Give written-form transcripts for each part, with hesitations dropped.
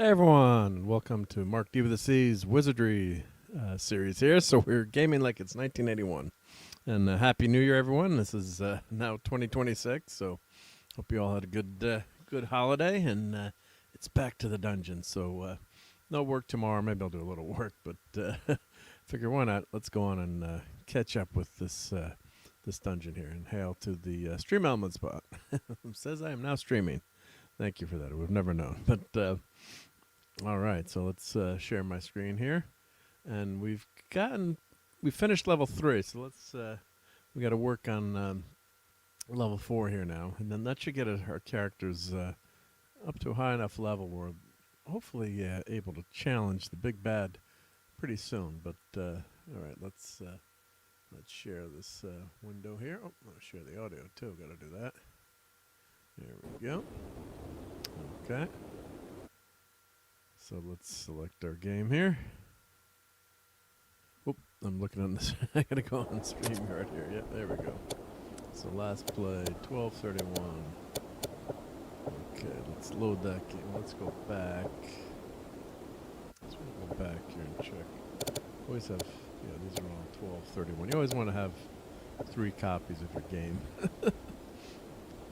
Hey everyone, welcome to Marc D with the C's Wizardry series here. So we're gaming like it's 1981. And Happy New Year everyone. This is now 2026, so hope you all had a good holiday. And it's back to the dungeon, so no work tomorrow. Maybe I'll do a little work, but figure why not. Let's go on and catch up with this dungeon here. And hail to the stream element spot. It says I am now streaming. Thank you for that. We've never known. But all right, so let's share my screen here, and we finished level 3. So let's we got to work on level 4 here now, and then that should get our characters up to a high enough level where hopefully able to challenge the big bad pretty soon. But all right, let's share this window here. Oh, I'll share the audio too. Got to do that. There we go. Okay. So let's select our game here. Oop, I'm looking on this. I gotta go on StreamYard here. Yep, there we go. So last play, 12:31. Okay, let's load that game. Let's go back. Let's go back here and check. Always have, these are all 12:31. You always want to have 3 copies of your game.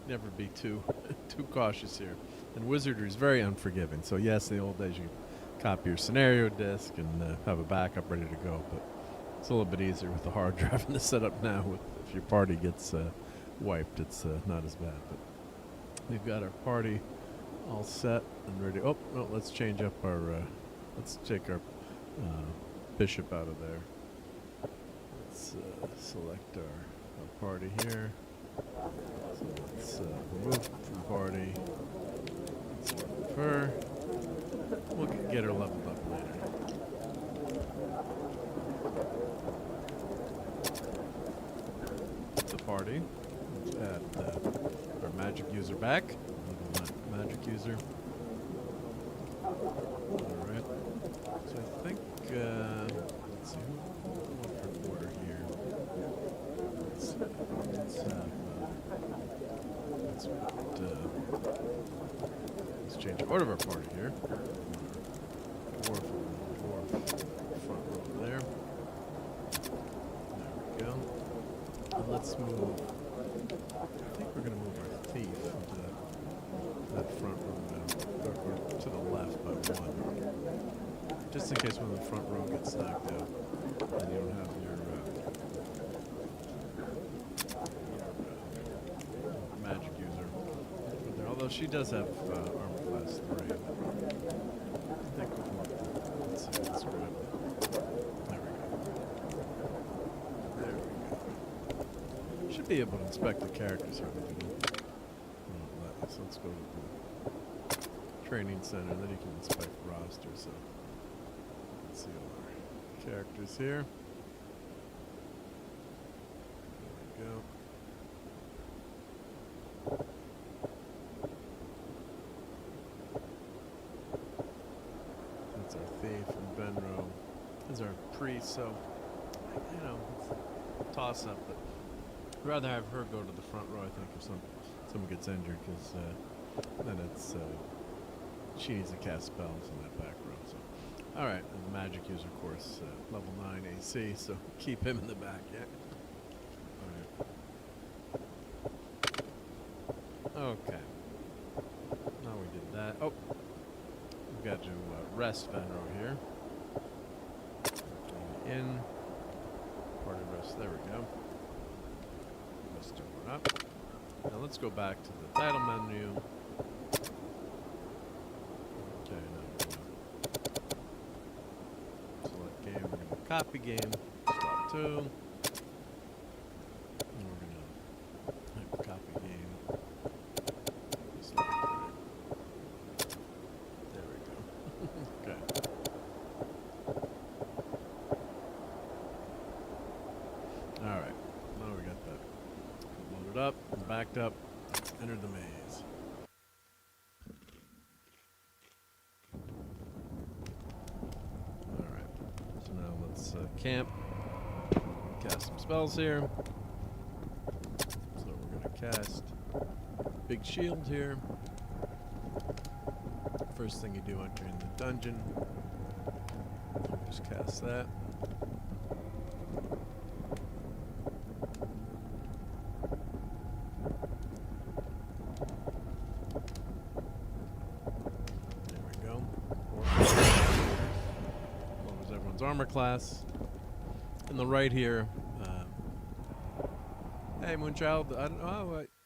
Never be too cautious here. And Wizardry is very unforgiving. So yes, in the old days you copy your scenario disk and have a backup ready to go, but it's a little bit easier with the hard drive in the setup now. If your party gets wiped, it's not as bad. But we've got our party all set and ready. Oh, no, let's change up our. Let's take our bishop out of there. Let's select our party here. So let's remove from party. Let's remove her. We'll get her leveled up later. The party. Let's add our magic user back. Magic user. Alright. So I think, let's see, what's our order here? Let's change the order of our party here. Dwarf front row there. There we go. And let's move. I think we're going to move our thief into that front row now. Or to the left by 1. Just in case one of the front row gets knocked out and you don't have your magic user. Although she does have armor class 3. I think let's see, let's grab it. There we go. There we go. Should be able to inspect the characters here. So let's go to the training center, then you can inspect roster. So let's see all our characters here. There we go. That's our thief and Benro. These are priest, so it's a toss up, but I'd rather have her go to the front row, I think, if someone gets injured, because then it's she needs to cast spells in that back row. So alright, and the magic user, of course, level 9 AC, so keep him in the back, yeah. Alright. Okay. Now we did that. Oh, we've got to rest Venro here. In. Party rest. There we go. Let's do one up. Now let's go back to the title menu. Okay, now we're going to select game. We're going to copy game. Stop 2. And we're going to copy game. There we go. Okay. Alright. Now we got that loaded up and backed up. Let's enter the maze. Alright. So now let's camp. Cast some spells here. So we're going to cast Big Shield here. First thing you do entering the dungeon, just cast that. There we go. Lowers everyone's armor class. On the right here, hey Moonchild,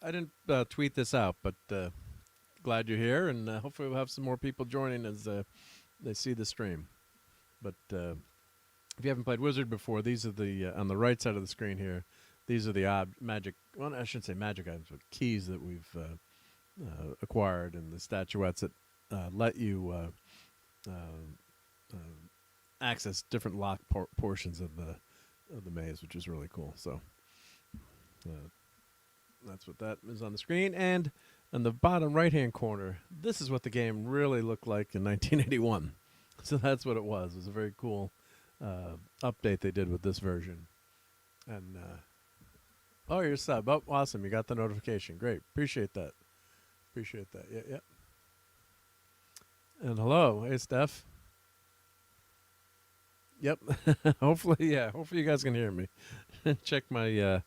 I didn't tweet this out, but glad you're here, and hopefully we'll have some more people joining as they see the stream. But if you haven't played Wizard before, these are the on the right side of the screen here. These are the magic. Well, I shouldn't say magic items, but keys that we've acquired, and the statuettes that let you access different locked portions of the maze, which is really cool. So that's what that is on the screen. And on the bottom right-hand corner, this is what the game really looked like in 1981. So that's what it was. It was a very cool update they did with this version. And oh, you're sub. Oh, awesome. You got the notification. Great. Appreciate that. Appreciate that. Yeah. And hello. Hey, Steph. Yep. Hopefully you guys can hear me. Check my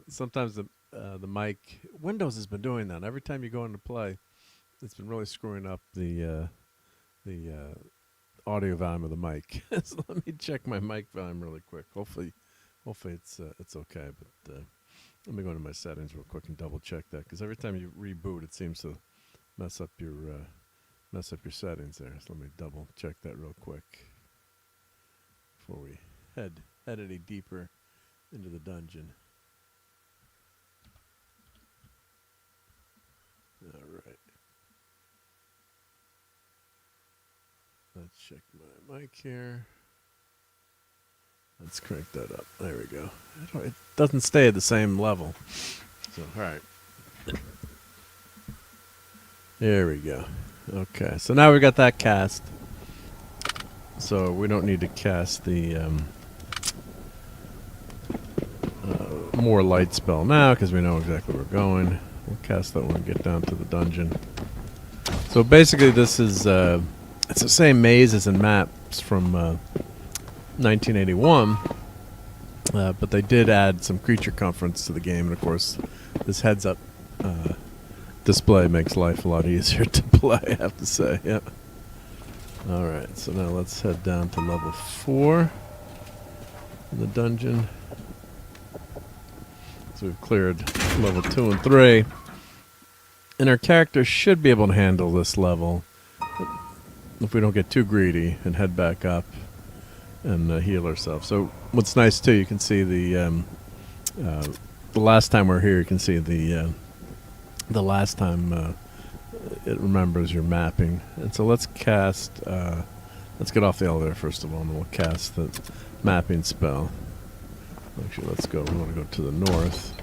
sometimes the mic. Windows has been doing that. Every time you go into play, it's been really screwing up the audio volume of the mic. So let me check my mic volume really quick. Hopefully it's okay. But let me go into my settings real quick and double check that, because every time you reboot, it seems to mess up your settings there. So let me double check that real quick before we head any deeper into the dungeon. All right. Let's check my mic here. Let's crank that up. There we go. It doesn't stay at the same level. So, all right. There we go. Okay, so now we got that cast. So we don't need to cast the more light spell now, because we know exactly where we're going. We'll cast that one and get down to the dungeon. So basically this is it's the same maze as in maps from 1981, but they did add some creature comforts to the game, and of course this heads-up display makes life a lot easier to play, I have to say. Yeah. Alright, so now let's head down to level 4 in the dungeon. So we've cleared level 2 and 3. And our character should be able to handle this level if we don't get too greedy and head back up and heal ourselves. So what's nice too, you can see the last time we're here, you can see the last time it remembers your mapping. And so let's cast, let's get off the elevator first of all, and we'll cast the mapping spell. Actually, let's go, we want to go to the north.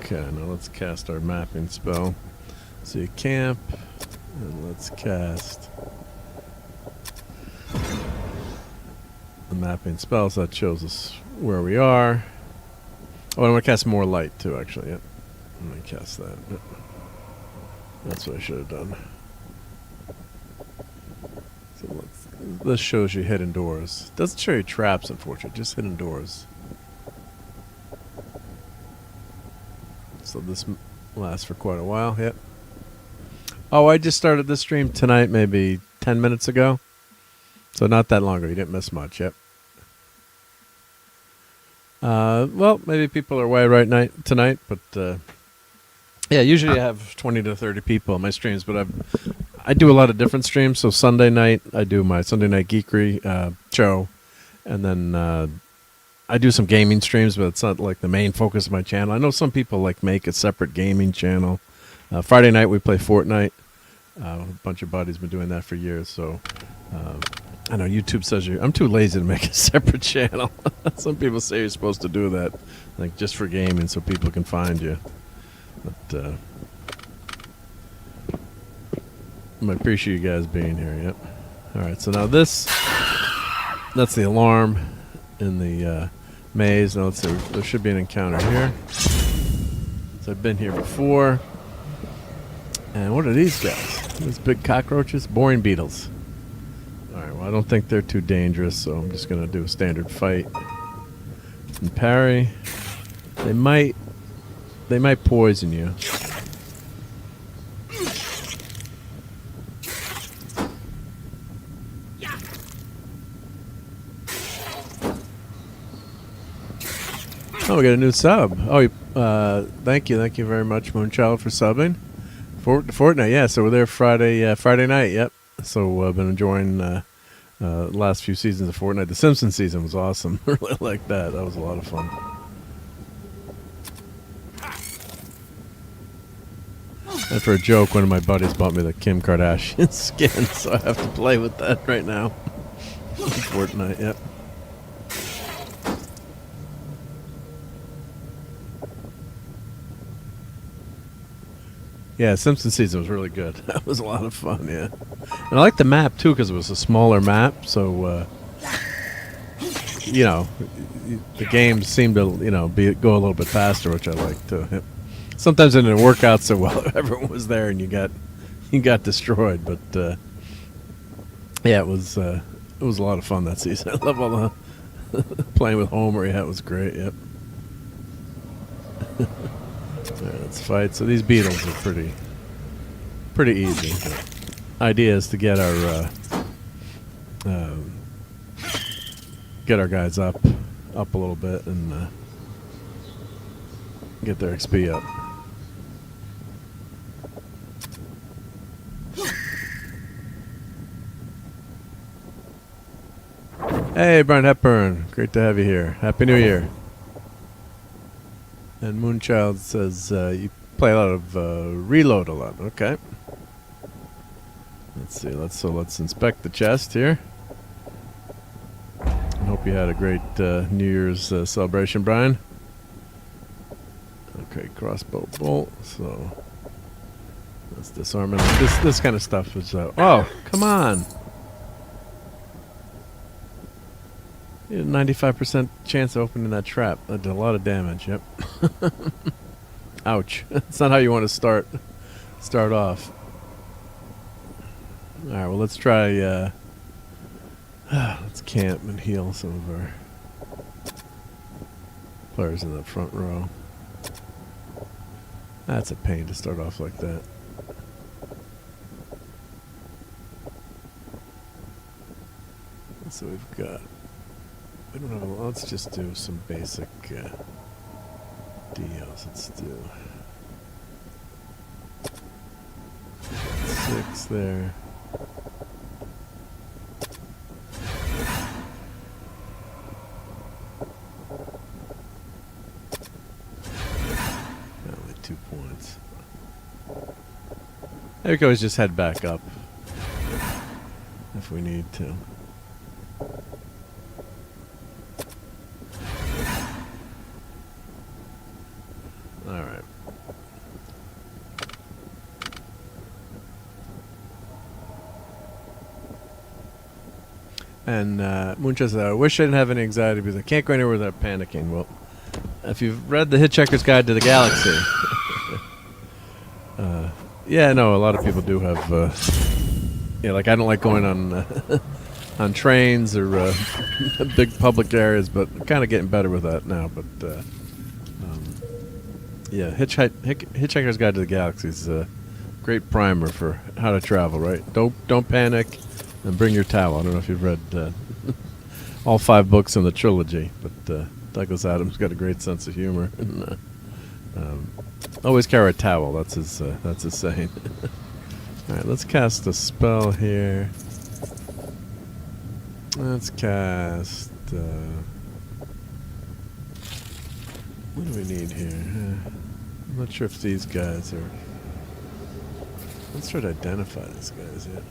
Okay, now let's cast our mapping spell. So you camp, and let's cast the mapping spell, so that shows us where we are. Oh, I'm going to cast more light too, actually. Yep. I'm going to cast that. Yep. That's what I should have done. So this shows you hidden doors. Doesn't show you traps, unfortunately, just hidden doors. So this lasts for quite a while. Yep. Oh, I just started this stream tonight, maybe 10 minutes ago. So not that long ago. You didn't miss much. Yep. Well, maybe people are away tonight, but yeah, usually I have 20 to 30 people on my streams, but I do a lot of different streams. So Sunday night, I do my Sunday Night Geekery show, and then I do some gaming streams, but it's not like the main focus of my channel. I know some people like make a separate gaming channel. Friday night we play Fortnite. A bunch of buddies been doing that for years. So I know YouTube says I'm too lazy to make a separate channel. Some people say you're supposed to do that, like just for gaming, so people can find you. But I appreciate you guys being here. Yep. All right. So now that's the alarm in the maze. Now let's see. There should be an encounter here. So I've been here before. And what are these guys? These big cockroaches? Boring beetles. Alright, well I don't think they're too dangerous, so I'm just going to do a standard fight. And parry. They might poison you. Oh, we got a new sub. Oh, thank you very much, Moonchild, for subbing. Fortnite, yeah. So we're there Friday night. Yep. So I've been enjoying the last few seasons of Fortnite. The Simpsons season was awesome. Really like that. That was a lot of fun. And for a joke, one of my buddies bought me the Kim Kardashian skin, so I have to play with that right now. Fortnite, yep. Yeah, Simpsons season was really good. That was a lot of fun, yeah. And I liked the map, too, because it was a smaller map, so, you know, the games seemed to, you know, go a little bit faster, which I liked, too. Yep. Sometimes it didn't work out so well. Everyone was there and you got destroyed, but, yeah, it was a lot of fun that season. I love all the playing with Homer. Yeah, it was great, yep. Alright, let's fight. So these beetles are pretty easy. The idea is to get our guys up a little bit and get their XP up. Hey, Brian Hepburn, great to have you here. Happy New Year. And Moonchild says you play a lot of Reload a lot. Okay. Let's see. Let's inspect the chest here. I hope you had a great New Year's celebration, Brian. Okay, crossbow bolt. So let's disarm it. This kind of stuff is. Oh, come on! You had a 95% chance of opening that trap. That did a lot of damage. Yep. Ouch. That's not how you want to start off. All right. Well, let's try. Let's camp and heal some of our players in the front row. That's a pain to start off like that. So we've got. We don't have a, let's just do some basic deals. Let's do 6 there. Only 2 points. We can always just head back up if we need to. And Moonchild says, I wish I didn't have any anxiety because I can't go anywhere without panicking. Well, if you've read The Hitchhiker's Guide to the Galaxy, yeah, no, a lot of people do have, yeah, like I don't like going on on trains or big public areas, but I'm kind of getting better with that now. But yeah, Hitchhiker's Guide to the Galaxy is a great primer for how to travel, right? Don't panic. And bring your towel. I don't know if you've read all 5 books in the trilogy, but Douglas Adams got a great sense of humor. And, always carry a towel. That's his saying. All right, let's cast a spell here. Let's cast. What do we need here? I'm not sure if these guys are. Let's try to identify these guys yet.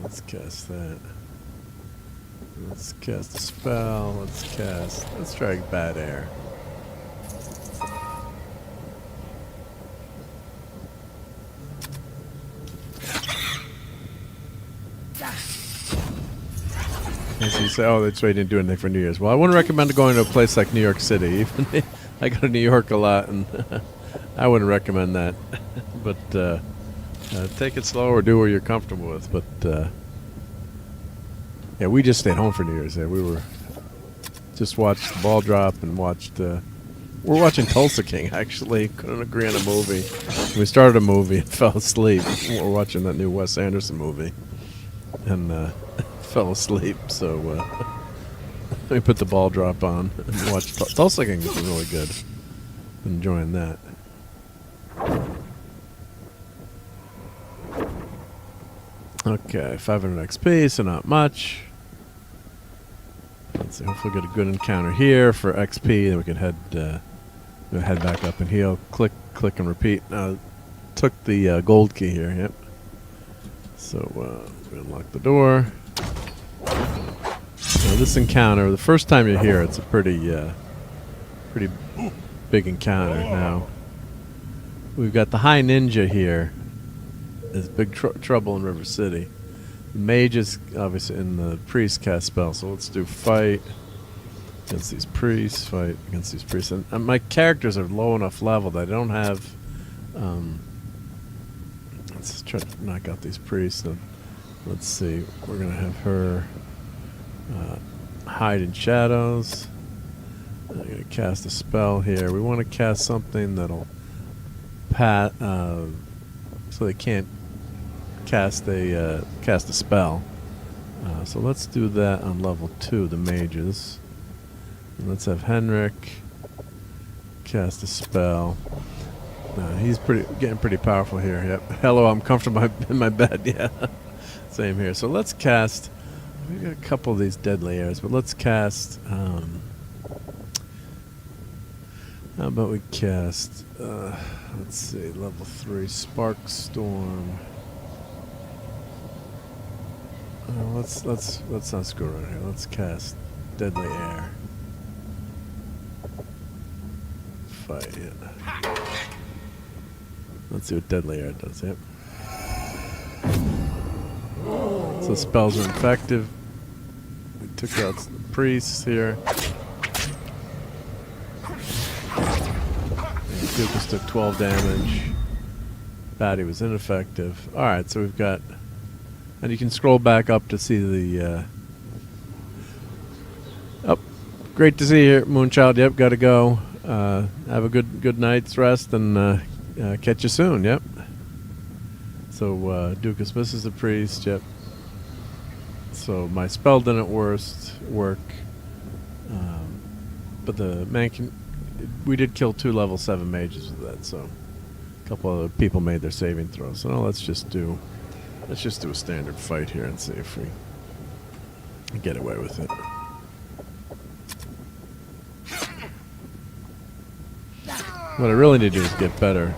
Let's cast that. Let's cast a spell. Let's try Bad Air. As you say, oh, that's why you didn't do anything for New Year's. Well, I wouldn't recommend going to a place like New York City. Even I go to New York a lot, and I wouldn't recommend that. But take it slow or do what you're comfortable with. But yeah, we just stayed home for New Year's Day. We were just watched the ball drop and watched. We're watching Tulsa King, actually. Couldn't agree on a movie. We started a movie and fell asleep. We're watching that new Wes Anderson movie. And fell asleep, so we put the ball drop on and watched Tulsa King was really good. Enjoying that. Okay, 500 XP, so not much. Let's see, hopefully get a good encounter here for XP, then we can head back up and heal. Click, and repeat. Took the gold key here, yep. So we unlock the door. Now this encounter, the first time you're here, it's a pretty big encounter. Now we've got the High Ninja here. There's big trouble in River City. The mage is obviously in the priest cast spell, so let's do fight against these priests. Fight against these priests. And my characters are low enough level that I don't have. Let's try to knock out these priests. Let's see. We're gonna have her hide in shadows. I'm gonna cast a spell here. We want to cast something that'll so they can't cast a spell. So let's do that on level 2, the mages. And let's have Henrik cast a spell. He's getting pretty powerful here. Yep. Hello, I'm comfortable in my bed. Yeah, same here. So let's cast. We got a couple of these deadly airs, but let's cast. How about we cast? Let's see, level 3 Spark Storm. Let's not screw around here. Let's cast Deadly Air. Fight. Yeah. Let's see what Deadly Air does. Yep. So spells are effective. We took out the priests here. Dukas took 12 damage. Batty was ineffective. Alright, so we've got... And you can scroll back up to see the... Oh, great to see you, Moonchild. Yep, gotta go. Have a good night's rest and catch you soon. Yep. So Dukas misses the priest. Yep. So my spell didn't work. But the man can... We did kill 2 level 7 mages with that, so a couple other people made their saving throws. So now let's just do a standard fight here and see if we get away with it. What I really need to do is get better.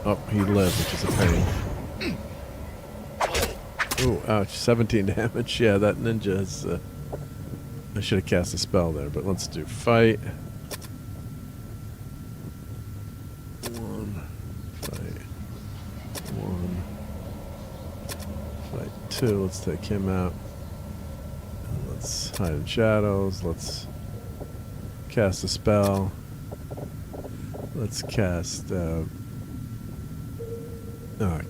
Oh, he lived, which is a pain. Ooh, ouch, 17 damage. Yeah, that ninja is... I should have cast a spell there, but let's do fight. 1, fight. 1, fight 2. Let's take him out. And let's hide in shadows. Let's cast a spell. Let's cast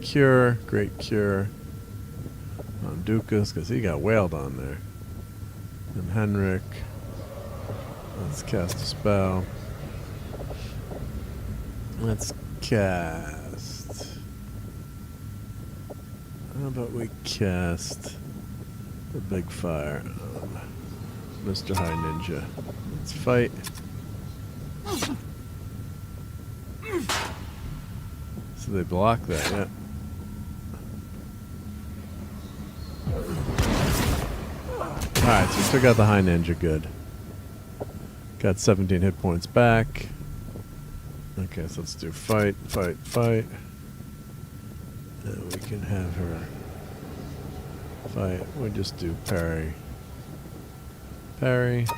Cure, Great Cure on Dukas, because he got wailed on there. And Henrik. Let's cast a spell. Let's cast... How about we cast the big fire on Mr. High Ninja. Let's fight. So they block that, yeah. Alright, so we took out the High Ninja, good. Got 17 hit points back. Okay, so let's do fight. And we can have her fight. We just do parry. Alright,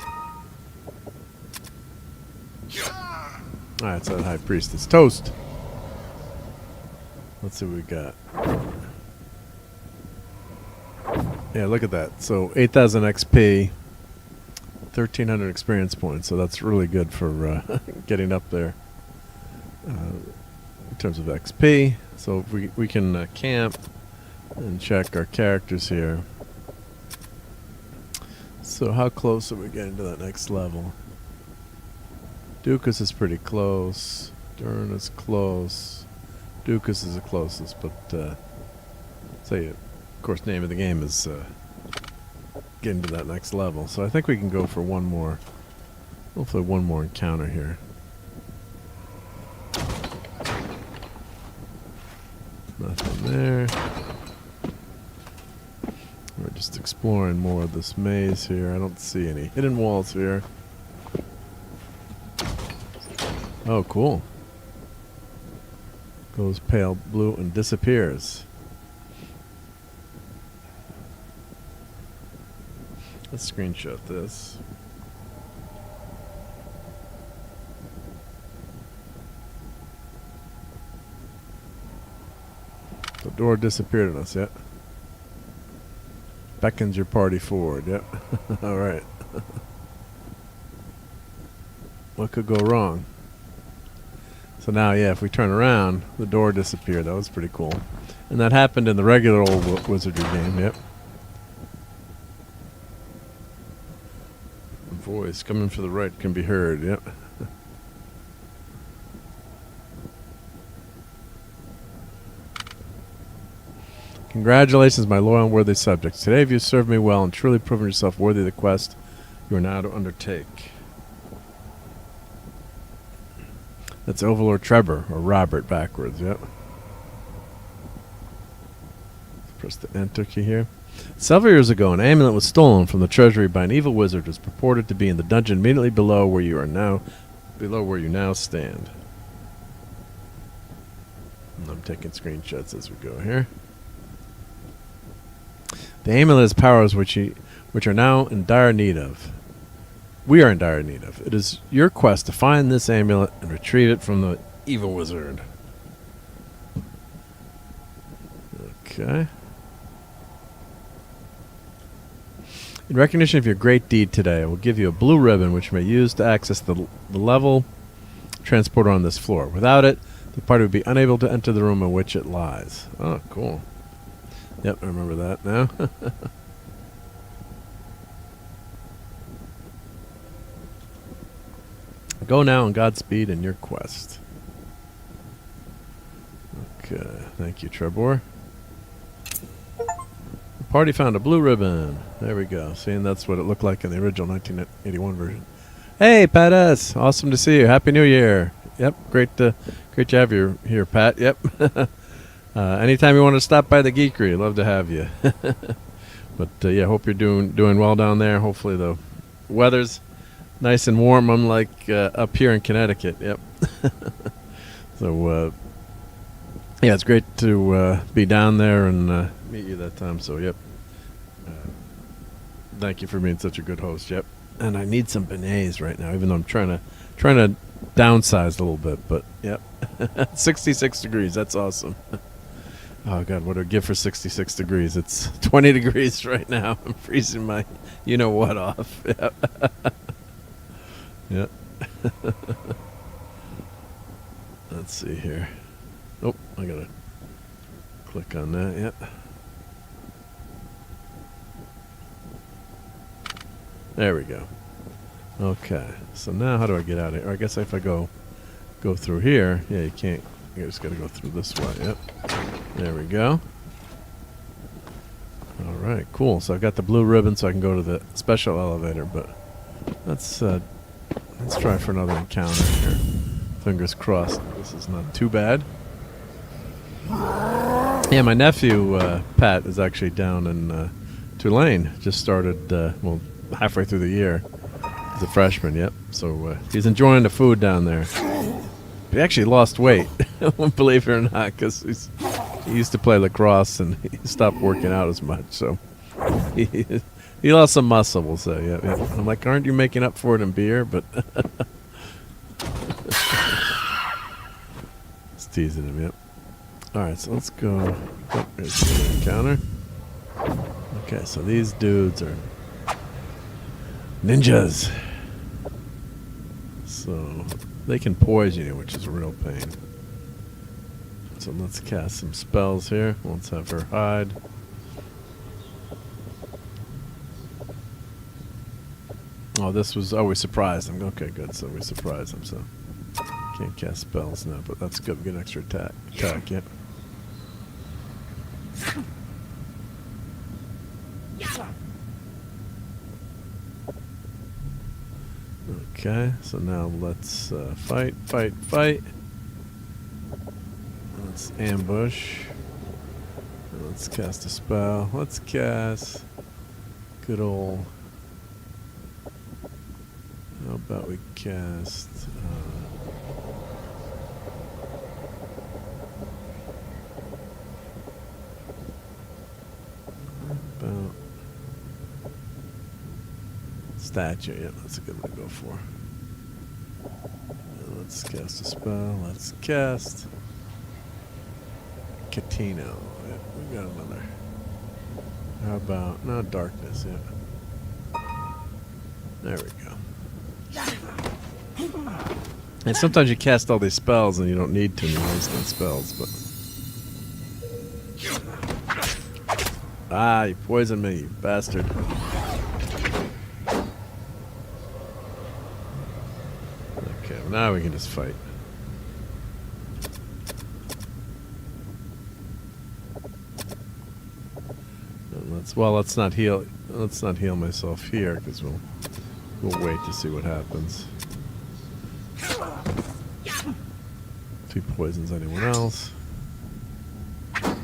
so that High Priest is toast. Let's see what we got. Yeah, look at that. So 8,000 XP, 1,300 experience points. So that's really good for getting up there. in terms of XP. So we can camp and check our characters here. So how close are we getting to that next level? Dukas is pretty close. Dern is close. Dukas is the closest, but say, of course, name of the game is getting to that next level. So I think we can go for one more, hopefully one more encounter here. Nothing there. We're just exploring more of this maze here. I don't see any hidden walls here. Oh, cool. Goes pale blue and disappears. Let's screenshot this. The door disappeared on us, yep. Beckons your party forward, yep. Alright. What could go wrong? So now, yeah, if we turn around, the door disappeared. That was pretty cool. And that happened in the regular old Wizardry game, yep. A voice coming from the right can be heard, yep. Congratulations, my loyal and worthy subjects. Today you served me well and truly proven yourself worthy of the quest you are now to undertake. That's Overlord Trevor, or Robert backwards, yep. Press the enter key here. Several years ago, an amulet was stolen from the treasury by an evil wizard who was purported to be in the dungeon immediately below where you now stand. And I'm taking screenshots as we go here. The amulet has powers which are now in dire need of. We are in dire need of. It is your quest to find this amulet and retrieve it from the evil wizard. Okay. In recognition of your great deed today, I will give you a blue ribbon which you may use to access the level transporter on this floor. Without it, the party would be unable to enter the room in which it lies. Oh, cool. Yep, I remember that now. Go now and Godspeed in your quest. Okay, thank you, Trebor. The party found a blue ribbon. There we go. See, and that's what it looked like in the original 1981 version. Hey, Pat S. Awesome to see you. Happy New Year. Yep, great to have you here, Pat. Yep. Anytime you want to stop by the Geekery, love to have you. But yeah, hope you're doing well down there. Hopefully the weather's nice and warm, unlike up here in Connecticut. Yep. So yeah, it's great to be down there and meet you that time. So yep. Thank you for being such a good host. Yep. And I need some beignets right now, even though I'm trying to downsize a little bit. But yep. 66 degrees. That's awesome. Oh, God, what a gift for 66 degrees. It's 20 degrees right now. I'm freezing my you-know-what off. Yep. Yep. Let's see here. Oh, I got to click on that. Yep. There we go. Okay, so now how do I get out of here? I guess if I go through here, yeah, you can't. You just got to go through this way. Yep. There we go. All right, cool. So I've got the blue ribbon, so I can go to the special elevator. But let's try for another encounter here. Fingers crossed. This is not too bad. Yeah, my nephew Pat is actually down in Tulane. Just started well halfway through the year. He's a freshman. Yep. So he's enjoying the food down there. He actually lost weight, believe it or not, because he used to play lacrosse and he stopped working out as much. So he lost some muscle, we'll say. Yeah, yeah. I'm like, aren't you making up for it in beer? But just teasing him. Yep. All right, so let's go. Oh, there's the encounter. Okay, so these dudes are ninjas. So they can poison you, which is a real pain. So let's cast some spells here. Let's have her hide. Oh, this was... Oh, we surprised him. Okay, good. So we surprised him, so... Can't cast spells now, but that's good. We get an extra attack. Yeah. Okay, so now let's fight. Let's ambush. Let's cast a spell. Let's cast good old... How about we cast... about... Statue, yeah, that's a good one to go for. Let's cast a spell. Let's cast... Catino. Yeah, we got another. How about... No, darkness, yeah. There we go. And sometimes you cast all these spells and you don't need to, and you waste on spells, but... Ah, you poisoned me, you bastard. Okay, well now we can just fight. And let's not heal myself here, because we'll wait to see what happens. If he poisons anyone else.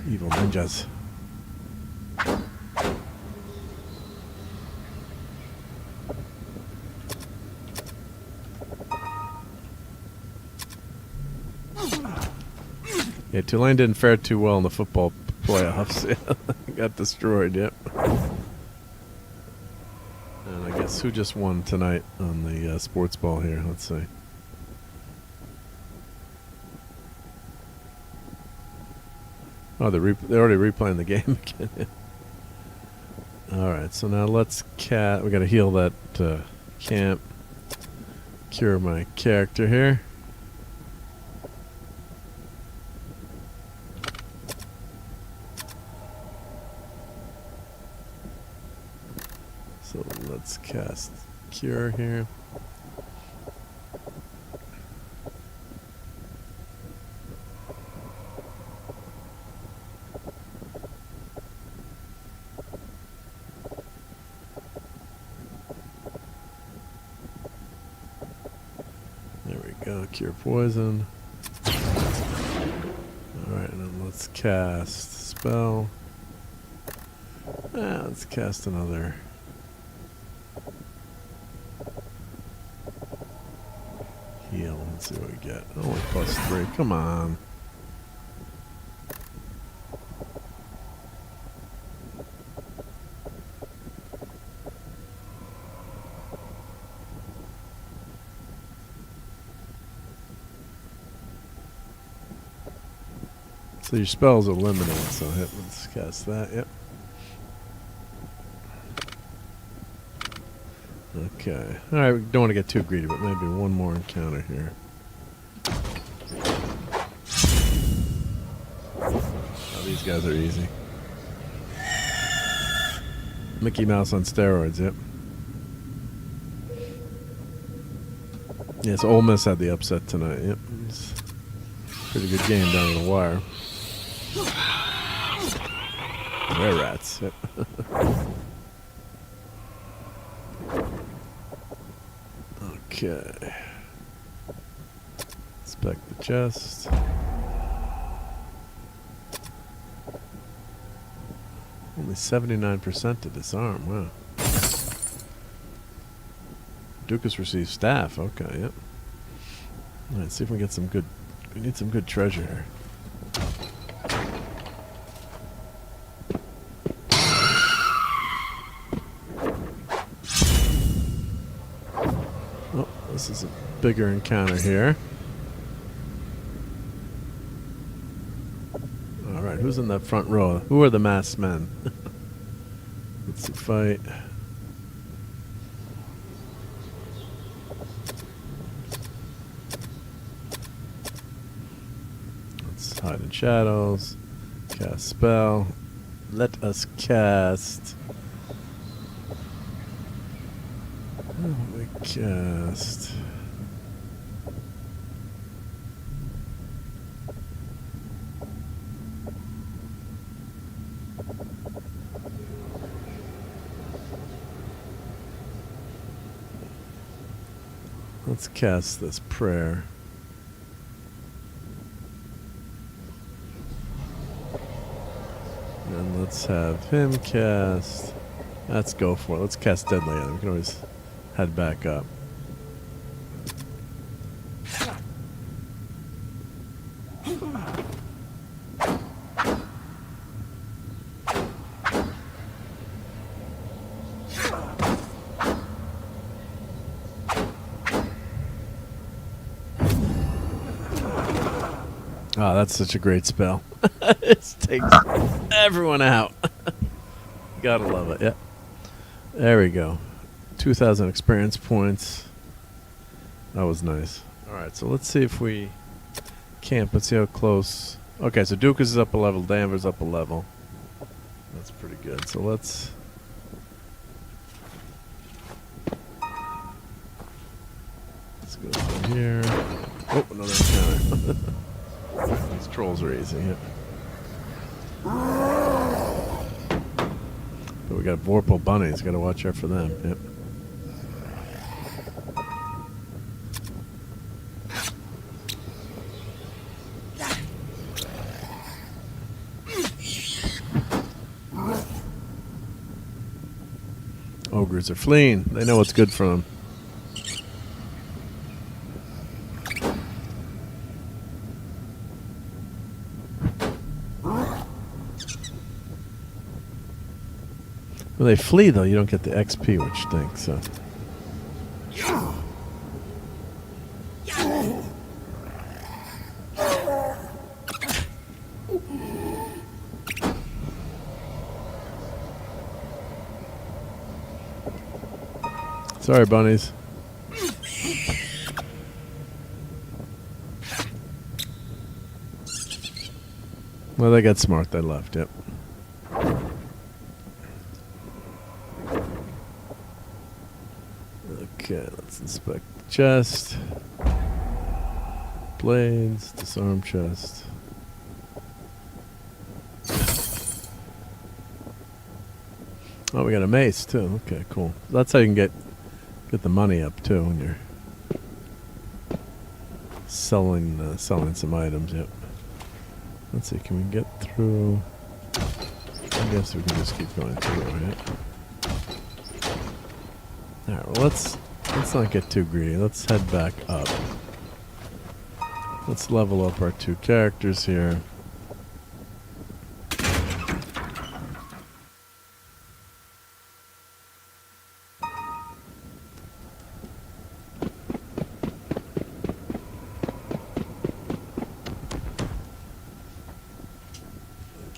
Evil ninjas. Yeah, Tulane didn't fare too well in the football playoffs. Got destroyed, yep. And I guess who just won tonight on the sports ball here? Let's see. Oh, they're already replaying the game again. Alright, so now let's we gotta heal that camp. Cure my character here. So let's cast Cure here. There we go, Cure Poison. Alright, and then let's cast Spell. Let's cast another. Heal. Let's see what we get. Only +3. Come on. So your spells are limited, so let's cast that. Yep. Okay. Alright, we don't want to get too greedy, but maybe one more encounter here. Oh, these guys are easy. Mickey Mouse on steroids, yep. Yes, Ole Miss had the upset tonight, yep. It's a pretty good game down to the wire. They're rats, yep. Okay. Inspect the chest. Only 79% to disarm, wow. Dukas receives staff, okay, yep. Alright, see if we can get some good... We need some good treasure here. Oh, this is a bigger encounter here. Alright, who's in that front row? Who are the masked men? Let's see, fight. Let's Hide in shadows. Cast spell. Let us cast. What do we cast? Let's cast this prayer. And let's have him cast. Let's go for it. Let's cast Deadly Enemy. We can always head back up. Oh, that's such a great spell. It takes everyone out. Gotta love it. Yeah. There we go. 2,000 experience points. That was nice. All right, so let's see if we camp. Let's see how close. Okay, so Dukas is up a level. Danvers up a level. That's pretty good. So let's. Let's go from here. Oh, another encounter. These trolls are easy. Yeah. But we got Vorpal bunnies. Got to watch out for them. Yep. Ogres are fleeing. They know what's good for them. When they flee, though, you don't get the XP, which stinks. So. Sorry, bunnies. Well, they got smart. They left. Yep. Okay, let's inspect the chest. Blades, disarm chest. Oh, we got a mace too. Okay, cool. That's how you can get the money up too when you're selling some items. Yep. Let's see. Can we get through? I guess we can just keep going through. Right? All right. Well, let's not get too greedy. Let's head back up. Let's level up our two characters here.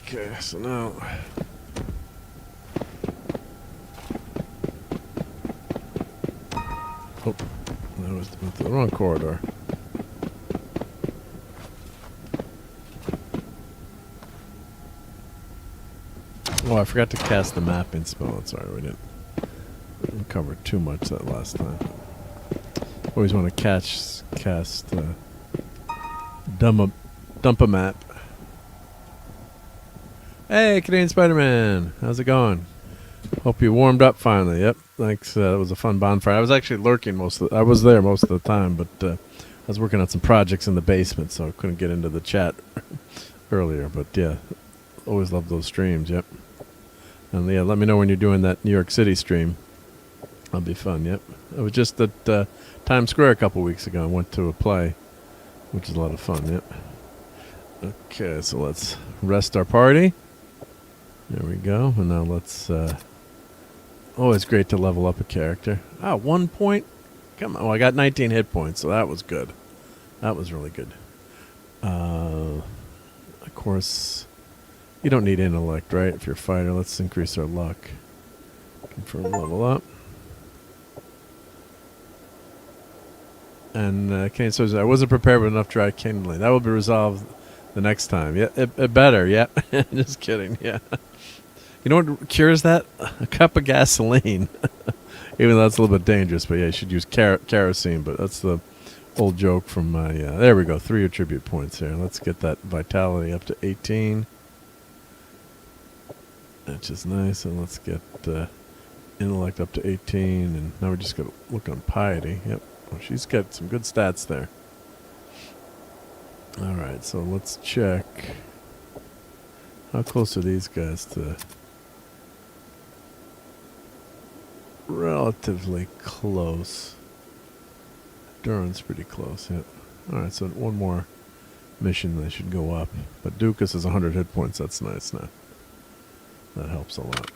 Okay, so now oh, that was went to the wrong corridor. Oh, I forgot to cast the mapping spell. Sorry, we didn't cover too much that last time. Always want to cast dump a map. Hey, Canadian Spider-Man, how's it going? Hope you warmed up finally. Yep, thanks. That was a fun bonfire. I was actually lurking I was there most of the time, but I was working on some projects in the basement, so I couldn't get into the chat earlier. But yeah, always love those streams. Yep. And yeah, let me know when you're doing that New York City stream. That'll be fun. Yep. I was just at Times Square a couple weeks ago. I went to a play, which is a lot of fun. Yep. Okay, so let's rest our party. There we go. And now let's... oh, it's great to level up a character. Ah, 1 point? Come on. Well, I got 19 hit points, so that was good. That was really good. Of course, you don't need intellect, right? If you're a fighter, let's increase our luck. Confirm level up. And Kane says, I wasn't prepared with enough dry kindling. That will be resolved the next time. Yeah, it better. Yeah, just kidding. Yeah. You know what cures that? A cup of gasoline. Even though that's a little bit dangerous, but yeah, you should use kerosene. But that's the old joke from my. There we go. 3 attribute points here. Let's get that vitality up to 18. Which is nice. And let's get intellect up to 18. And now we just got to look on piety. Yep. Well, she's got some good stats there. All right. So let's check. How close are these guys to? Relatively close. Durhan's pretty close, yeah. Alright, so one more mission, they should go up. But Dukas is 100 hit points, that's nice now. That helps a lot.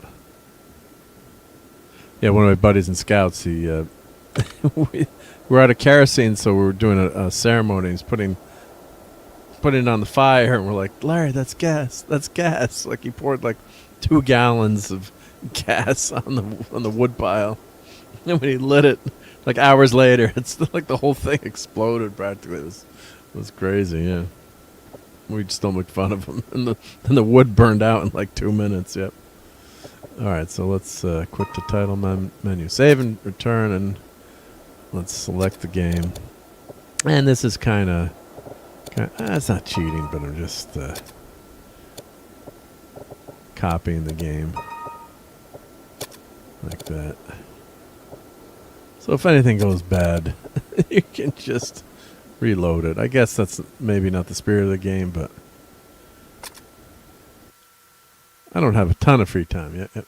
Yeah, one of my buddies in Scouts, he, we're out of kerosene, so we're doing a ceremony. He's putting it on the fire, and we're like, Larry, that's gas, that's gas. Like, he poured like 2 gallons of gas on the wood pile, and when he lit it, like hours later, it's like the whole thing exploded practically. It was crazy. Yeah, we just don't make fun of him, and the wood burned out in like 2 minutes. Yep. All right, so let's quit the title menu, save and return, and let's select the game. And this is kind of it's not cheating, but I'm just copying the game. Like that. So if anything goes bad, you can just reload it. I guess that's maybe not the spirit of the game, but I don't have a ton of free time yet. Yep.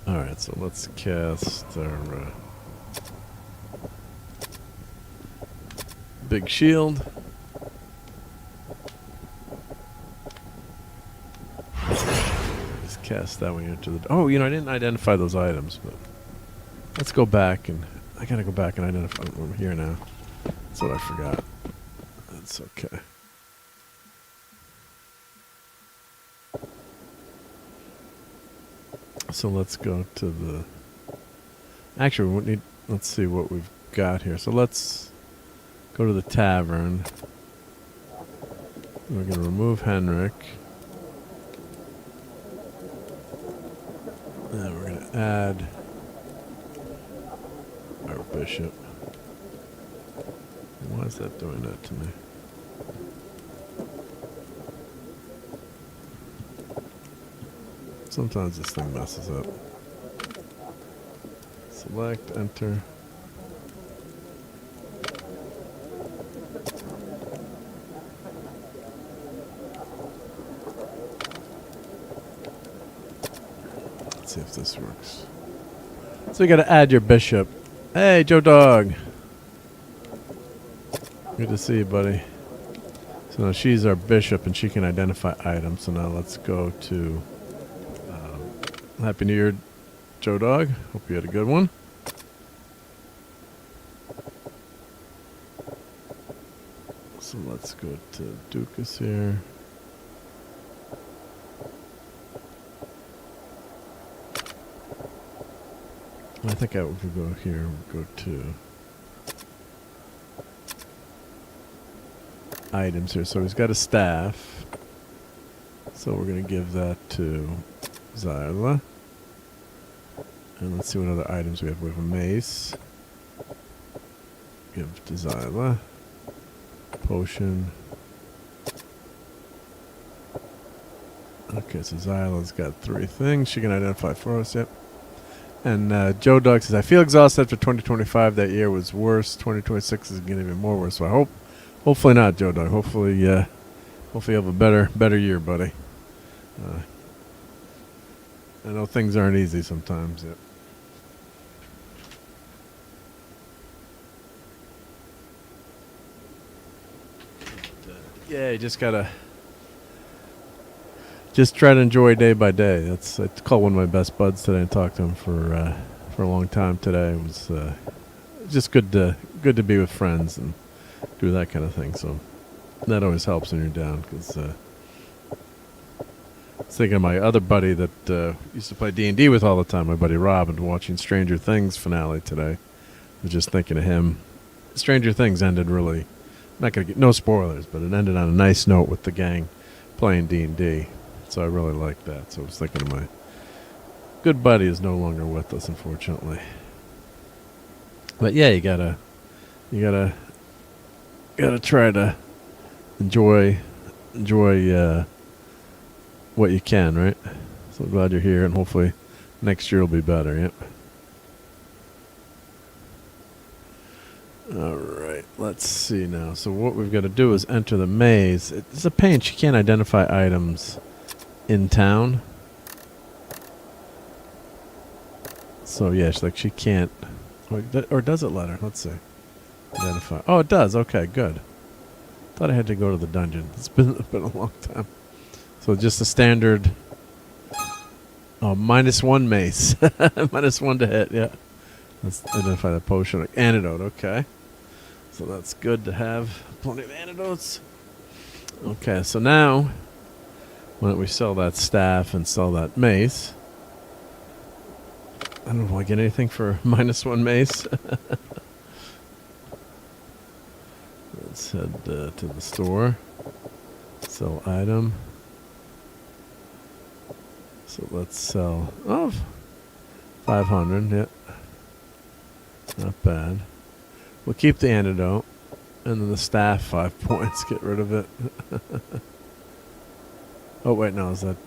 Alright, so let's cast our big shield. Cast that one into the. Oh, I didn't identify those items, but let's go back and I gotta go back and identify them here now. That's what I forgot. That's okay. So let's go to the. Actually, we need. Let's see what we've got here. So let's go to the tavern. We're gonna remove Henrik. And we're going to add our bishop. Why is that doing that to me? Sometimes this thing messes up. Select, enter. See if this works. So you got to add your bishop. Hey, Joe Dog. Good to see you, buddy. So now she's our bishop, and she can identify items. So now let's go to Happy New Year, Joe Dog. Hope you had a good one. So let's go to Dukas here. I think I could go here. We'll go to items here. So he's got a staff. So we're going to give that to Zyla. And let's see what other items we have. We have a mace. Give to Zyla. Potion. Okay, so Zyla's got 3 things. She can identify for us. Yep. And Joe Dog says, I feel exhausted after 2025. That year was worse. 2026 is getting even more worse. So hopefully not, Joe Dog. Hopefully you have a better year, buddy. I know things aren't easy sometimes. Yep. Yeah, you just gotta try to enjoy day by day. I called one of my best buds today and talked to him for a long time today. It was just good to be with friends and do that kind of thing. So that always helps when you're down. Because I was thinking of my other buddy that used to play D&D with all the time, my buddy Rob, and watching Stranger Things finale today. I was just thinking of him. Stranger Things ended really not gonna get no spoilers, but it ended on a nice note with the gang playing D&D. So I really liked that. So I was thinking of my good buddy is no longer with us, unfortunately. But yeah, you gotta try to enjoy what you can, right? So glad you're here, and hopefully next year will be better. Yep. All right, let's see now. So what we've got to do is enter the maze. It's a pain. She can't identify items in town. So yeah, she can't. Or does it let her? Let's see. Identify. Oh, it does. Okay, good. Thought I had to go to the dungeon. It's been a long time. So just a standard. Oh, -1 mace. -1 to hit. Yeah. Let's identify the potion. Antidote. Okay. So that's good to have plenty of antidotes. Okay, so now why don't we sell that staff and sell that mace? I don't know if I get anything for -1 mace. Let's head to the store. Sell item. So let's sell 500. Yeah, not bad. We'll keep the antidote, and then the staff 5 points. Get rid of it. Oh wait, no, is that?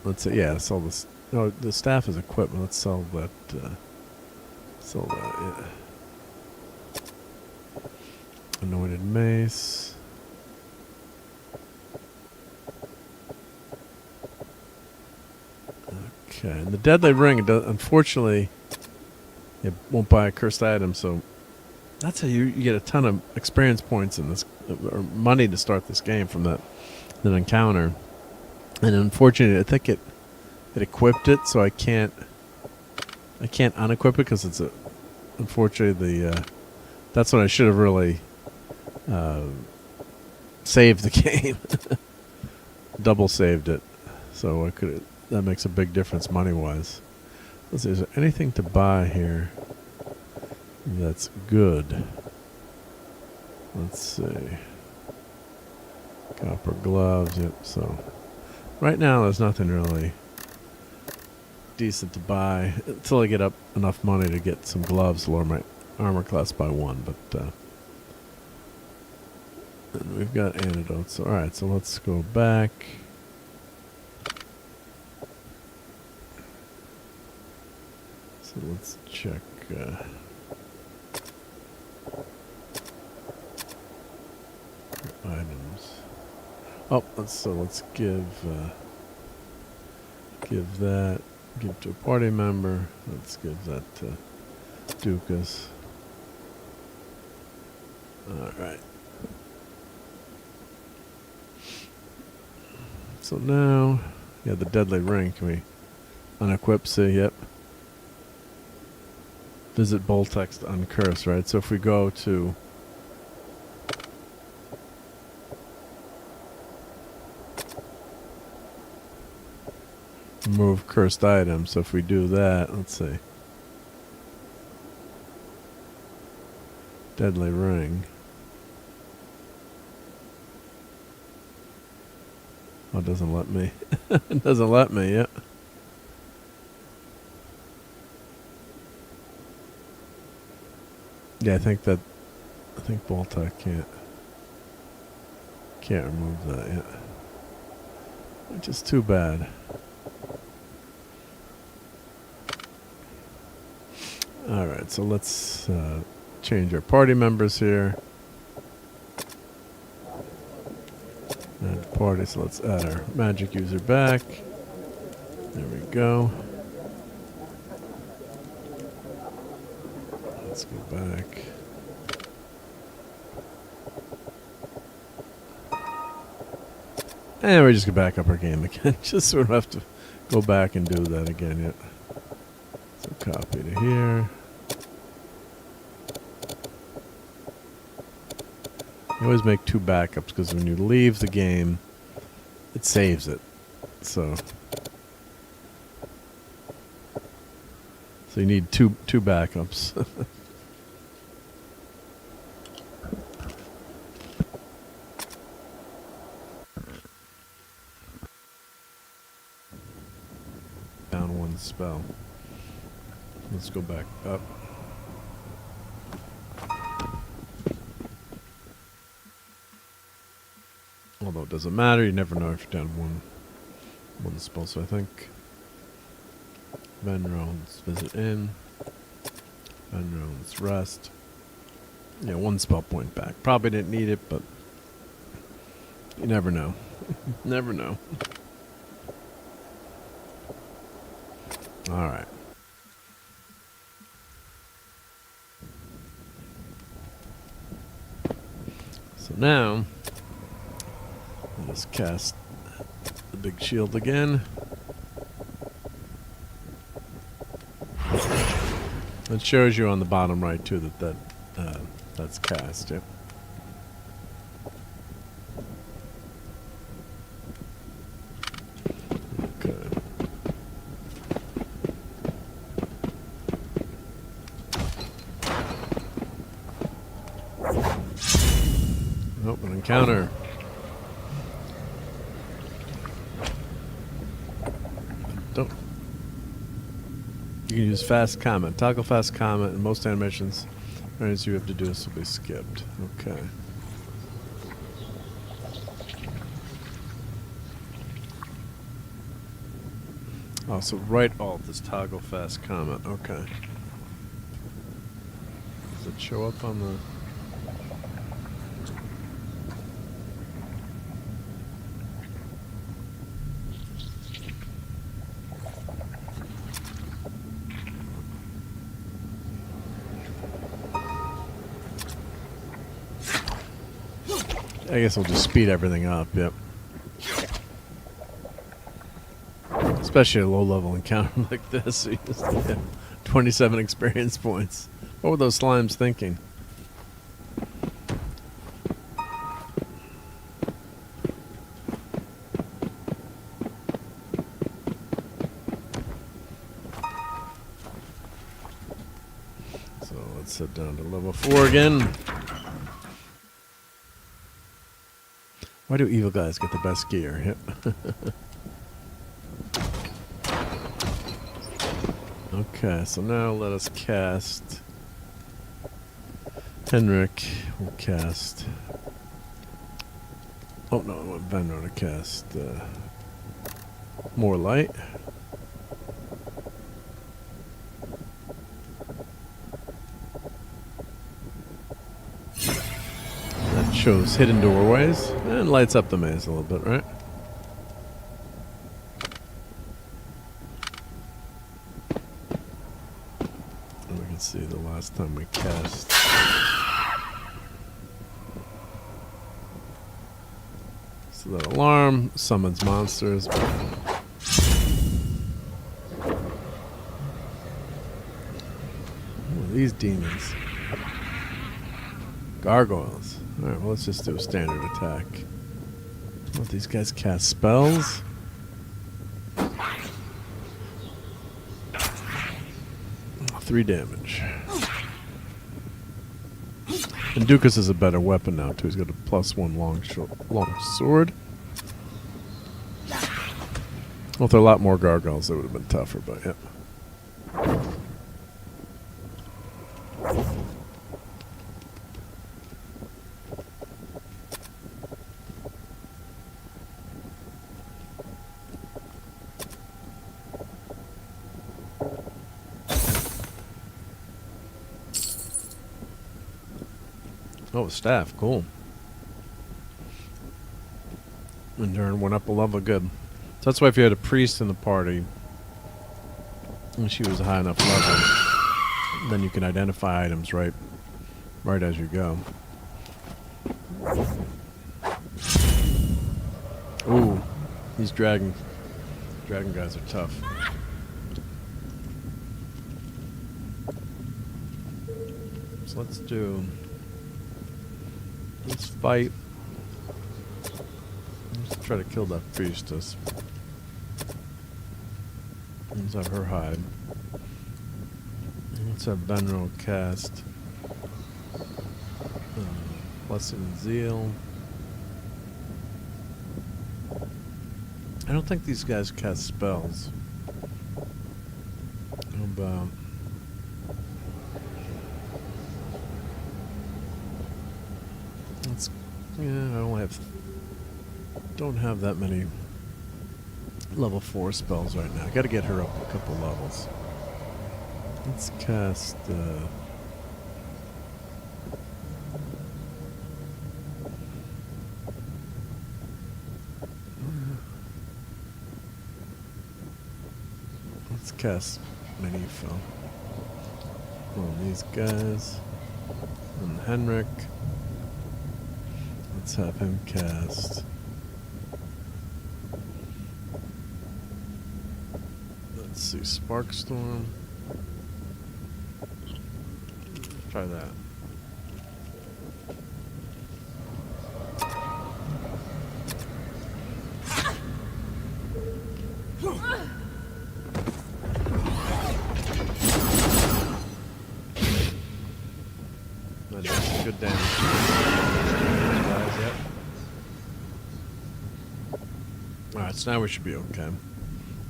Let's see. Yeah, sell this. No, the staff is equipment. Let's sell that. Sell that. Yeah. Anointed mace. Okay, and the deadly ring, unfortunately, it won't buy a cursed item, so that's how you get a ton of experience points in this, or money to start this game from that encounter. And unfortunately, I think it equipped it, so I can't unequip it because it's unfortunately that's when I should have really saved the game, double saved it, so I could. That makes a big difference money-wise. Let's see, is there anything to buy here that's good? Let's see. Copper gloves, yep, so. Right now, there's nothing really decent to buy until I get up enough money to get some gloves to lower my armor class by 1, but, and we've got antidotes. Alright, so let's go back. So let's check items. Oh, let's give that to a party member. Let's give that to Dukas. All right. So now, yeah, the deadly ring. Can we unequip? See, yep. Visit Boltex to uncurse, right? So if we go to remove cursed items, so if we do that, let's see. Deadly ring. Oh, it doesn't let me. It doesn't let me, yeah. Yeah, I think Boltec can't remove that yet. Which is too bad. Alright, so let's change our party members here. Add party, so let's add our magic user back. There we go. Let's go back. And we just go back up our game again. Just so we don't have to go back and do that again yet. So copy to here. You always make 2 backups because when you leave the game, it saves it. So So you need two backups. Down one spell. Let's go back up. Although it doesn't matter, you never know if you're down one spell. So I think Venro, let's visit in. Venro, let's rest. Yeah, one spell point back. Probably didn't need it, but you never know. Never know. All right. So now, let's cast the big shield again. It shows you on the bottom right too that's cast. Yep. Okay. Open encounter. Don't. You can use fast comment. Toggle fast comment in most animations. As you have to do this will be skipped. Okay. Oh, so right alt is toggle fast comment. Okay. Does it show up on the... I guess we'll just speed everything up, yep. Especially a low-level encounter like this. So you just get 27 experience points. What were those slimes thinking? So let's head down to level 4 again. Why do evil guys get the best gear? Yep. Okay, so now let us cast Henrik. We'll cast... Oh no, I want Venro to cast more light. That shows hidden doorways and lights up the maze a little bit, right? And we can see the last time we cast. So that alarm summons monsters. Ooh, these demons. Gargoyles. Alright, well, let's just do a standard attack. What, these guys cast spells? 3 damage. And Dukas is a better weapon now, too. He's got a +1 long sword. Well, if there are a lot more gargoyles, it would have been tougher, but yep. Oh, staff, cool. And Dern went up a level, good. So that's why if you had a priest in the party, and she was a high enough level, then you can identify items right as you go. Ooh, these dragon guys are tough. So let's fight. Let's try to kill that priestess. Let's have her hide. Let's have Benro cast Blessing and Zeal. I don't think these guys cast spells. How about let's I don't have that many level 4 spells right now. I gotta get her up a couple levels. Let's cast let's cast Manifo on these guys. And Henrik. Let's have him cast. Let's see, Sparkstorm. Try that. That does some good damage. Yep. Alright, so now we should be okay.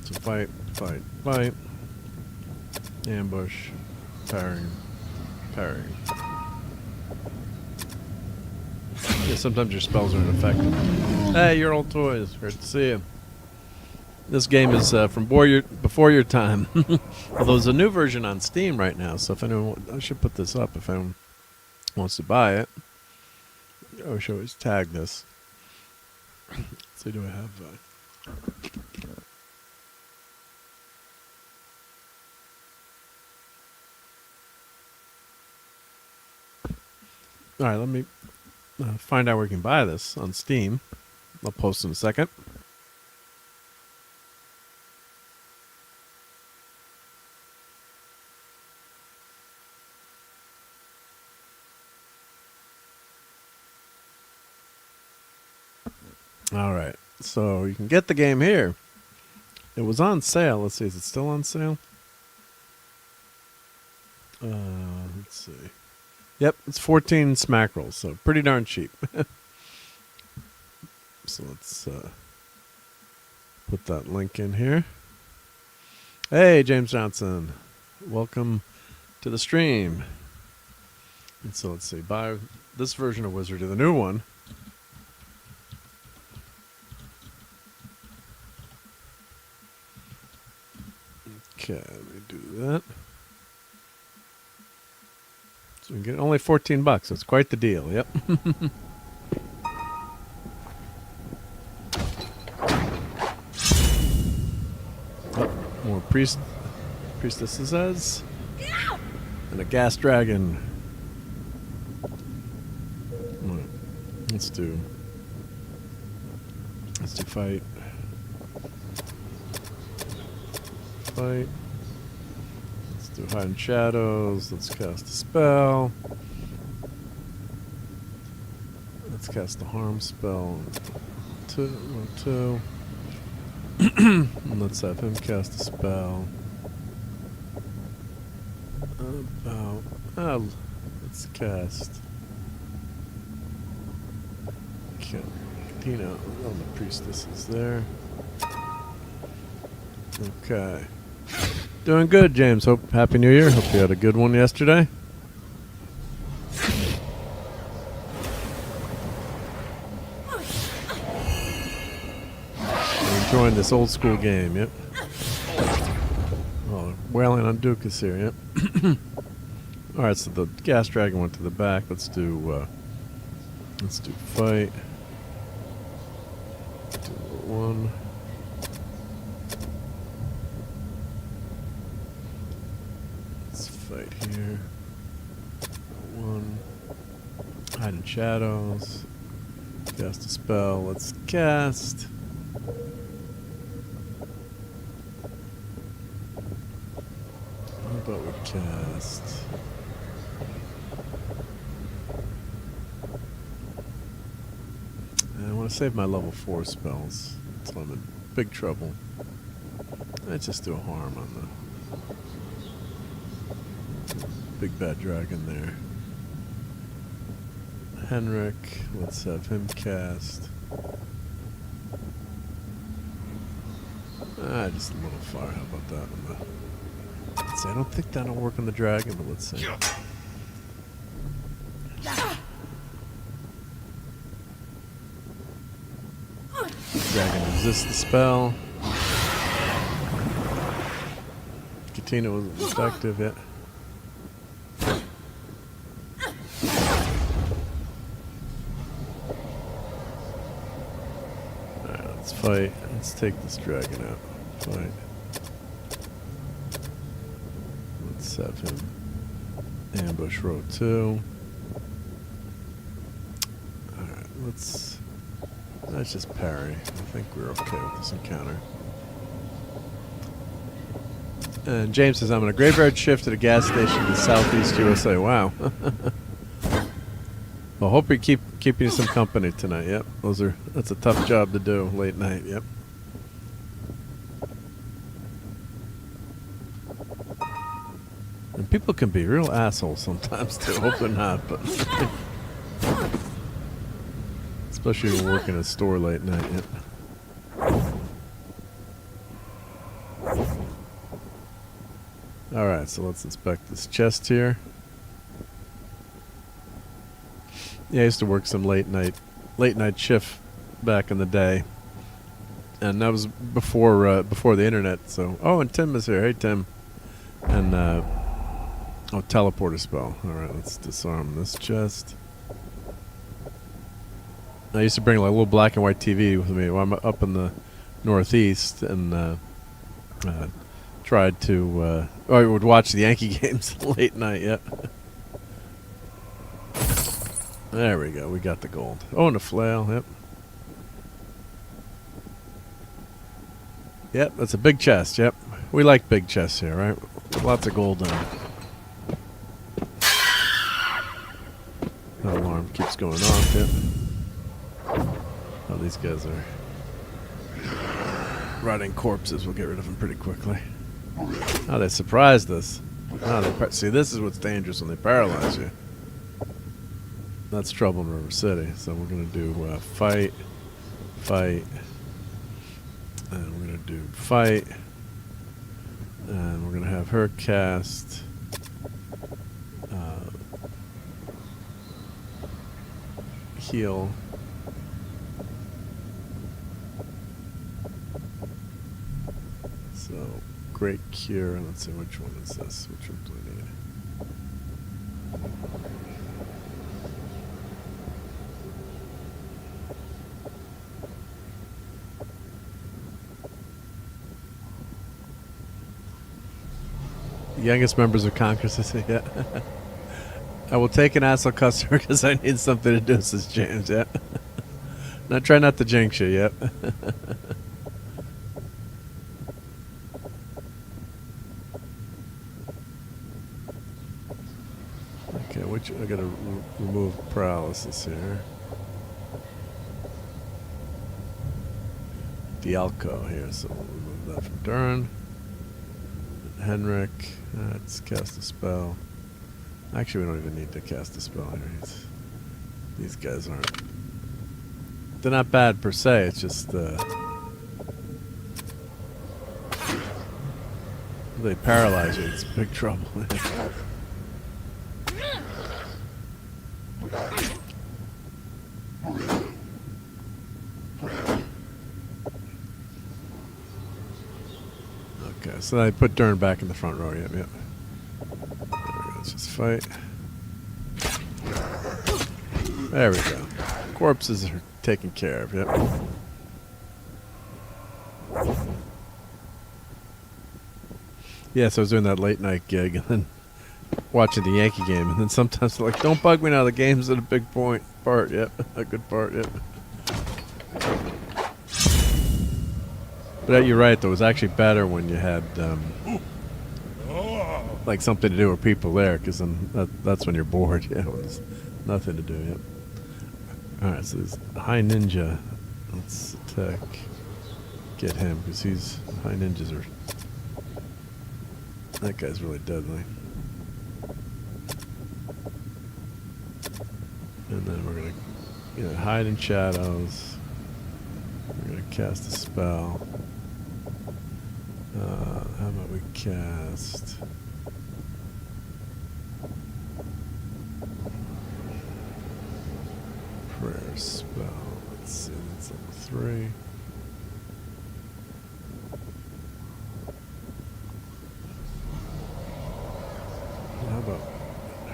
So fight, fight, fight. Ambush. Parrying. Parrying. Yeah, sometimes your spells are ineffective. Hey, your old toys. Great to see you. This game is from before your time. Although there's a new version on Steam right now, so if anyone... I should put this up if anyone wants to buy it. I should always tag this. So do I have... Alright, let me find out where you can buy this on Steam. I'll post in a second. Alright, so you can get the game here. It was on sale. Let's see, is it still on sale? Let's see. Yep, it's 14 smack rolls, so pretty darn cheap. So let's put that link in here. Hey, James Johnson. Welcome to the stream. And so let's see, buy this version of Wizardry, the new one. Okay, let me do that. So we get only 14 bucks. That's quite the deal. Yep. Oh, more priestesses and a gas dragon. Right. Let's do fight. Fight. Let's do hide in shadows. Let's cast a spell. Let's cast a harm spell. Two. And let's have him cast a spell. Let's cast. Tina on the priestesses there. Okay. Doing good, James. Hope Happy New Year. Hope you had a good one yesterday. Enjoying this old school game, yep. Oh, wailing on Dukas here, yep. Alright, so the gas dragon went to the back. Let's do fight. Do one. Let's fight here. One. Hide in shadows. Cast a spell. Let's cast. How about we cast? I want to save my level 4 spells, so I'm in big trouble. Let's just do a harm on Big bad dragon there. Henrik, let's have him cast. Just a little fire. How about that? Let's see, I don't think that'll work on the dragon, but let's see. Dragon resists the spell. Katina wasn't effective yet. Alright, let's fight. Let's take this dragon out. Fight. Let's have him ambush row 2. Alright, let's just parry. I think we're okay with this encounter. And James says, I'm on a graveyard shift at a gas station in Southeast USA. Wow. Well, hope you keeping you some company tonight. Yep, that's a tough job to do late night. Yep. And people can be real assholes sometimes too. Hope they're not, but especially when working in a store late night. Yep. Alright, so let's inspect this chest here. Yeah, I used to work some late night shift back in the day. And that was before the internet, so and Tim is here. Hey Tim. And teleporter spell. Alright, let's disarm this chest. I used to bring like a little black and white TV with me while I'm up in the Northeast and tried to I would watch the Yankee games late night. Yep. There we go. We got the gold. Oh, and a flail. Yep. Yep, that's a big chest. Yep. We like big chests here, right? Lots of gold in it. That alarm keeps going off. Yep. Oh, these guys are rotting corpses. We'll get rid of them pretty quickly. Oh, they surprised us. Oh, see, this is what's dangerous when they paralyze you. That's trouble in River City. So we're going to do fight, and we're going to do fight, and we're going to have her cast heal. So, great cure. Let's see, which one is this? Which one do we need? Youngest members of Congress. Yeah. I will take an asshole customer because I need something to do, says James. Yeah. Now try not to jinx you. Yep. Okay, I gotta remove paralysis here. Dialco here, so we'll remove that from Durin. Henrik, let's cast a spell. Actually, we don't even need to cast a spell here. These guys aren't. They're not bad per se. It's just they paralyze you. It's big trouble. Okay, so I put Dern back in the front row. Yep. Let's just fight. There we go. Corpses are taken care of. Yep. Yeah, so I was doing that late night gig and then watching the Yankee game, and then sometimes they're like, "Don't bug me now. The game's at a big part. Yep, a good part. Yep." But you're right, though. It was actually better when you had like something to do with people there, because then that's when you're bored. Yeah, there's nothing to do. Yep. All right, so there's High Ninja. Let's attack. Get him, because High Ninjas are. That guy's really deadly. hide in shadows. We're gonna cast a spell. How about we cast prayer spell? Let's see, that's level 3. How about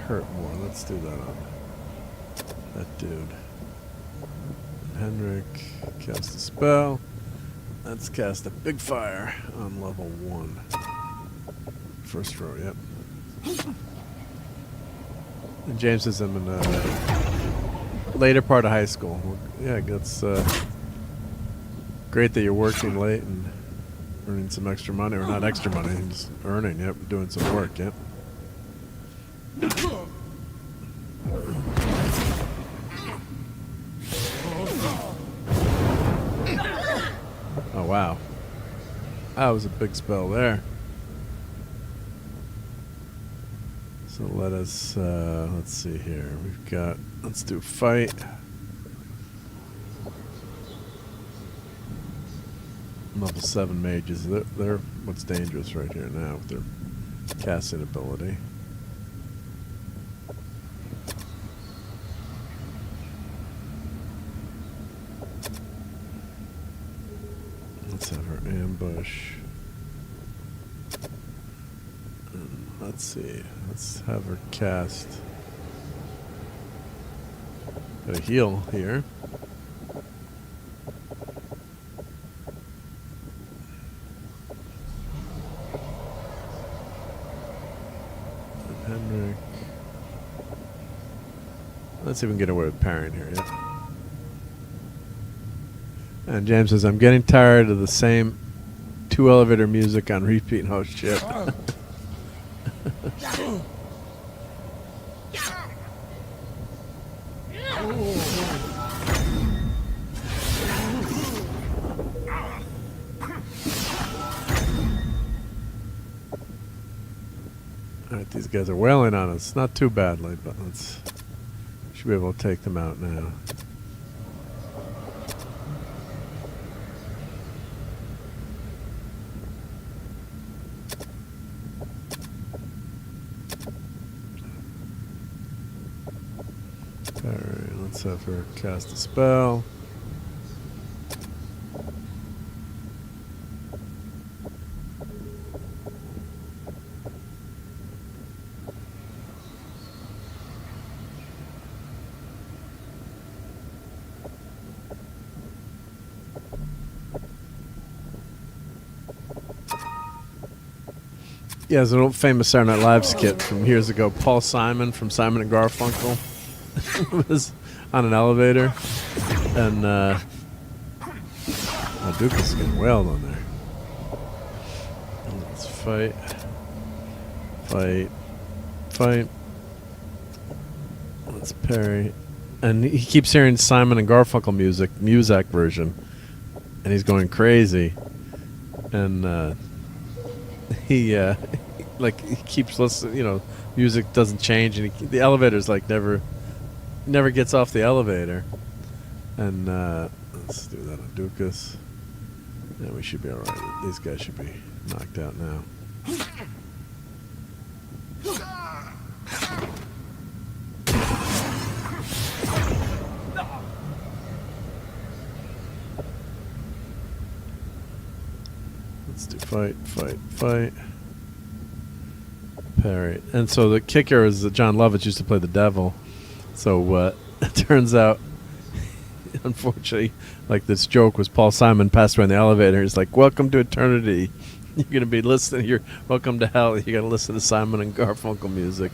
hurt more? Let's do that on that dude. Henrik, cast a spell. Let's cast a big fire on level 1. First row, yep. And James is in a later part of high school. Yeah, it's great that you're working late and earning some extra money, or not extra money, just earning, yep, doing some work, yep. Oh, wow. That was a big spell there. So let us, let's see here. We've got, let's do fight. Level 7 mages. They're what's dangerous right here now with their casting ability. Let's have her ambush. And let's see. Let's have her cast a heal here. And Henrik. Let's see if we can get away with parrying here. Yeah. And James says, I'm getting tired of the same 2 elevator music on repeat. Oh, shit. Alright, these guys are wailing on us. Not too badly, but let's... should be able to take them out now. Alright, let's have her cast a spell. Yeah, there's an old famous Saturday Night Live skit from years ago. Paul Simon from Simon and Garfunkel was on an elevator, and Duke is getting wailed on there. Let's fight, fight, fight. Let's parry, and he keeps hearing Simon and Garfunkel music, Muzak version, and he's going crazy, and he like he keeps listening. You know, music doesn't change, and the elevator's like never gets off the elevator. And let's do that on Dukas. Yeah, we should be all right. These guys should be knocked out now. Let's do fight, fight, fight. Parry. And so the kicker is that John Lovitz used to play the devil. So it turns out, unfortunately, like this joke was Paul Simon passed away in the elevator. He's like, welcome to eternity. You're going to be listening. You're welcome to hell. You got to listen to Simon and Garfunkel music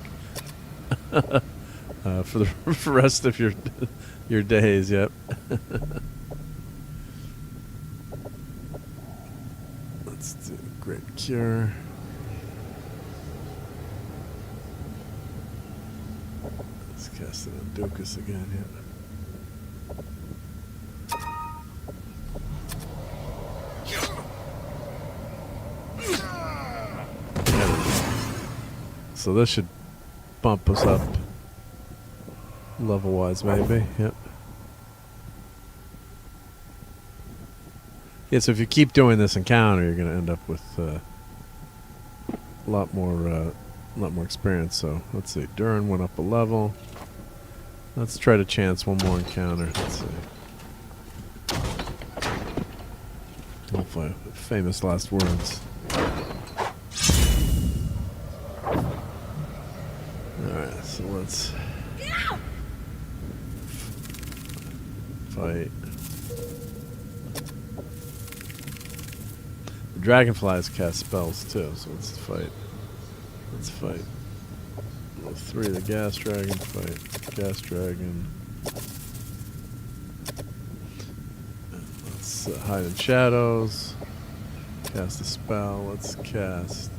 for the rest of your days. Yep. Let's do Great Cure. Let's cast it on Dukas again. Yep. So this should bump us up level-wise, maybe. Yep. Yeah, so if you keep doing this encounter, you're going to end up with a lot more experience. So let's see. Durin went up a level. Let's try to chance one more encounter. Let's see. Hopefully, famous last words. Alright, so let's fight. The dragonflies cast spells too, so let's fight. Let's fight. Level 3, the gas dragon, fight. Gas dragon. Let's hide in shadows. Cast a spell. Let's cast.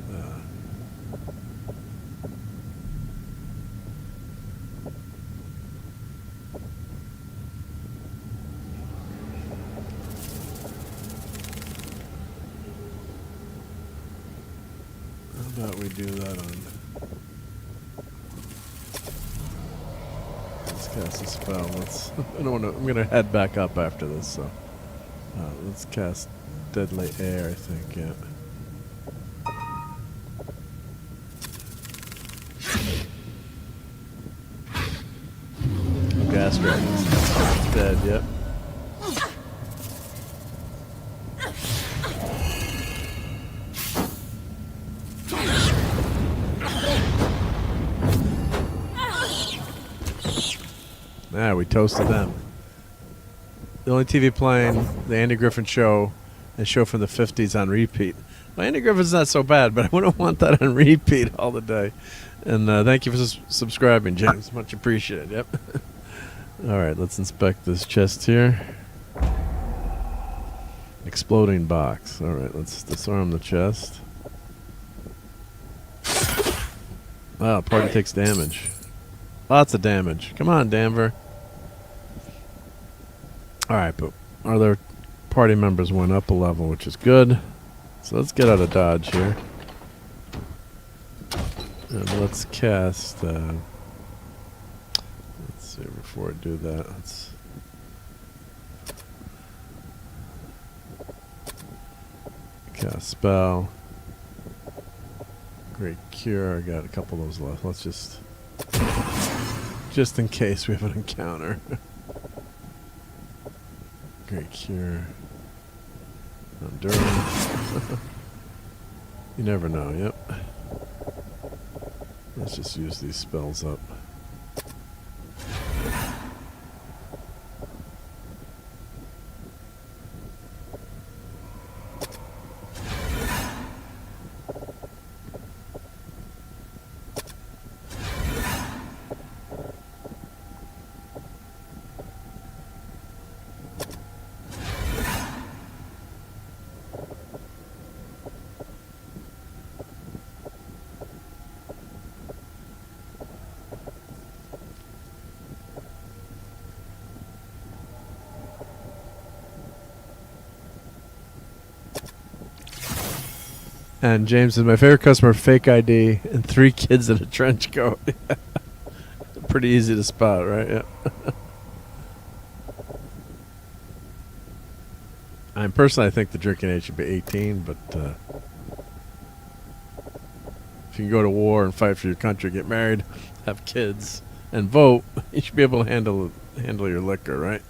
How about we do that on. Let's cast a spell. Let's. I don't want to. I'm gonna head back up after this, so. Let's cast Deadly Air, I think, yeah. Gas dragons. Dead, yep. Yeah, we toasted them. The only TV playing, the Andy Griffin Show, a show from the 50s on repeat. Well, Andy Griffin's not so bad, but I wouldn't want that on repeat all the day. And thank you for subscribing, James. Much appreciated. Yep. All right, let's inspect this chest here. Exploding box. All right, let's disarm the chest. Wow, party takes damage. Lots of damage. Come on, Danver. Alright, but our other party members went up a level, which is good. So let's get out of dodge here. And let's cast... let's see, before I do that, let's... cast spell. Great Cure, I got a couple of those left. Let's just in case we have an encounter. Great Cure. Durin. You never know, yep. Let's just use these spells up. And James is my favorite customer, fake ID, and 3 kids in a trench coat. Pretty easy to spot, right? Yeah. Personally, I think the drinking age should be 18, but if you can go to war and fight for your country, get married, have kids, and vote, you should be able to handle your liquor, right?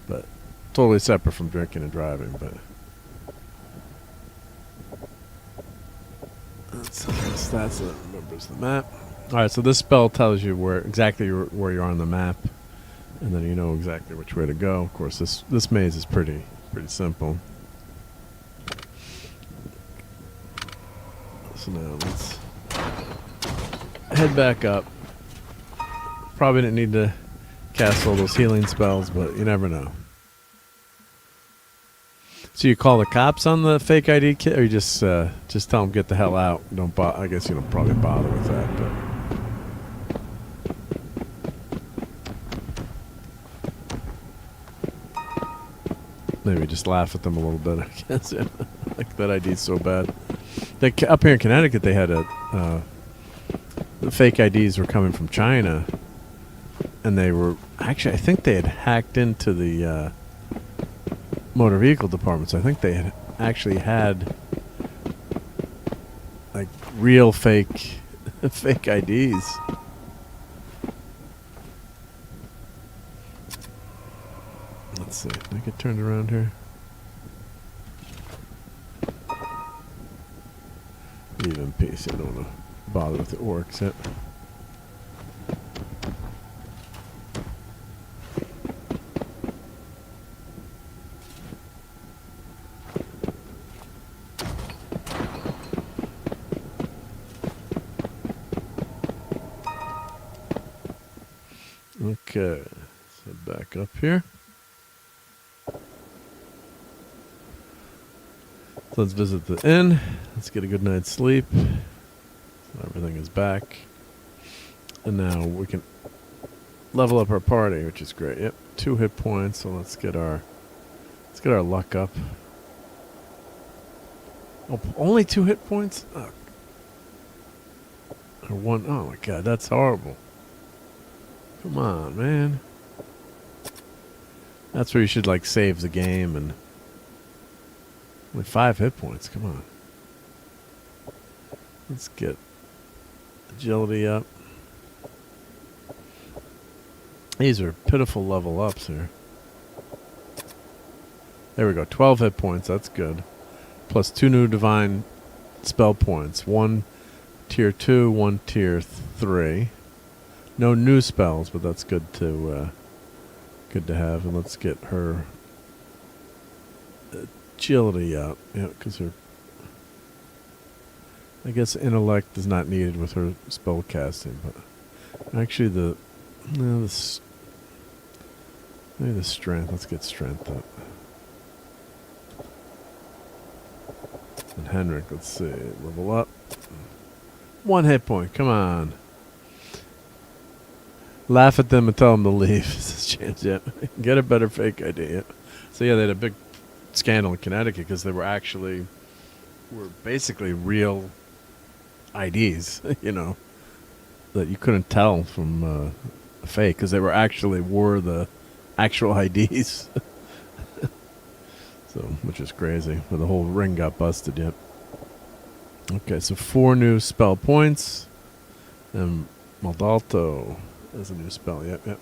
But totally separate from drinking and driving, but... That's it. Remembers the map. All right, so this spell tells you exactly where you are on the map, and then you know exactly which way to go. Of course, this maze is pretty simple. So now let's head back up. Probably didn't need to cast all those healing spells, but you never know. So you call the cops on the fake ID kid, or you just tell them get the hell out? Don't I guess you don't probably bother with that, but maybe just laugh at them a little bit. I guess yeah. Like that ID's so bad. Up here in Connecticut, they had the fake IDs were coming from China, and they were actually I think they had hacked into the motor vehicle departments. I think they had actually had like real fake fake IDs. Let's see. Can I get turned around here? Even piece. I don't want to bother with the orcs yet. Okay, so back up here. So let's visit the inn. Let's get a good night's sleep. So everything is back. And now we can level up our party, which is great. Yep, 2 hit points. So let's get our luck up. Oh, only 2 hit points? Oh. Or 1. Oh my god, that's horrible. Come on, man. That's where you should like save the game and only 5 hit points. Come on. Let's get agility up. These are pitiful level ups here. There we go. 12 hit points. That's good. Plus 2 new divine spell points. 1 tier 2, 1 tier 3. No new spells, but that's good to have. And let's get her agility up. Yeah, because her, I guess intellect is not needed with her spell casting, but actually maybe the strength. Let's get strength up. And Henrik, let's see, level up. 1 hit point. Come on. Laugh at them and tell them to leave. This is chance yet. Get a better fake ID. So yeah, they had a big scandal in Connecticut because they were basically real IDs, you know, that you couldn't tell from fake because they were the actual IDs. So, which is crazy. But the whole ring got busted yet. Okay, so 4 new spell points. And Maldalto. That's a new spell. Yep.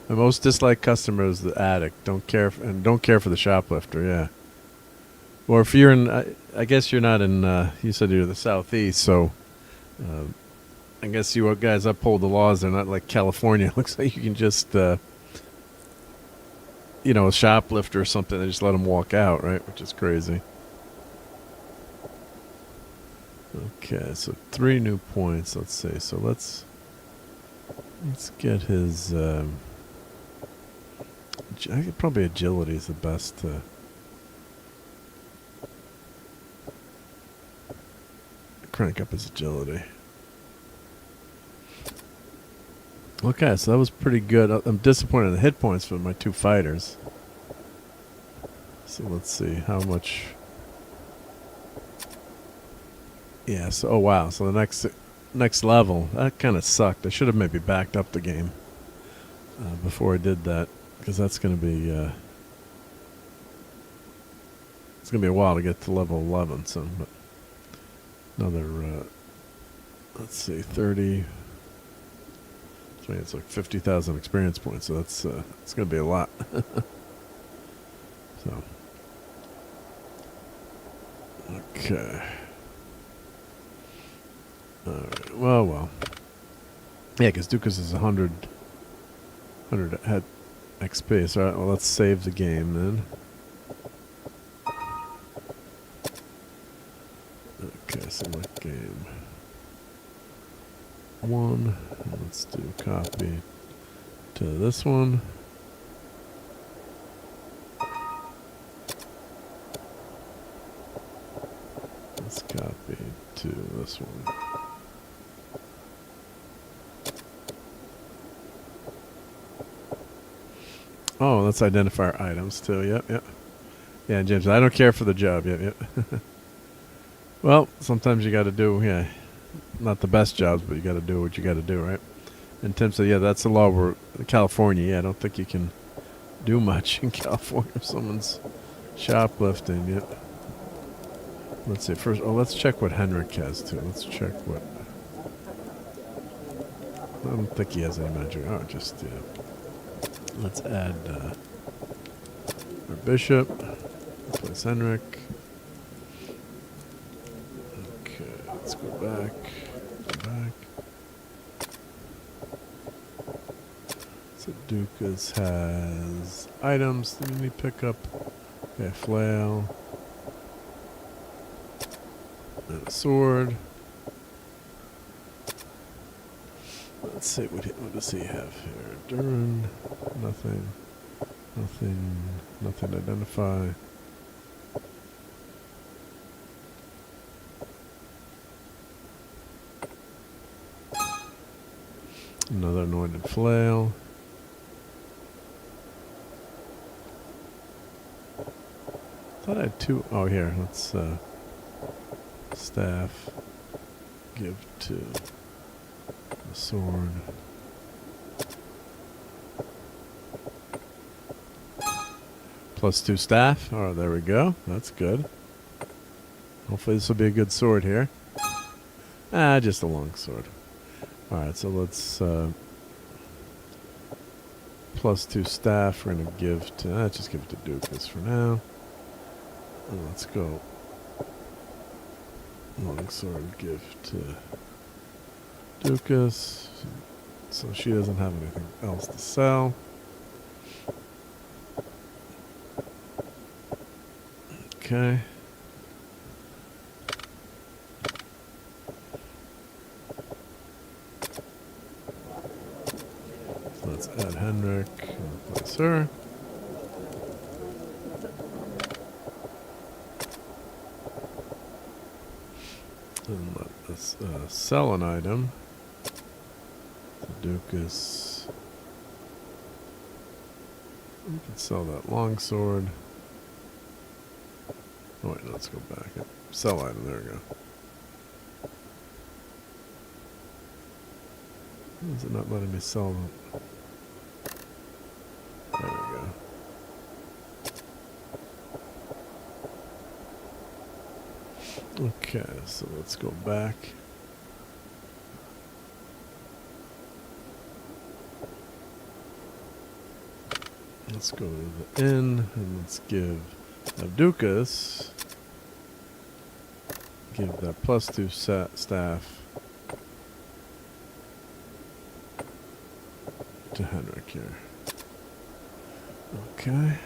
My most disliked customer is the addict. Don't care for the shoplifter. Yeah. Or if you're in, I guess you're not in. You said you're the southeast, so I guess you guys uphold the laws. They're not like California. It looks like you can just, a shoplifter or something, and just let them walk out, right? Which is crazy. Okay, so 3 new points. Let's see. So let's get his. Probably agility is the best. Crank up his agility. Okay, so that was pretty good. I'm disappointed in the hit points for my 2 fighters. So let's see how much. Yeah. So oh wow. So the next level, that kind of sucked. I should have maybe backed up the game before I did that, because that's going to be it's going to be a while to get to level 11. So, but another let's see, 30. So it's like 50,000 experience points. So that's it's going to be a lot. So okay. All right. Well. Yeah, because Dukas is 100 head XP. So, all right, well, let's save the game then. Okay, select game 1. Let's do copy to this one. Let's copy to this one. Oh, let's identify our items too. Yep. Yeah, James, I don't care for the job. Yep. Well, sometimes you got to do, not the best jobs, but you got to do what you got to do, right? And Tim said, yeah, that's the law. We're California. Yeah, I don't think you can do much in California if someone's shoplifting. Yep. Let's see. First, let's check what Henrik has too. Let's check what. I don't think he has any magic. Oh, just let's add our bishop. Place Henrik. Okay, let's go back. Go back. So Dukas has items. Let me pick up. Okay, flail. And a sword. Let's see, what does he have here? Durin. Nothing. Nothing to identify. Another anointed flail. Thought I had two. Oh, here. Let's staff. Give to the sword. +2 staff. Oh, there we go. That's good. Hopefully this will be a good sword here. Just a long sword. Alright, so let's +2 staff. We're going to give to, just give it to Dukas for now. And let's go longsword, give to Dukas. So she doesn't have anything else to sell. Okay. So let's add Henrik and replace her. And let us sell an item. Dukas. We can sell that longsword. Oh wait, no, let's go back. Yep. Sell item, there we go. Why is it not letting me sell them? There we go. Okay, so let's go back. Let's go to the inn and let's give Dukas. Give that +2 staff to Henrik here. Okay.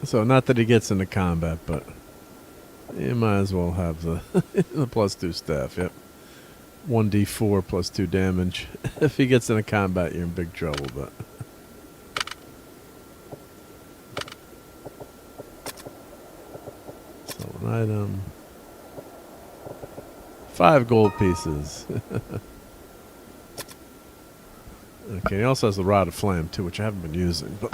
So not that he gets into combat, but you might as well have the the +2 staff. Yep. 1d4 +2 damage. If he gets into combat, you're in big trouble, but sell an item. 5 gold pieces. Okay, he also has the Rod of Flame too, which I haven't been using, but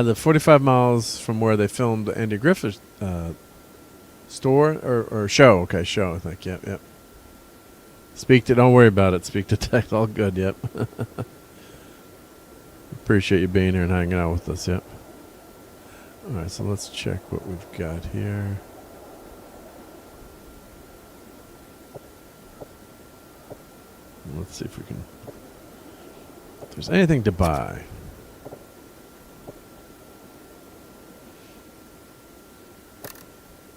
the 45 miles from where they filmed Andy Griffith's store or show. Okay, show, I think. Yep. Speak to, don't worry about it. Speak to text. All good, yep. Appreciate you being here and hanging out with us, yep. Alright, so let's check what we've got here. Let's see if we can, if there's anything to buy.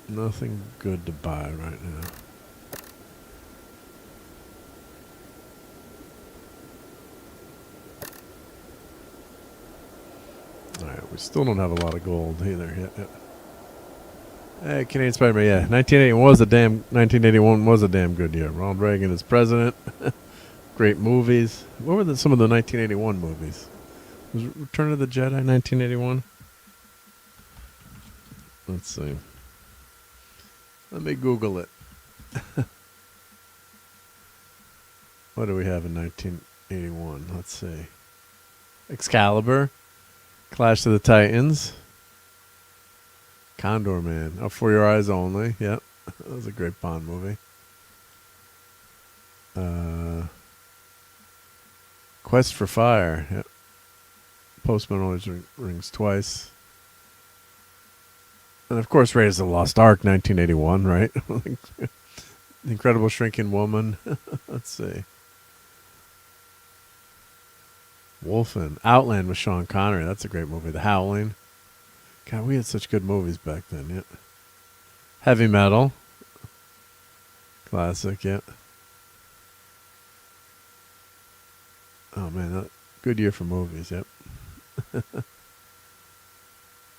Nothing good to buy right now. Alright, we still don't have a lot of gold either yet. Hey, Canadian Spider-Man, yeah. 1981 was a damn good year. Ronald Reagan is president. Great movies. What were some of the 1981 movies? Was Return of the Jedi 1981? Let's see. Let me Google it. What do we have in 1981? Let's see. Excalibur. Clash of the Titans. Condor Man. Oh, For Your Eyes Only. Yep. That was a great Bond movie. Quest for Fire. Yep. Postman always rings twice. And of course, Raiders of the Lost Ark, 1981, right? The Incredible Shrinking Woman. Let's see. Wolfen. Outland with Sean Connery. That's a great movie. The Howling. God, we had such good movies back then, yeah. Heavy Metal. Classic, yeah. Oh, man, good year for movies, yep.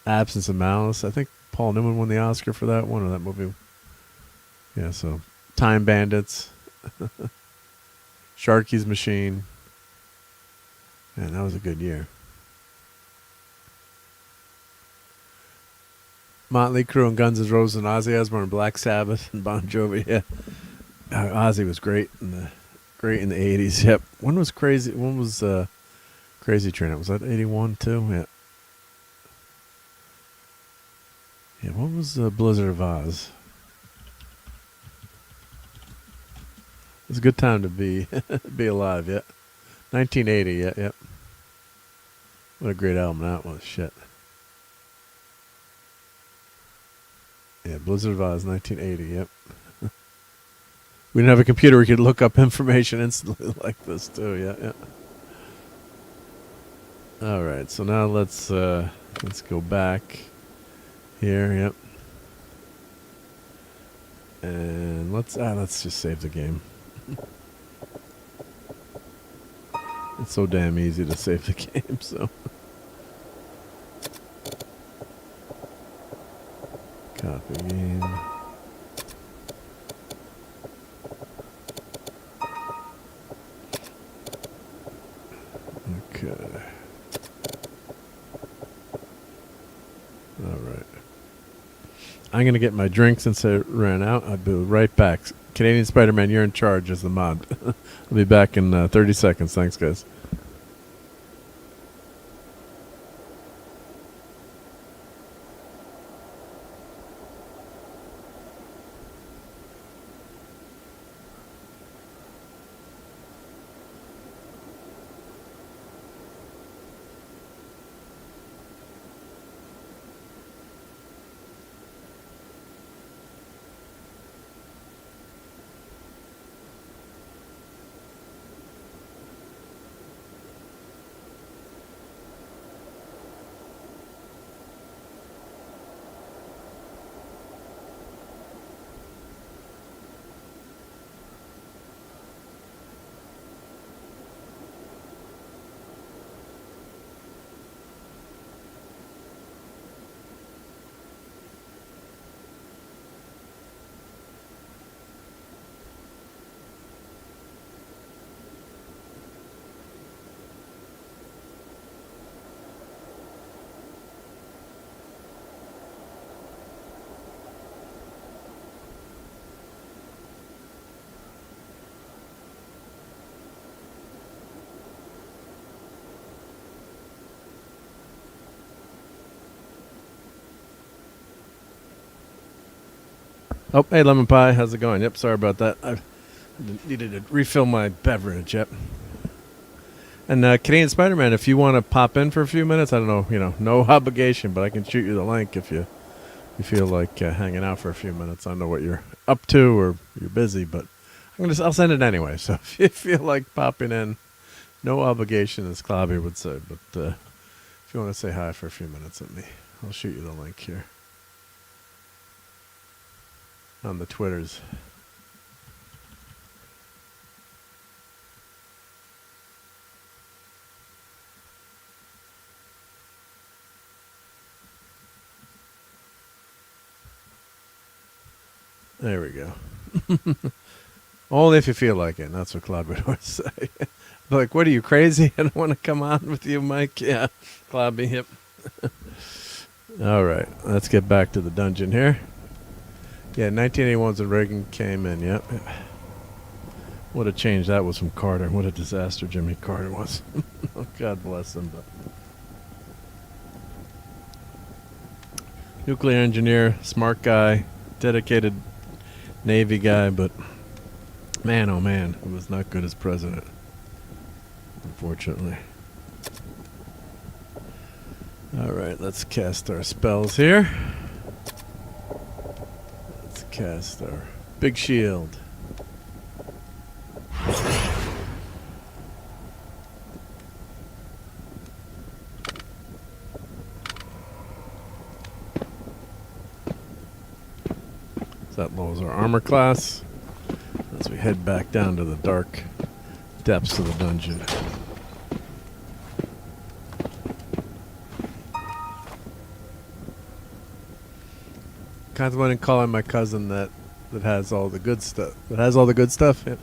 Absence of Malice. I think Paul Newman won the Oscar for that one, or that movie. Yeah, so Time Bandits. Sharky's Machine. Man, that was a good year. Motley Crue and Guns N' Roses and Ozzy Osbourne and Black Sabbath and Bon Jovi. Yeah, Ozzy was great in the 80s. Yep. When was Crazy Train? Was that 81 too? Yeah. Yeah. What was Blizzard of Oz? It was a good time to be alive. Yeah. 1980. Yeah. Yep. What a great album that was. Shit. Yeah, Blizzard of Oz, 1980, yep. We didn't have a computer we could look up information instantly like this, too, yeah. All right, so now let's go back here, yep. And let's just save the game. It's so damn easy to save the game, so... Copy game. Okay. All right. I'm going to get my drink since I ran out. I'll be right back. Canadian Spider-Man, you're in charge as the mod. I'll be back in 30 seconds. Thanks, guys. Oh, hey, Lemon Pie. How's it going? Yep, sorry about that. I needed to refill my beverage. Yep. And Canadian Spider-Man, if you want to pop in for a few minutes, I don't know, no obligation, but I can shoot you the link if you feel like hanging out for a few minutes. I don't know what you're up to or you're busy, but I'll send it anyway. So if you feel like popping in, no obligation, as Claudia would say. But if you want to say hi for a few minutes at me, I'll shoot you the link here on the Twitters. There we go. Only if you feel like it. And that's what Claude would always say. Like, what are you, crazy? I don't want to come on with you, Mike. Yeah, Claude, hip. All right, let's get back to the dungeon here. Yeah, 1981's when Reagan came in, yep. What a change that was from Carter. What a disaster Jimmy Carter was. Oh, God bless him. But nuclear engineer, smart guy, dedicated Navy guy, but man, oh man, he was not good as president, unfortunately. Alright, let's cast our spells here. Let's cast our big shield. So that lowers our armor class as we head back down to the dark depths of the dungeon. Kind of want to call him my cousin that has all the good stuff. That has all the good stuff. Yeah.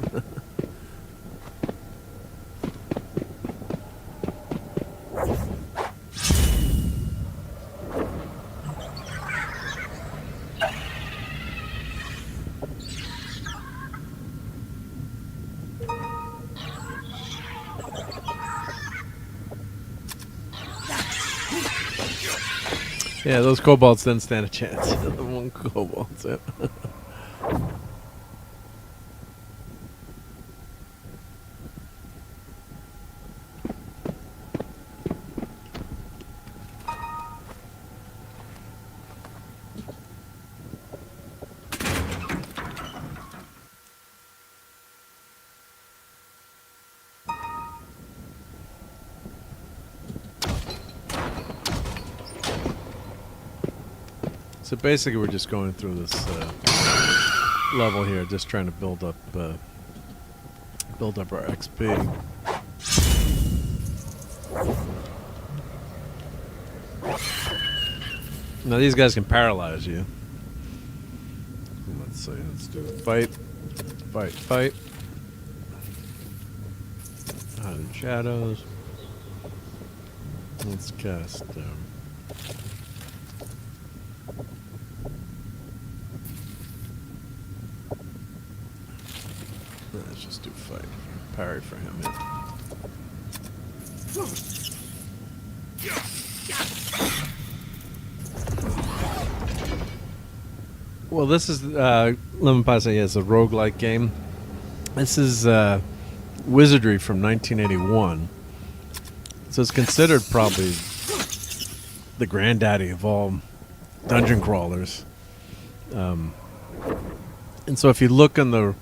Yeah, those kobolds didn't stand a chance. One kobold. Yeah. So basically, we're just going through this level here, just trying to build up our XP. Now these guys can paralyze you. Let's see. Let's do a fight, fight, fight. Hiding shadows. Let's cast. Let's just do fight. Parry for him. Yeah. Well, this is Lemon Pie is a roguelike game. This is Wizardry from 1981. So it's considered probably the granddaddy of all dungeon crawlers. And so if you look in the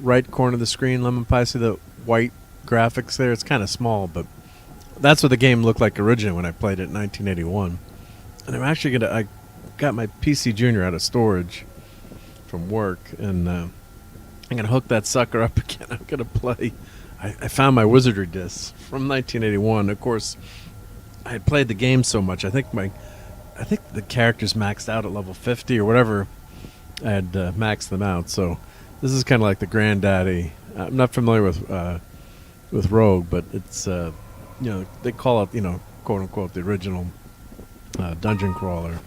right corner of the screen, Lemon Pie, see the white graphics there? It's kind of small, but that's what the game looked like originally when I played it in 1981. And I'm actually I got my PC Junior out of storage from work, and I'm going to hook that sucker up again. I'm going to play. I found my Wizardry discs from 1981. Of course, I had played the game so much. I think the characters maxed out at level 50 or whatever. I had maxed them out. So this is kind of like the granddaddy. I'm not familiar with Rogue, but it's they call it quote unquote the original dungeon crawler.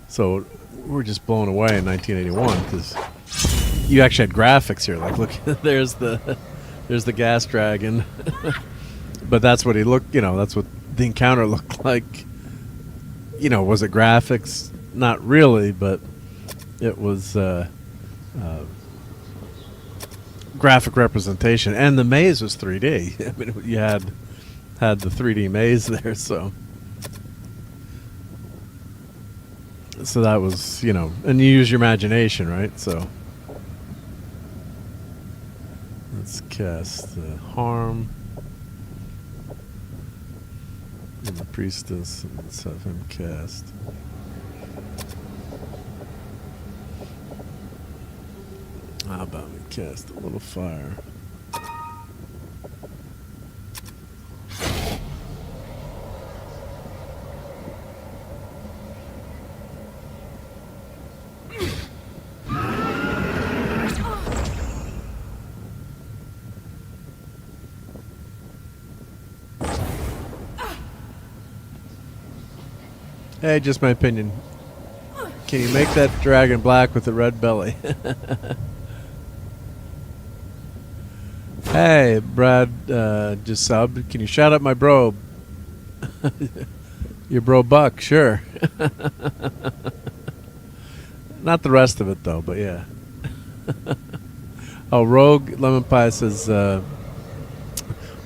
So we're just blown away in 1981 because you actually had graphics here. Like, look, there's the gas dragon, but that's what he looked. That's what the encounter looked like. Was it graphics? Not really, but it was graphic representation, and the maze was 3D. I mean, you had the 3D maze there, so that was and you use your imagination, right? So let's cast harm and the priestess, and let's have him cast. How about we cast a little fire? Hey, just my opinion. Can you make that dragon black with a red belly? Hey, Brad, just subbed. Can you shout out my bro? Your bro Buck, sure. Not the rest of it though, but yeah. Oh, Rogue Lemon Pie says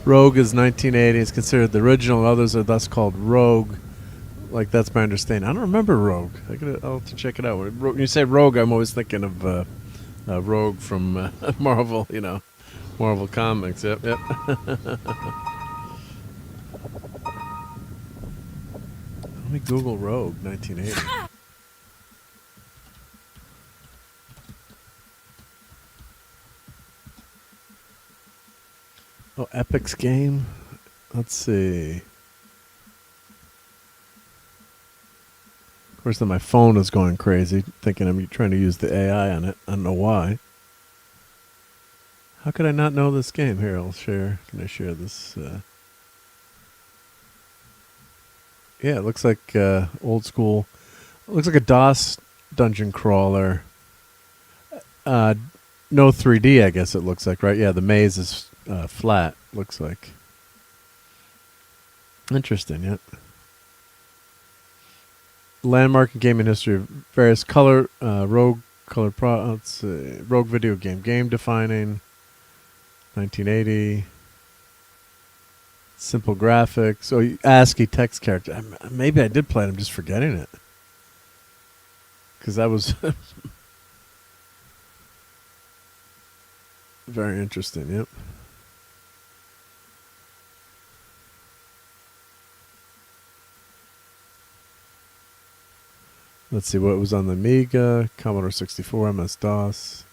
Rogue is 1980. It's considered the original. Others are thus called Rogue. Like, that's my understanding. I don't remember Rogue. I'll have to check it out. When you say Rogue, I'm always thinking of Rogue from Marvel. You know, Marvel Comics. Yep, yep. Let me Google Rogue 1980. Oh, Epic's game. Let's see. Of course, then my phone is going crazy, thinking I'm trying to use the AI on it. I don't know why. How could I not know this game? Here, I'll share. Can I share this? Yeah, it looks like old school. It looks like a DOS dungeon crawler. No 3D, I guess it looks like, right? Yeah, the maze is flat, looks like. Interesting, yeah. Landmark in gaming history, various color, Rogue color let's see, Rogue video game defining, 1980. Simple graphics. Oh, ASCII text character. Maybe I did play it. I'm just forgetting it. Because that was very interesting. Yep. Let's see what was on the Amiga, Commodore 64, MS-DOS.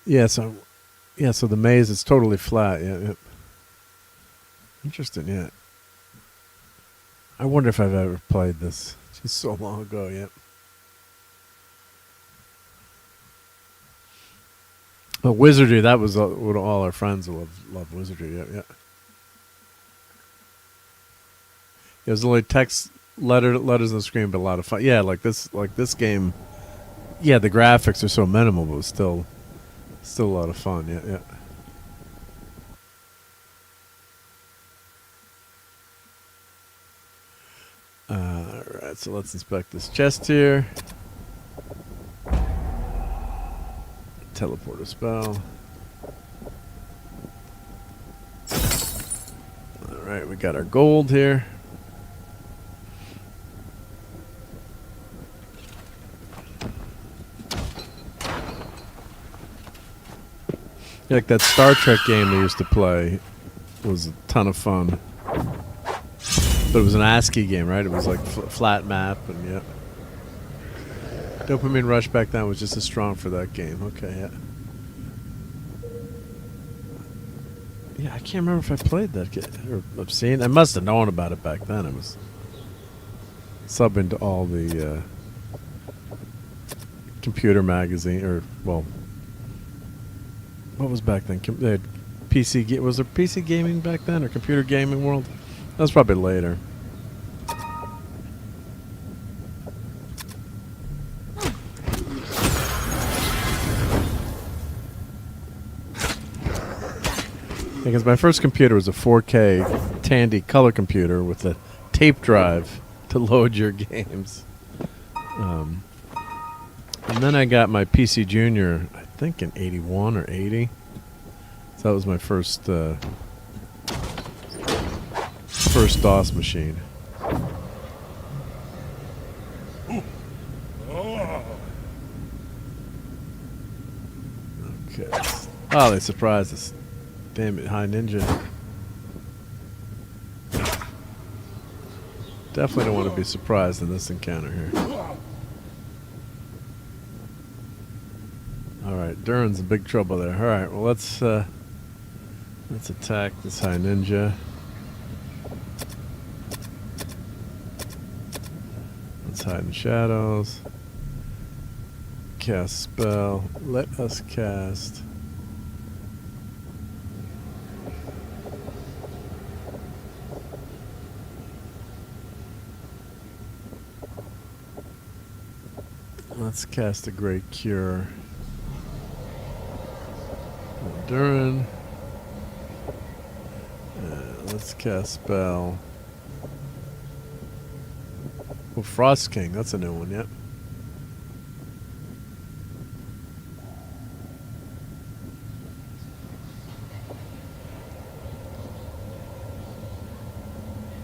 Yeah, so the maze is totally flat. Yeah, yep. Interesting. Yeah. I wonder if I've ever played this. Just so long ago. Yep. But Wizardry, that was what all our friends love Wizardry. Yeah, yeah. It was only text, letters on the screen, but a lot of fun. Yeah, like this game. Yeah, the graphics are so minimal, but it was still a lot of fun. Yeah, yeah. Alright, so let's inspect this chest here. Teleporter spell. Alright, we got our gold here. Like that Star Trek game they used to play was a ton of fun. But it was an ASCII game, right? It was like flat map, and yeah. Dopamine Rush back then was just as strong for that game. Okay, yeah. Yeah, I can't remember if I played that game or I've seen. I must have known about it back then. It was subbing to all the computer magazine, or well, what was back then? They had PC. Was there PC gaming back then, or computer gaming world? That was probably later. Because my first computer was a 4K Tandy color computer with a tape drive to load your games. And then I got my PC Junior, I think in 81 or 80. So that was my first DOS machine. Okay. Oh, they surprised us. Damn it, High Ninja. Definitely don't want to be surprised in this encounter here. Alright, Durin's in big trouble there. Alright, well let's attack this High Ninja. Let's hide in shadows. Cast spell. Let us cast. Let's cast a Great Cure. Durin. Let's cast spell. Oh, Frost King. That's a new one, yep.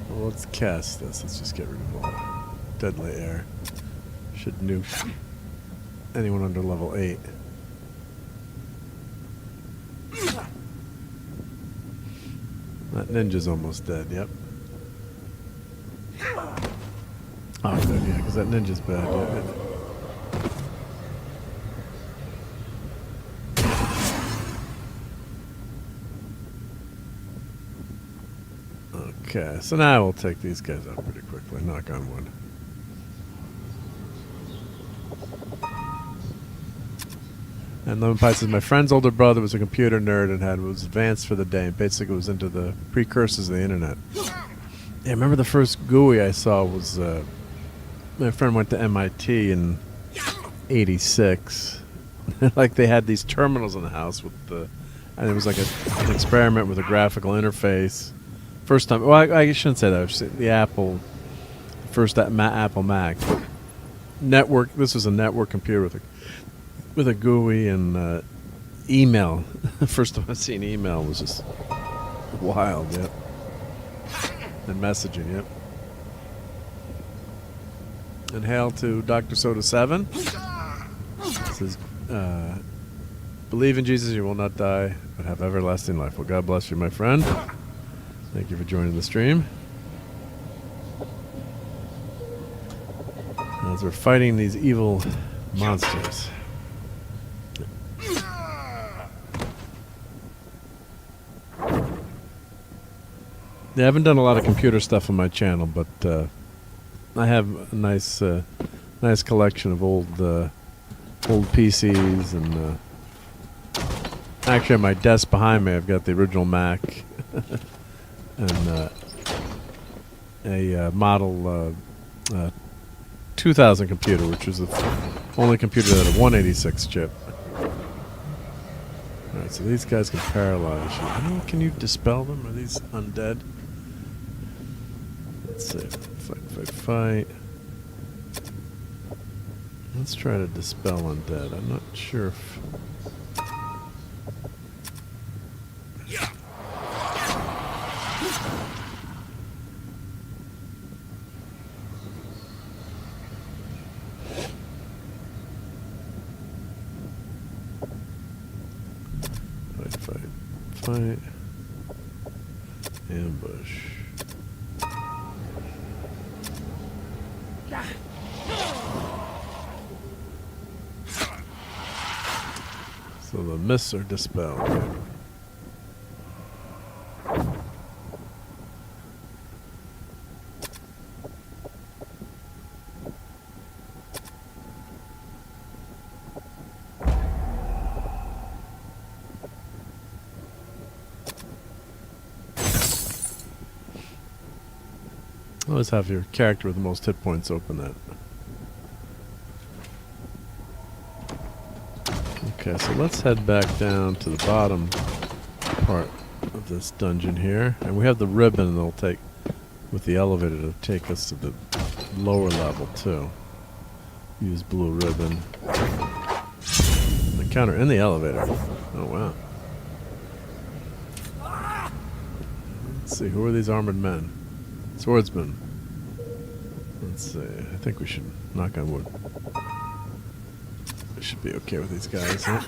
Well, let's cast this. Let's just get rid of all deadly air. Should nuke anyone under level 8. That ninja's almost dead, yep. Oh, good, yeah, because that ninja's bad, yeah. Okay, so now we'll take these guys out pretty quickly, knock on wood. And Lemon Pie says, my friend's older brother was a computer nerd and was advanced for the day, and basically was into the precursors of the internet. Yeah, I remember the first GUI I saw was, my friend went to MIT in '86. Like they had these terminals in the house with and it was like an experiment with a graphical interface. First time, well, I shouldn't say that. I should say the Apple, first Apple Mac. Network. This was a network computer with a GUI and email. First time I've seen email was just wild. Yep. And messaging. Yep. And hail to Dr. Soda 7. It says, believe in Jesus, you will not die, but have everlasting life. Well, God bless you, my friend. Thank you for joining the stream. As we're fighting these evil monsters. Yeah, I haven't done a lot of computer stuff on my channel, but I have a nice collection of old PCs, and actually on my desk behind me I've got the original Mac and a model 2000 computer, which was the only computer that had a 186 chip. Alright, so these guys can paralyze you. Can you dispel them? Are these undead? Let's see. Fight. Let's try to dispel undead. I'm not sure if... Fight. Ambush. So the mists are dispelled. Always have your character with the most hit points open that. Okay, so let's head back down to the bottom part of this dungeon here. And we have the ribbon that'll take, with the elevator, to take us to the lower level too. Use blue ribbon. Encounter in the elevator. Oh wow. Let's see, who are these armored men? Swordsman. Let's see. I think we should knock on wood. We should be okay with these guys, huh?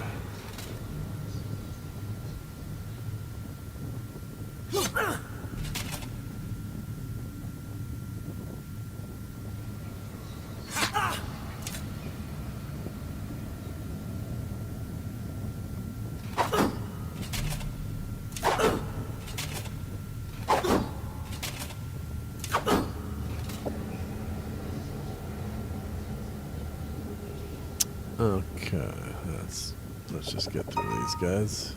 Okay, let's just get through these guys.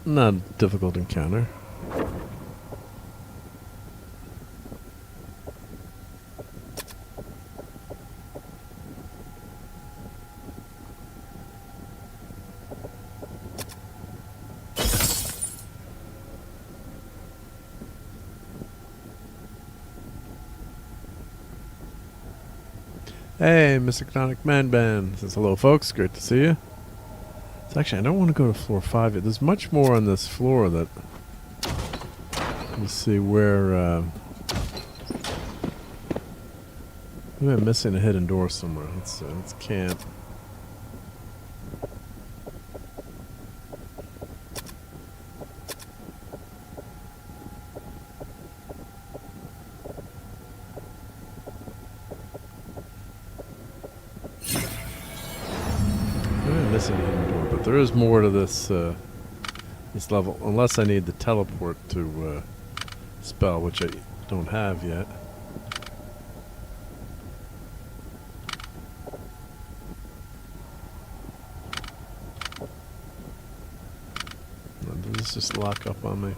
not a difficult encounter. Hey, Mr. Canonic Man Band says hello, folks. Great to see you. So actually, I don't want to go to floor 5 yet. There's much more on this floor that... Let me see where... maybe I'm missing a hidden door somewhere. Let's see. Let's camp. Missing a hidden door, but there is more to this this level, unless I need the teleport to spell, which I don't have yet. Did this just lock up on me?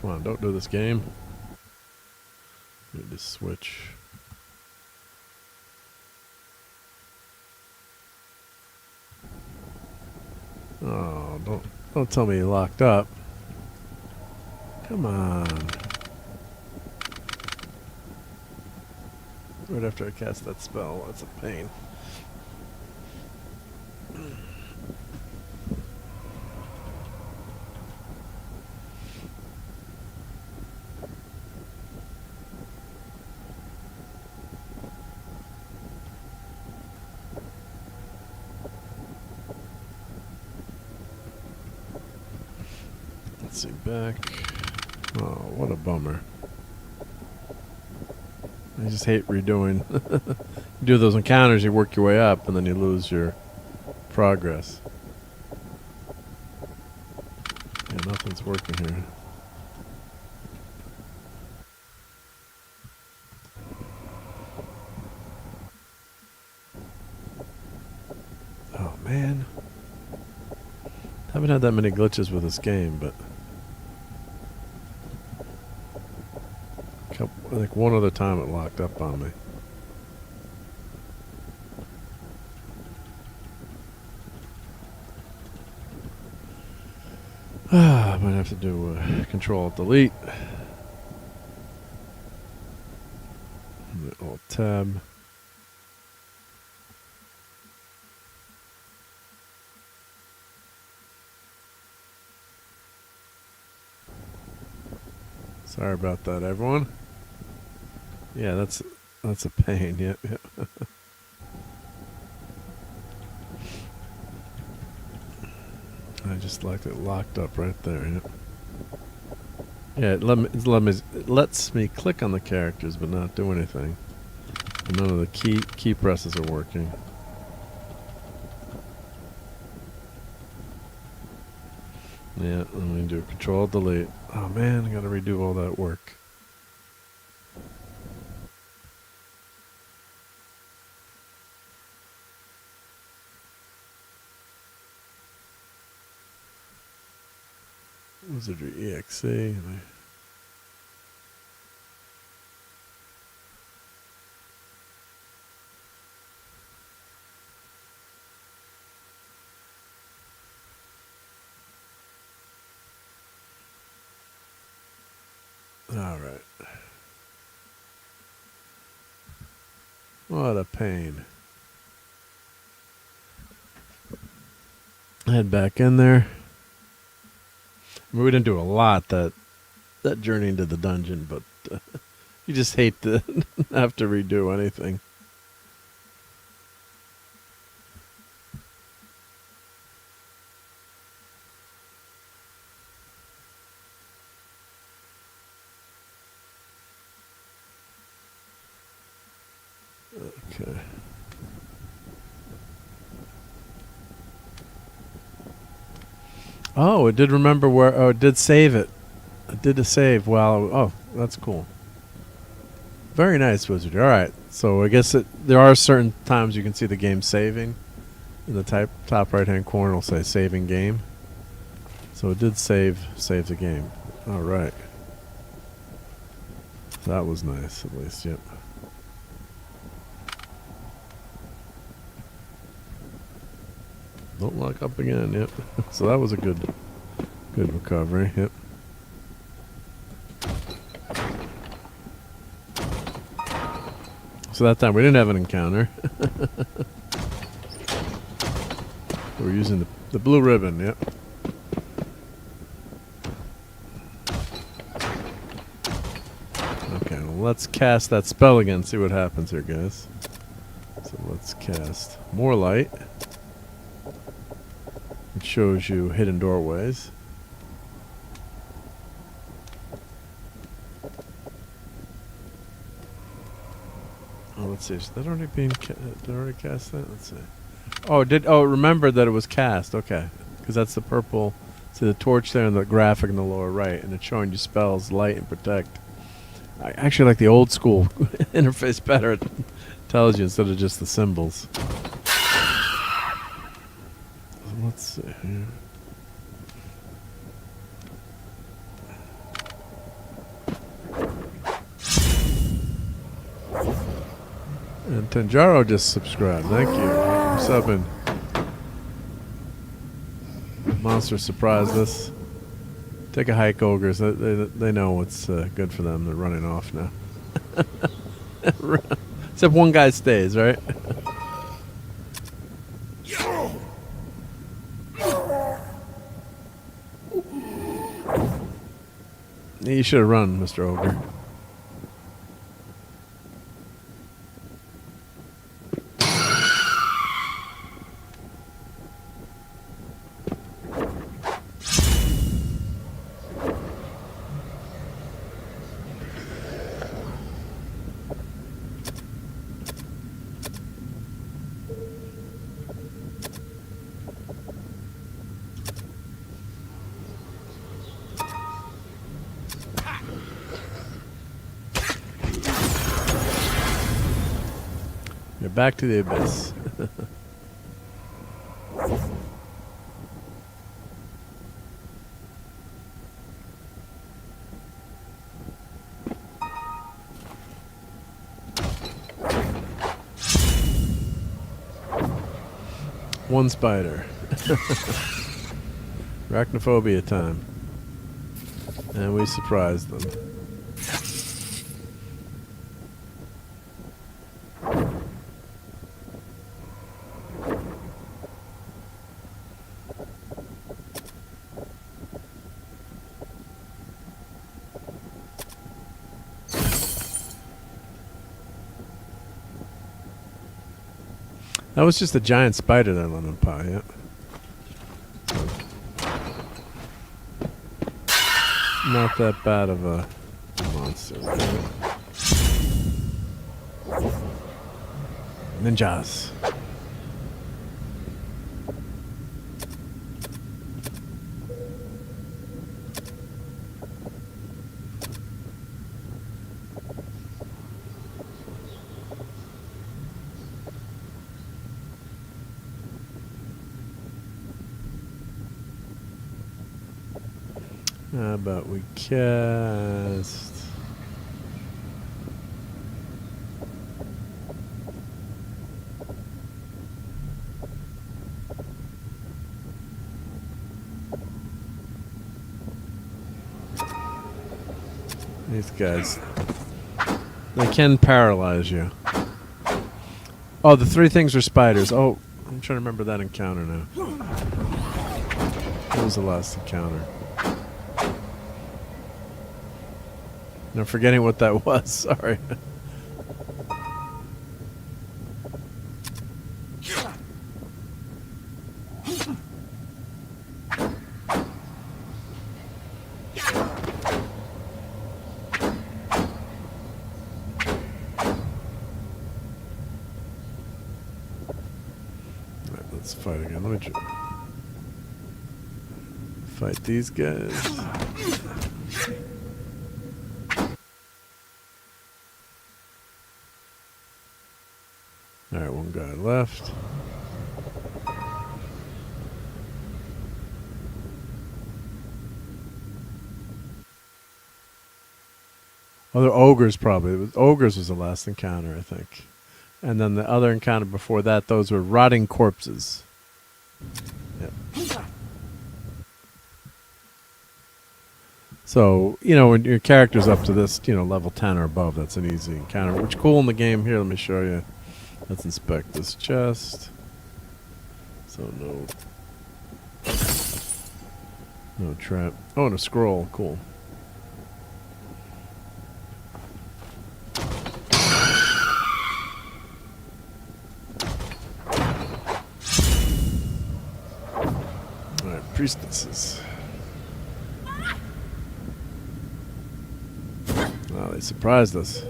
Come on, don't do this game. Need to switch. Oh, don't tell me you locked up. Come on. Right after I cast that spell, that's a pain. Let's see, back. Oh, what a bummer. I just hate redoing. You do those encounters, you work your way up, and then you lose your progress. Yeah, nothing's working here. Oh, man. Haven't had that many glitches with this game, but... I think one other time it locked up on me. I might have to do Control-Delete. Alt-Tab. Sorry about that, everyone. Yeah, that's a pain. Yep. I just liked it locked up right there. Yep. Yeah, it lets me click on the characters but not do anything. And none of the key presses are working. Yeah, let me do Control-Delete. Oh man, I gotta redo all that work. Wizardry EXE. All right. What a pain. Head back in there. I mean, we didn't do a lot that journey into the dungeon, but you just hate to have to redo anything. Okay. Oh, it did remember where. Oh, it did save it. It did a save. Wow. Oh, that's cool. Very nice, Wizardry. All right, so I guess there are certain times you can see the game saving. In the top right-hand corner, it'll say saving game. So it did save the game. All right. That was nice, at least. Yep. Don't lock up again. Yep. So that was a good recovery. Yep. So that time we didn't have an encounter. We're using the blue ribbon. Yep. Okay, well, let's cast that spell again. See what happens here, guys. So let's cast more light. It shows you hidden doorways. Oh, let's see. Is that already being did I already cast that? Let's see. Oh, remember that it was cast. Okay. Because that's the purple. See the torch there and the graphic in the lower right. And it's showing you spells, light, and protect. I actually like the old school interface better. It tells you instead of just the symbols. Let's see here. And Tanjaro just subscribed. Thank you for subbing. Monster surprised us. Take a hike, ogres. They know what's good for them. They're running off now. Except one guy stays, right? You should have run, Mr. Ogre. You're back to the abyss. One spider. Arachnophobia time. And we surprised them. That was just a giant spider, that lemon pie, yeah. Not that bad of a monster. Ninjas. How about we cast... These guys, they can paralyze you. Oh, the three things are spiders. Oh, I'm trying to remember that encounter now. What was the last encounter? I'm forgetting what that was. Sorry. Let's fight again. Let me fight these guys. guy left. Other ogres probably. Ogres was the last encounter, I think. And then the other encounter before that, those were rotting corpses. Yep. So, you know, when your character's up to this, you know, level 10 or above, that's an easy encounter. Which cool in the game here, let me show you. Let's inspect this chest. So no trap. Oh, and a scroll, cool. Alright, priestesses. Wow, they surprised us.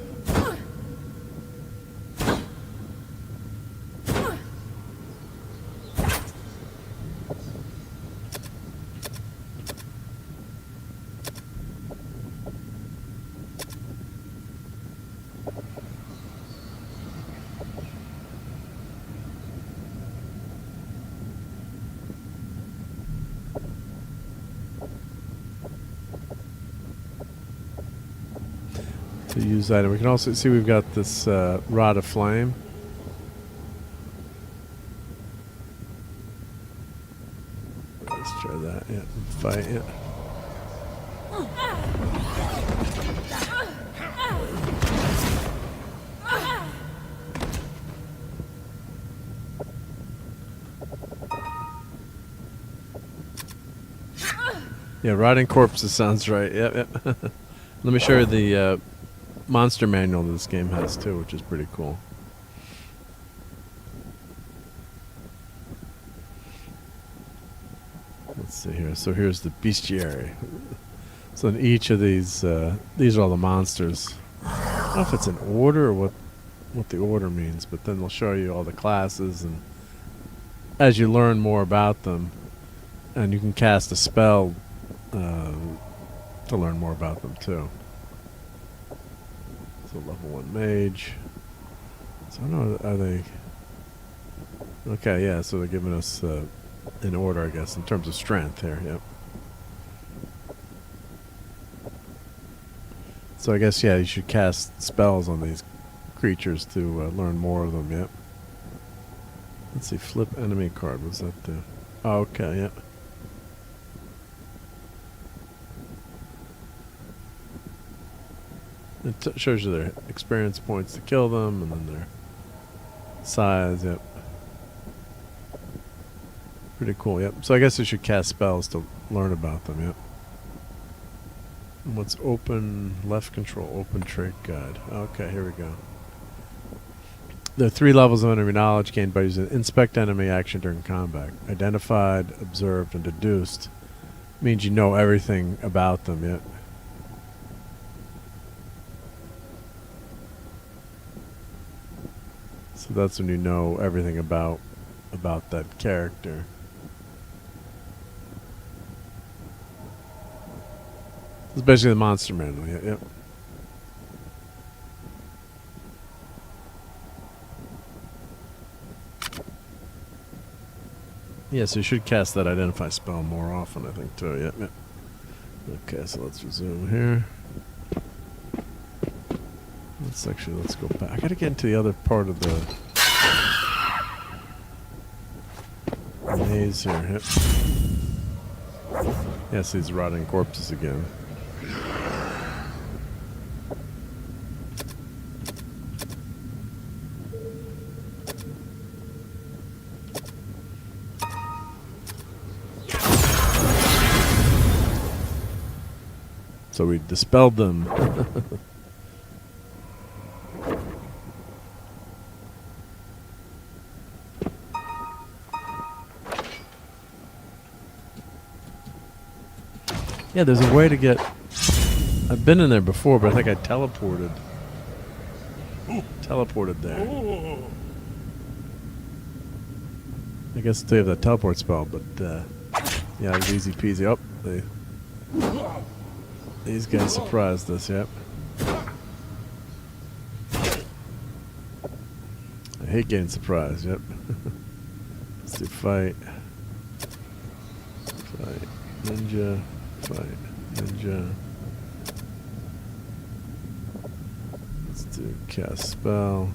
To use that, and we can also see we've got this rod of flame. Let's try that. Yeah, fight. Yeah. Yeah, rotting corpses sounds right. Yep, yep. Let me show you the monster manual that this game has too, which is pretty cool. Let's see here. So here's the bestiary. So in each of these are all the monsters. I don't know if it's in order or what the order means, but then they'll show you all the classes, and as you learn more about them, and you can cast a spell to learn more about them too. So level 1 mage. So I don't know, are they... Okay, yeah, so they're giving us in order, I guess, in terms of strength here, yep. So I guess, yeah, you should cast spells on these creatures to learn more of them, yep. Let's see, flip enemy card, what's that do? Oh, okay, yep. It shows you their experience points to kill them, and then their size, yep. Pretty cool, yep. So I guess you should cast spells to learn about them, yep. And what's open, left control, open trait guide. Okay, here we go. There are 3 levels of enemy knowledge gained by using inspect enemy action during combat. Identified, observed, and deduced means you know everything about them, yep. So that's when you know everything about that character. It's basically the monster manual. Yep. Yeah, so you should cast that identify spell more often, I think, too. Yep. Okay, so let's resume here. Let's go back. I gotta get into the other part of the maze here. Yep. Yes, these rotting corpses again. So we dispelled them. Yeah, there's a way to get... I've been in there before, but I think I teleported. Teleported there. I guess they have that teleport spell, but yeah, it was easy peasy. Oh, these guys surprised us, yep. I hate getting surprised. Yep. Let's do fight. Fight. Ninja. Fight. Ninja. Let's do cast spell.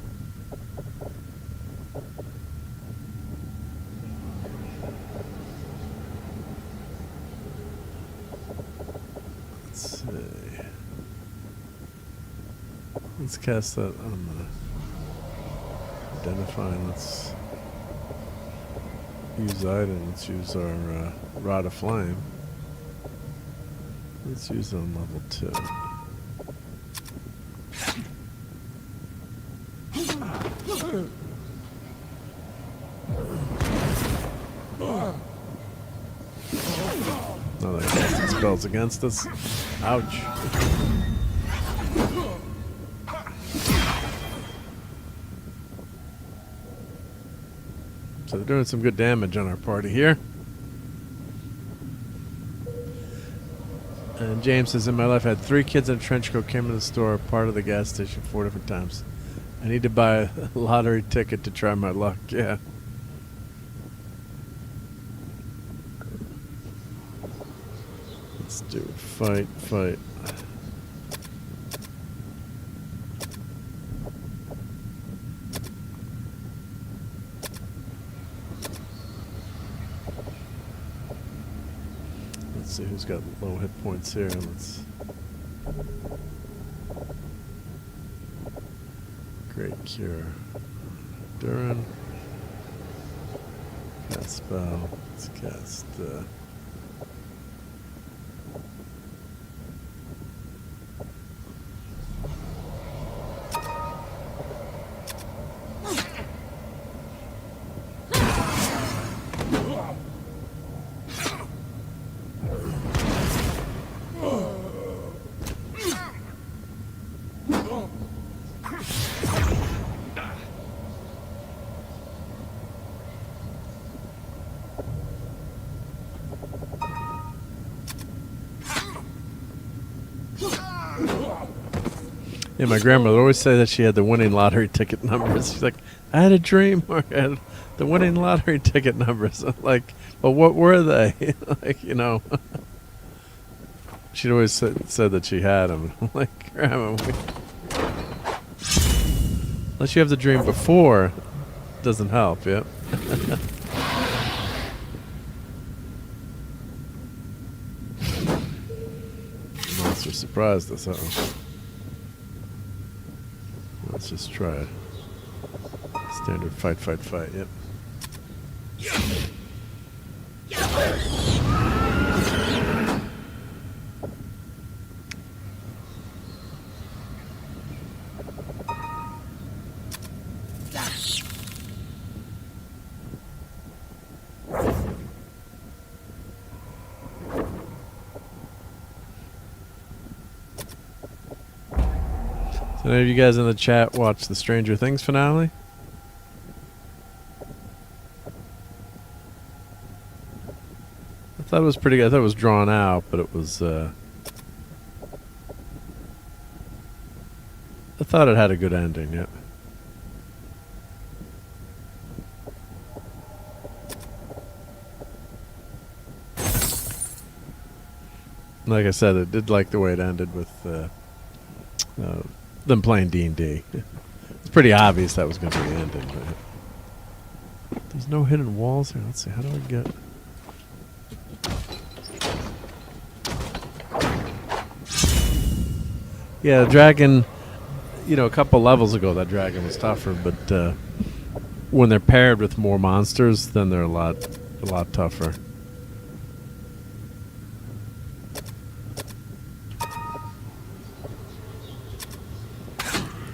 Let's see. Let's cast that on the identify. Let's use item. Let's use our Rod of Flame. Let's use it on level 2. No, they casting spells against us. Ouch. So they're doing some good damage on our party here. And James says, in my life, I had 3 kids in a trench coat, came to the store, part of the gas station 4 different times. I need to buy a lottery ticket to try my luck. Yeah. Let's do fight, fight. Let's see who's got low hit points here. Let's. Great cure. Durin. Cast spell. Let's cast. Yeah, my grandmother always said that she had the winning lottery ticket numbers. She's like, I had a dream where I had the winning lottery ticket numbers. I'm like, well, what were they? Like, you know. She'd always said that she had them. I'm like, Grandma, unless you have the dream before, it doesn't help, yep. Monster surprised us, uh-oh. Let's just try it. Standard fight, fight, fight, yep. So any of you guys in the chat watch the Stranger Things finale? I thought it was pretty good. I thought it was drawn out, but it was I thought it had a good ending, yep. Like I said, I did like the way it ended with them playing D&D. It's pretty obvious that was going to be the ending. But there's no hidden walls here. Let's see. How do I get... Yeah, the dragon... You know, a couple levels ago, that dragon was tougher. But when they're paired with more monsters, then they're a lot tougher.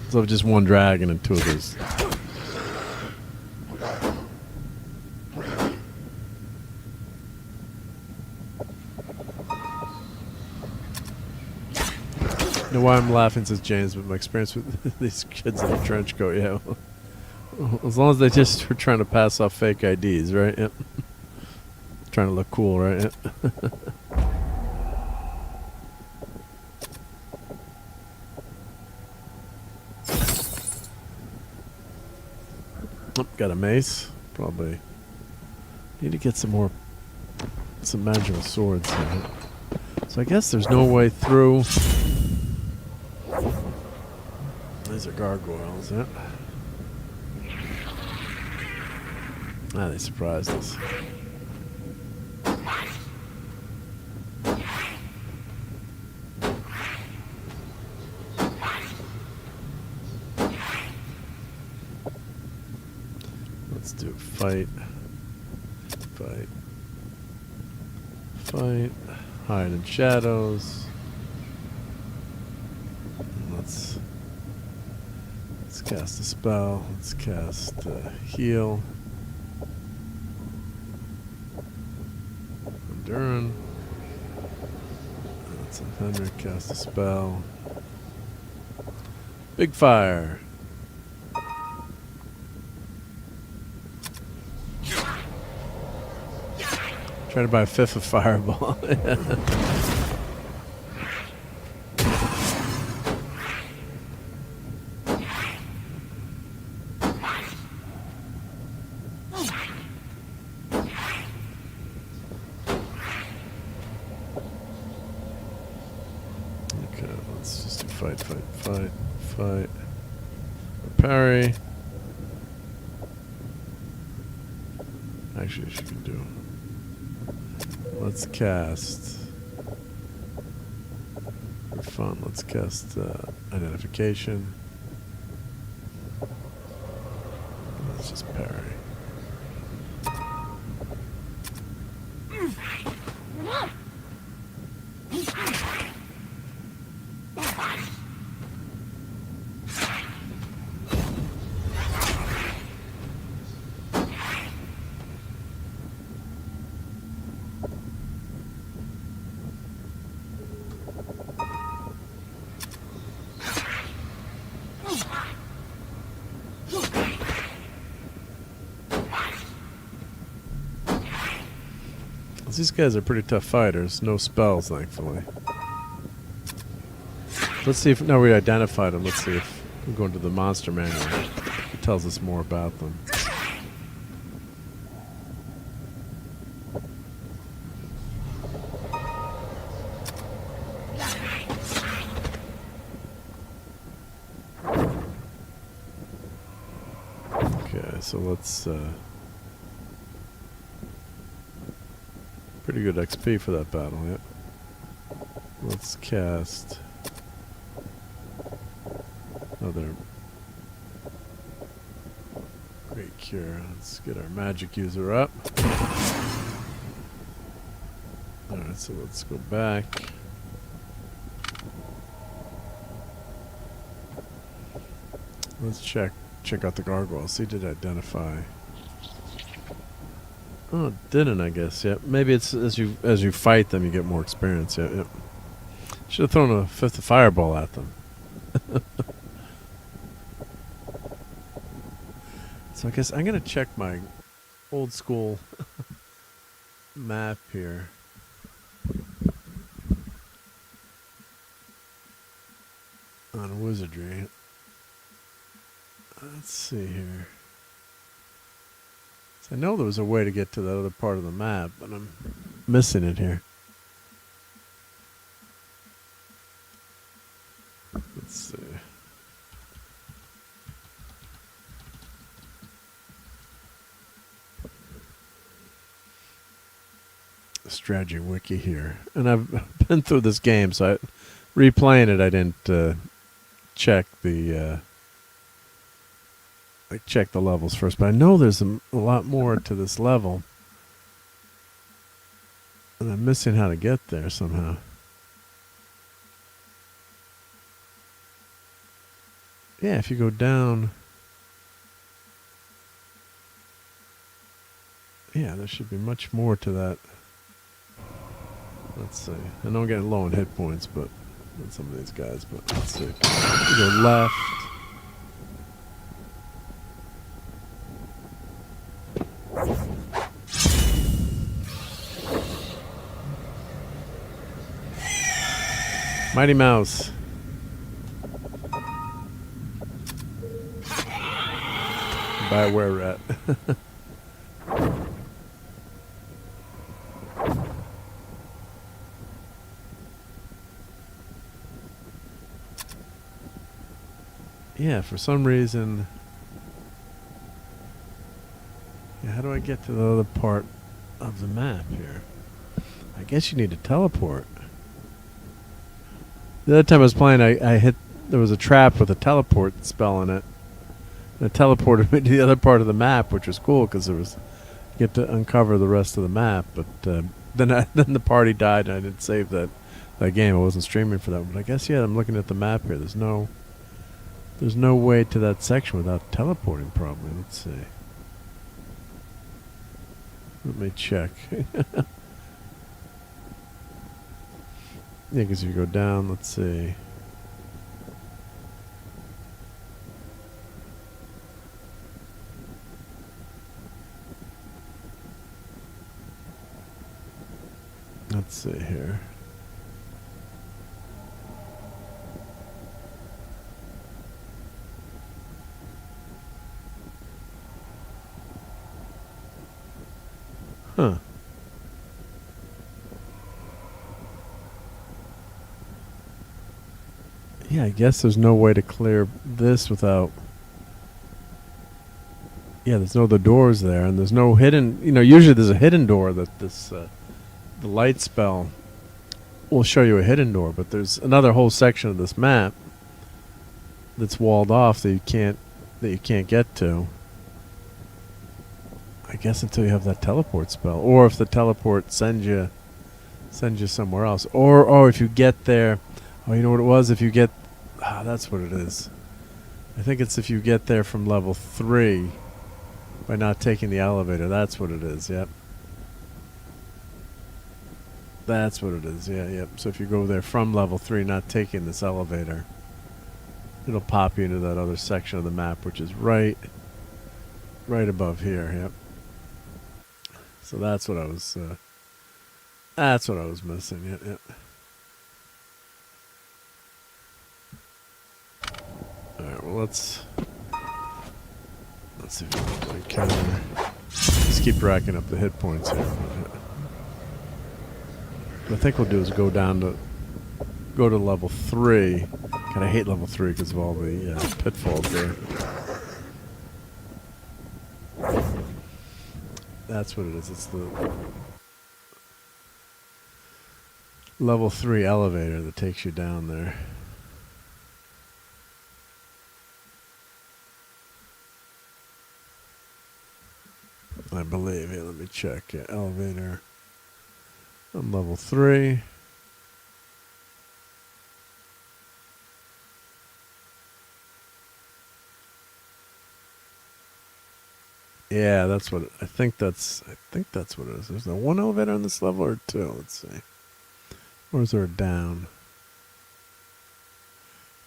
So just one dragon and 2 of these. You know why I'm laughing, says James, but my experience with these kids in a trench coat, yeah. As long as they just were trying to pass off fake IDs, right? Yep. Trying to look cool, right? Yep. Oh, got a mace. Probably need to get some magical swords. So I guess there's no way through. These are gargoyles, yeah. Ah, they surprised us. Let's do fight. Fight. Fight. Hide in shadows. Let's cast a spell. Let's cast heal. Endurin. Let's have Henrik cast a spell. Big fire. Try to buy a fifth of fireball. Okay, let's just do fight. Parry. Actually, she can do. Let's cast. For fun, let's cast identification. Let's just parry. These guys are pretty tough fighters. No spells, thankfully. Let's see if... Now we identified them. Let's see if we go into the monster manual. It tells us more about them. Okay, so let's... Pretty good XP for that battle, yeah. Let's cast another Great Cure. Let's get our magic user up. Alright, so let's go back. Let's check out the gargoyles. See, did it identify? Oh, it didn't, I guess. Yeah, maybe it's as you fight them, you get more experience. Yeah, yeah. Should have thrown a fifth of fireball at them. So I guess I'm gonna check my old school map here. On Wizardry. Let's see here. I know there was a way to get to that other part of the map, but I'm missing it here. Let's see. Strategy wiki here. And I've been through this game, so replaying it, I didn't check the... I checked the levels first, but I know there's a lot more to this level. And I'm missing how to get there somehow. Yeah, if you go down... Yeah, there should be much more to that. Let's see. I know I'm getting low on hit points, but on some of these guys, but let's see. You go left. Mighty Mouse. Buy a were rat. Yeah, for some reason. Yeah, how do I get to the other part of the map here? I guess you need to teleport. The other time I was playing, I hit. There was a trap with a teleport spell in it. And it teleported me to the other part of the map, which was cool because there was you get to uncover the rest of the map. But then the party died, and I didn't save that game. I wasn't streaming for that. But I guess I'm looking at the map here. There's no way to that section without teleporting. Probably. Let's see. Let me check. Yeah, because if you go down, let's see. Let's see here. Huh. Yeah, I guess there's no way to clear this without... Yeah, there's no other doors there, and there's no hidden... usually there's a hidden door that this... the light spell will show you a hidden door, but there's another whole section of this map that's walled off that you can't get to. I guess until you have that teleport spell, or if the teleport sends you somewhere else, or if you get there. Oh, you know what it was? If you get... that's what it is. I think it's if you get there from level 3 by not taking the elevator. That's what it is, yep. That's what it is, yeah, yep. So if you go there from level 3 not taking this elevator, it'll pop you into that other section of the map, which is right above here, yep. So that's what I was missing, yep, yep. Alright, well let's see if we can just keep racking up the hit points here. What I think we'll do is go to level 3. God, I hate level 3 because of all the pitfalls there. That's what it is. It's the level 3 elevator that takes you down there. I believe. Here, let me check. Yeah, elevator. I'm level 3. Yeah, that's what I think. That's what it is. There's no one elevator on this level or 2. Let's see. Or is there a down?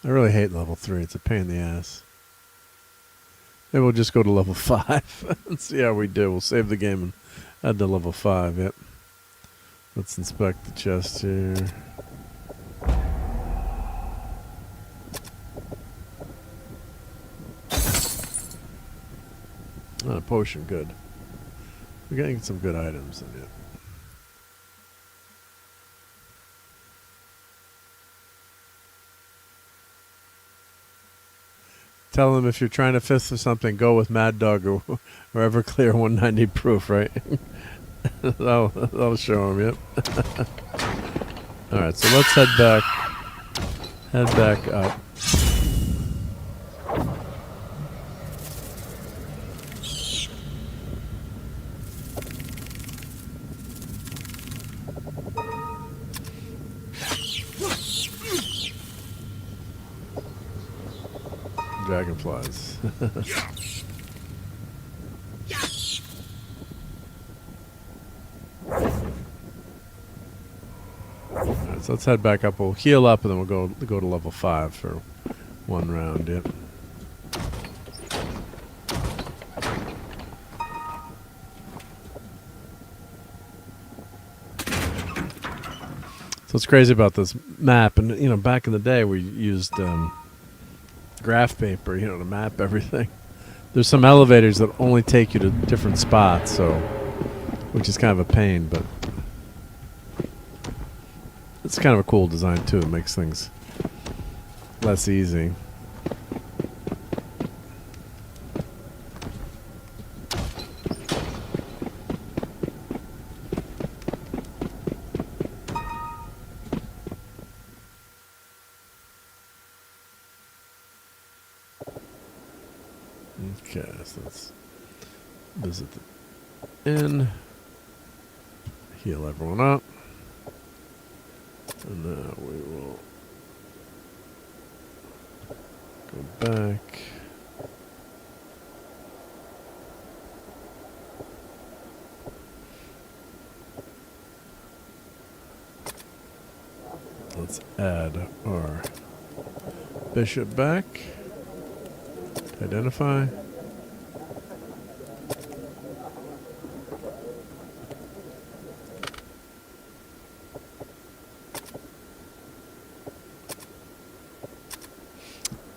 I really hate level 3. It's a pain in the ass. Maybe we'll just go to level 5 and see how we do. We'll save the game and add to level 5. Yep. Let's inspect the chest here. Oh, a potion, good. We're getting some good items in it. Tell them if you're trying to fist for something, go with Mad Dog or Everclear 190 proof, right? That'll show them, yep. Alright, so let's head back. Head back up. Dragonflies. Alright, so let's head back up. We'll heal up and then we'll go to level 5 for one round. Yep. So what's crazy about this map, and back in the day we used graph paper, to map everything. there's some elevators that only take you to different spots, so which is kind of a pain, but it's kind of a cool design too. It makes things less easy. Okay, so let's visit the inn, heal everyone up, and now we will go back. Let's add our bishop back. Identify.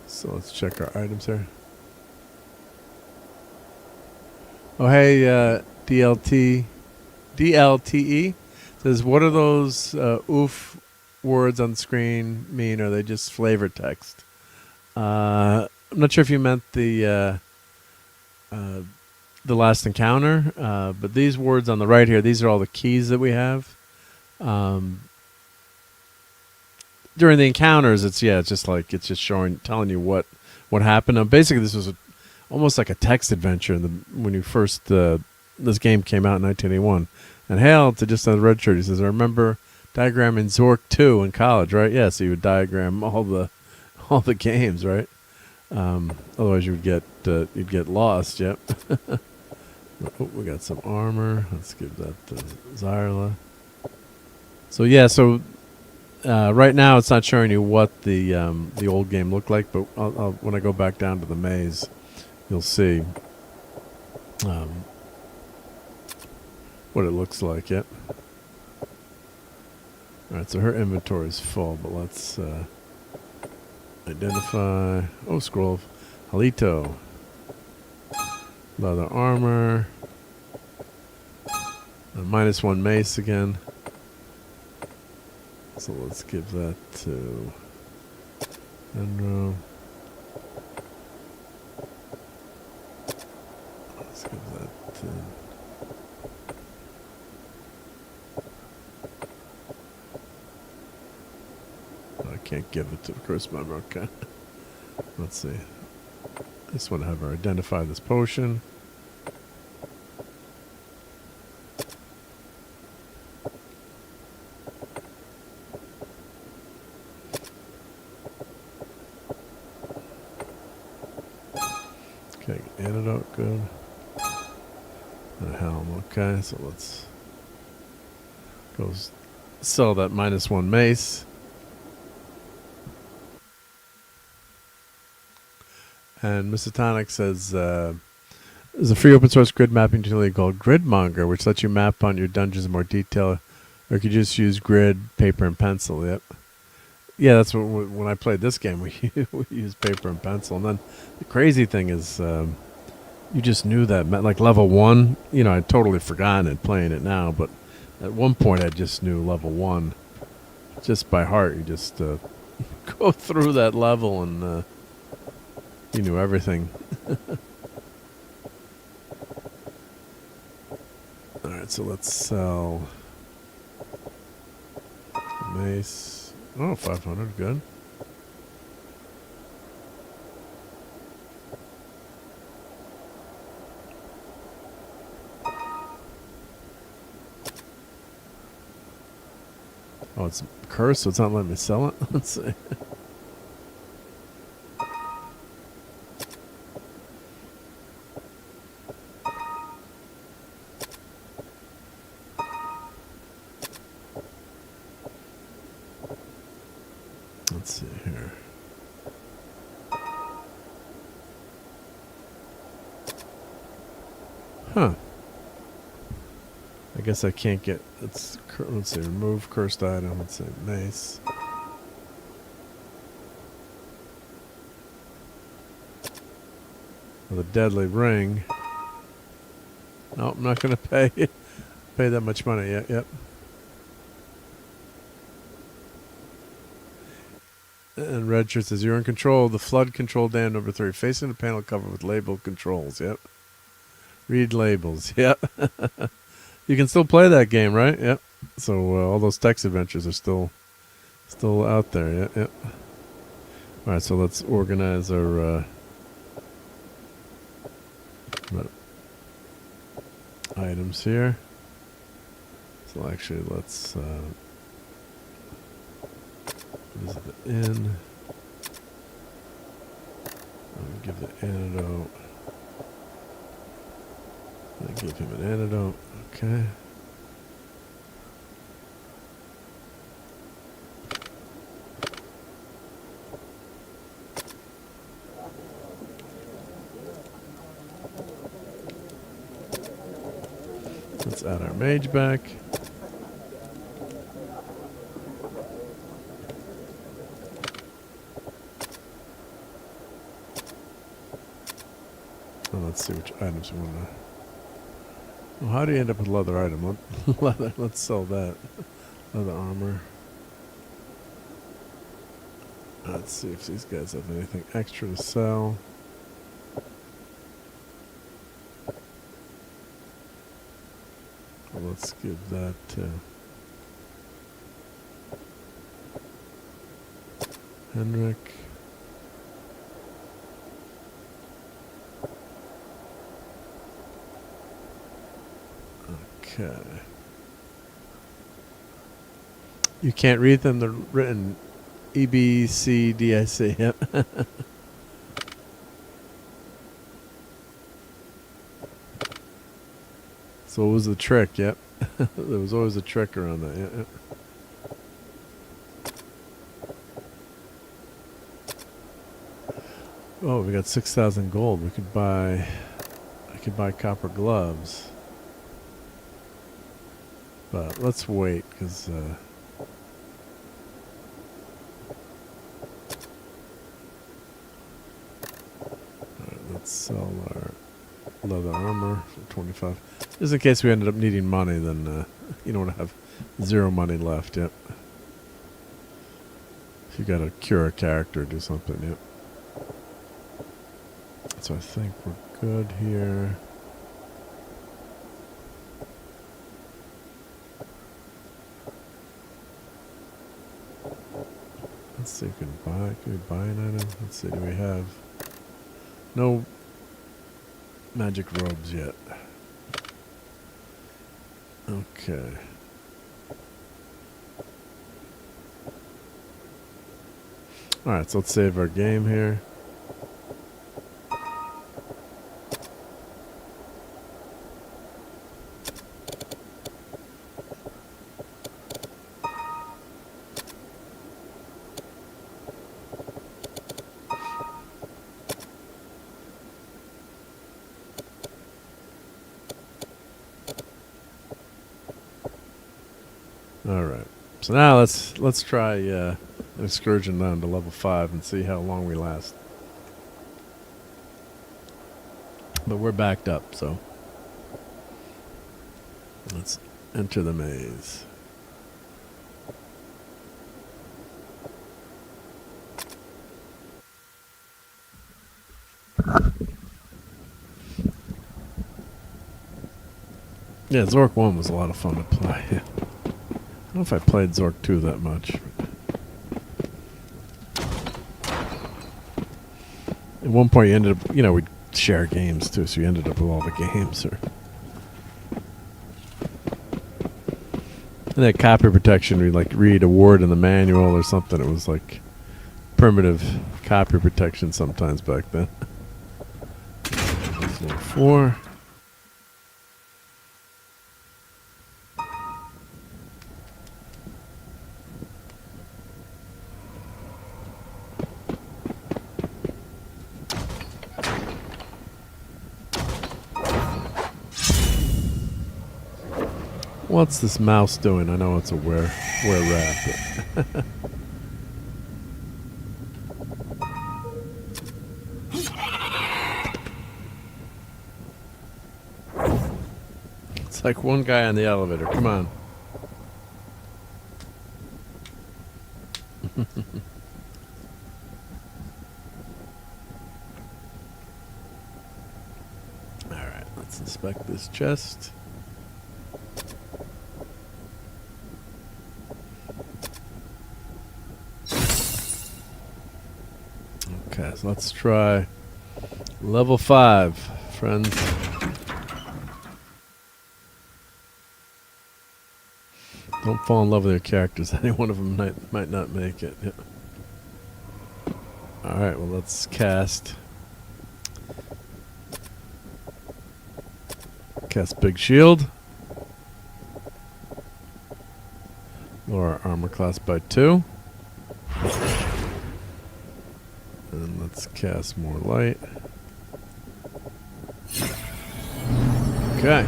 So let's check our items here. Oh, hey, DLTE says, what do those oof words on the screen mean? Are they just flavor text? I'm not sure if you meant the last encounter, but these words on the right here, these are all the keys that we have. During the encounters, it's just showing, telling you what happened. Now, basically, this was almost like a text adventure when you first this game came out in 1981. And Hale, to just on the red shirt, he says, I remember diagramming Zork 2 in college, right? Yeah, so you would diagram all the games, right? Otherwise, you'd get lost. Yep. Oh, we got some armor. Let's give that to Zyrla. So yeah, right now it's not showing you what the old game looked like, but when I go back down to the maze, you'll see what it looks like. Yep. All right, so her inventory is full, but let's identify. Oh, scroll. Halito. Leather armor. -1 mace again. So let's give that to Enro. Let's give that to... I can't give it to Chris member. Okay. Let's see. I just want to have her identify this potion. Okay, antidote, good. And a helm, okay, so let's go sell that -1 mace. And Mr. Tonic says, there's a free open source grid mapping utility called Gridmonger, which lets you map on your dungeons in more detail, or you could just use grid, paper, and pencil. Yep. Yeah, that's what when I played this game, we used paper and pencil. And then the crazy thing is, you just knew that, like level 1, I'd totally forgotten it playing it now, but at one point I just knew level 1 just by heart. You just go through that level and you knew everything. Alright, so let's sell mace. Oh, 500, good. Oh, it's cursed, so it's not letting me sell it? Let's see. Let's see here. Huh. I guess I can't get... Let's see. Remove cursed item. Let's say mace. of the deadly ring. No, I'm not going to pay that much money yet. Yep. And Red Shirt says, you're in control of the flood control dam number 3. Facing the panel covered with labeled controls. Yep. Read labels. Yep. You can still play that game, right? Yep. So all those text adventures are still out there. Yep. Yep. All right, so let's organize our items here. So actually, let's visit the inn. Give the antidote. Give him an antidote. Okay. Let's add our mage back. And let's see which items we want to. Well, how do you end up with leather item? Leather. Let's sell that. Leather armor. Let's see if these guys have anything extra to sell. Well, let's give that to Henrik. Okay. You can't read them. They're written EBCDIC. Yep. So what was the trick? Yep. There was always a trick around that. Yep. Yep. Oh, we got 6,000 gold. We could buy. I could buy copper gloves. But let's wait, because let's sell our leather armor for 25. Just in case we ended up needing money, then you don't want to have 0 money left. Yep. If you got to cure a character, do something. Yep. So I think we're good here. Let's see if we can buy an item? Let's see, do we have no magic robes yet? Okay. Alright, so let's save our game here. Alright, so now let's try an excursion down to level 5 and see how long we last. But we're backed up, so let's enter the maze. Yeah, Zork 1 was a lot of fun to play. I don't know if I played Zork 2 that much. At one point you ended up, we'd share games too, so you ended up with all the games. And that copy protection, we'd like read a word in the manual or something. It was like primitive copy protection sometimes back then. 4. What's this mouse doing? I know it's a were-rat. It's like one guy on the elevator. Come on. Alright, let's inspect this chest. Okay, so let's try level 5, friends. Don't fall in love with your characters. Any one of them might not make it. Yeah. Alright, well, let's cast. Cast Big Shield. Lower our armor class by 2. And let's cast more light. Okay.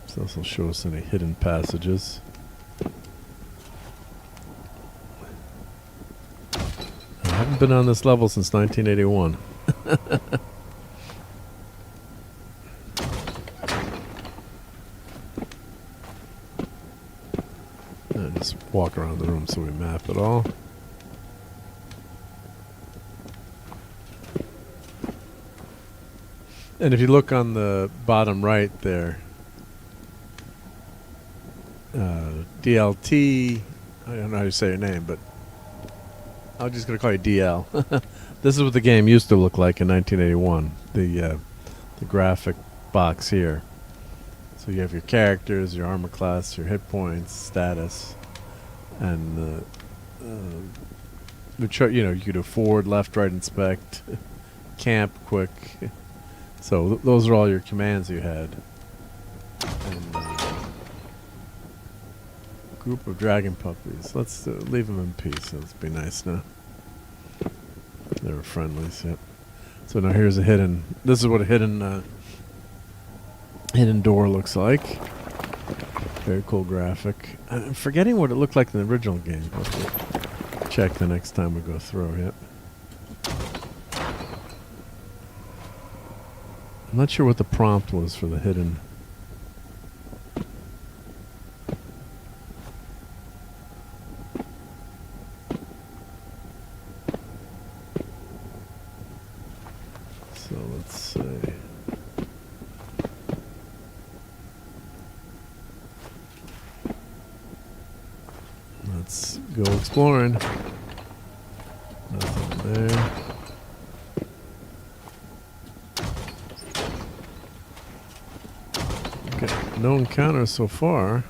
So this will show us any hidden passages. I haven't been on this level since 1981. Just walk around the room so we map it all. And if you look on the bottom right there, DLT, I don't know how you say your name, but I'm just going to call you DL. This is what the game used to look like in 1981, the graphic box here. So you have your characters, your armor class, your hit points, status, and the chart. You know, you could do forward, left, right, inspect, camp, quick. So those are all your commands you had. And group of dragon puppies. Let's leave them in peace. Let's be nice now. They were friendlies. Yep. So now here's a hidden. This is what a hidden door looks like. Very cool graphic. I'm forgetting what it looked like in the original game. I'll have to check the next time we go through. Yep. I'm not sure what the prompt was for the hidden. So let's see. Let's go exploring. Nothing there. Okay, no encounters so far.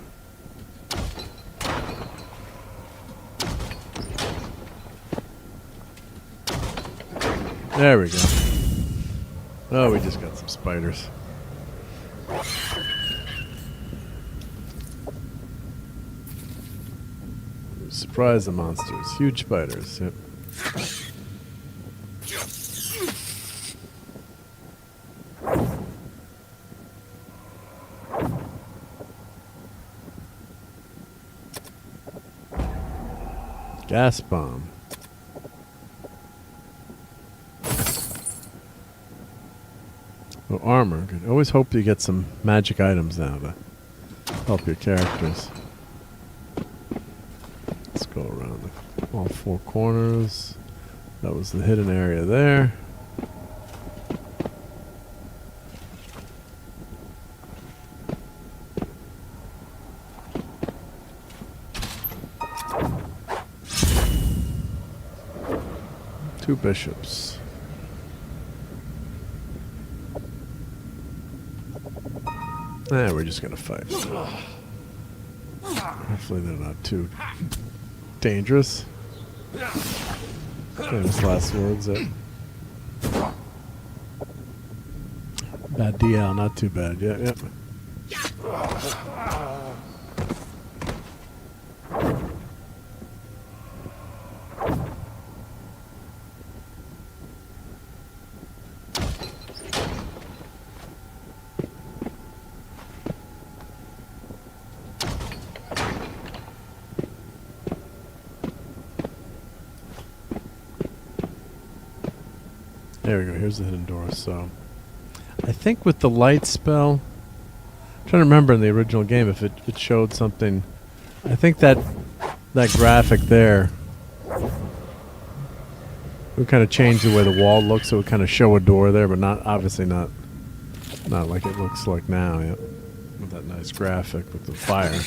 There we go. Oh, we just got some spiders. Surprise the monsters. Huge spiders. Yep. Gas bomb. Oh, armor. Good. Always hope you get some magic items now to help your characters. Let's go around all 4 corners. That was the hidden area there. Two bishops. We're just gonna fight. Hopefully they're not too dangerous. Famous last words. Bad DL, not too bad. Yeah, yep. There we go. Here's the hidden door. So I think with the light spell, I'm trying to remember in the original game if it showed something. I think that graphic there would kind of change the way the wall looks. So it would kind of show a door there, but not obviously not like it looks like now. Yep, with that nice graphic with the fire.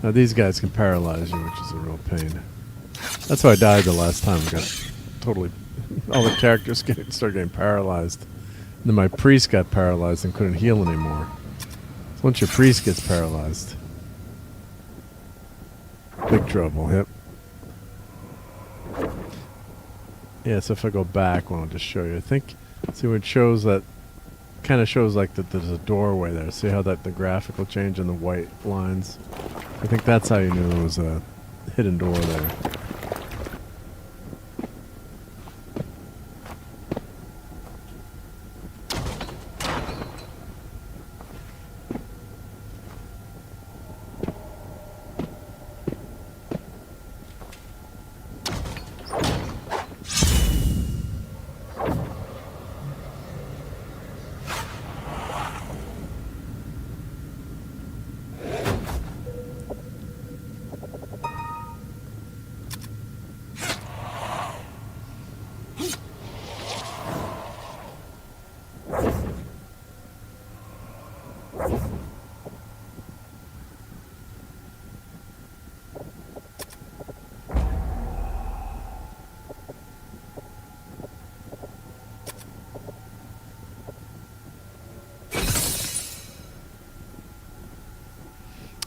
Now these guys can paralyze you, which is a real pain. That's how I died the last time. I got totally, all the characters started getting paralyzed. And then my priest got paralyzed and couldn't heal anymore. So once your priest gets paralyzed, big trouble. Yep. Yeah. So if I go back, well, I'll just show you. I think, see, when it shows that, kind of shows like that there's a doorway there. See how that the graphic will change in the white lines. I think that's how you knew there was a hidden door there.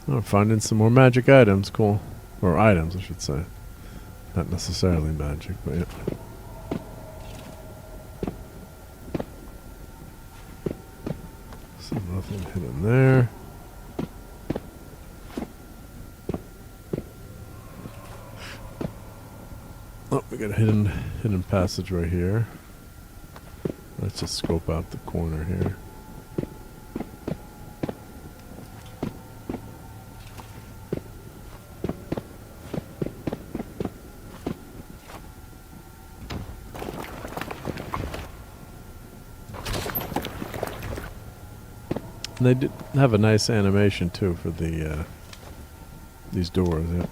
Oh, finding some more magic items, cool. Or items, I should say. Not necessarily magic, but yeah. So nothing hidden there. Oh, we got a hidden passage right here. Let's just scope out the corner here. And they did have a nice animation too for the these doors. Yep.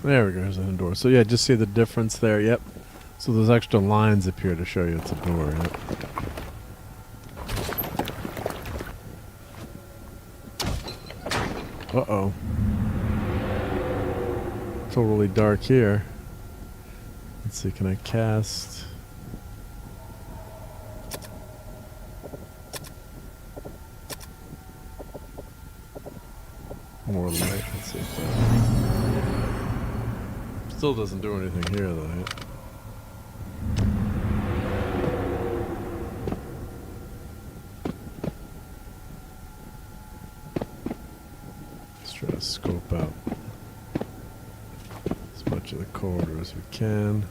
There we go, there's an door. So yeah, just see the difference there, yep. So those extra lines appear to show you it's a door, yep. Uh-oh. Totally dark here. Let's see, can I cast... more light? Let's see if that... Still doesn't do anything here though, yeah. Let's try to scope out as much of the corridor as we can.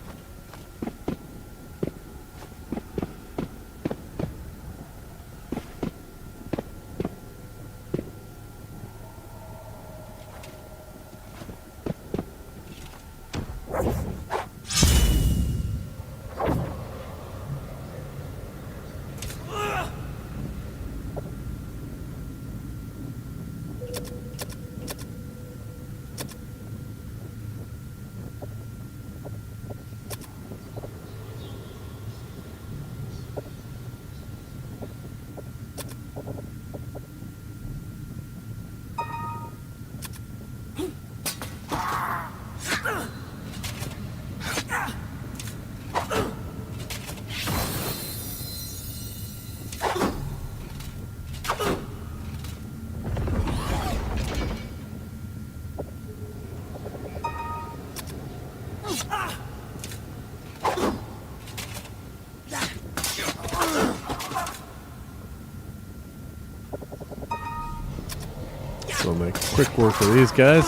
So I'll make quick work of these guys.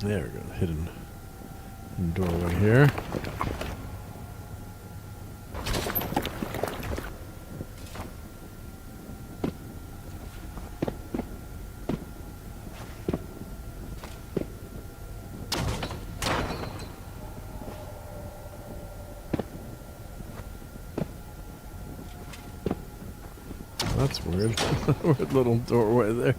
There we go, hidden doorway here. That's weird. Weird little doorway there.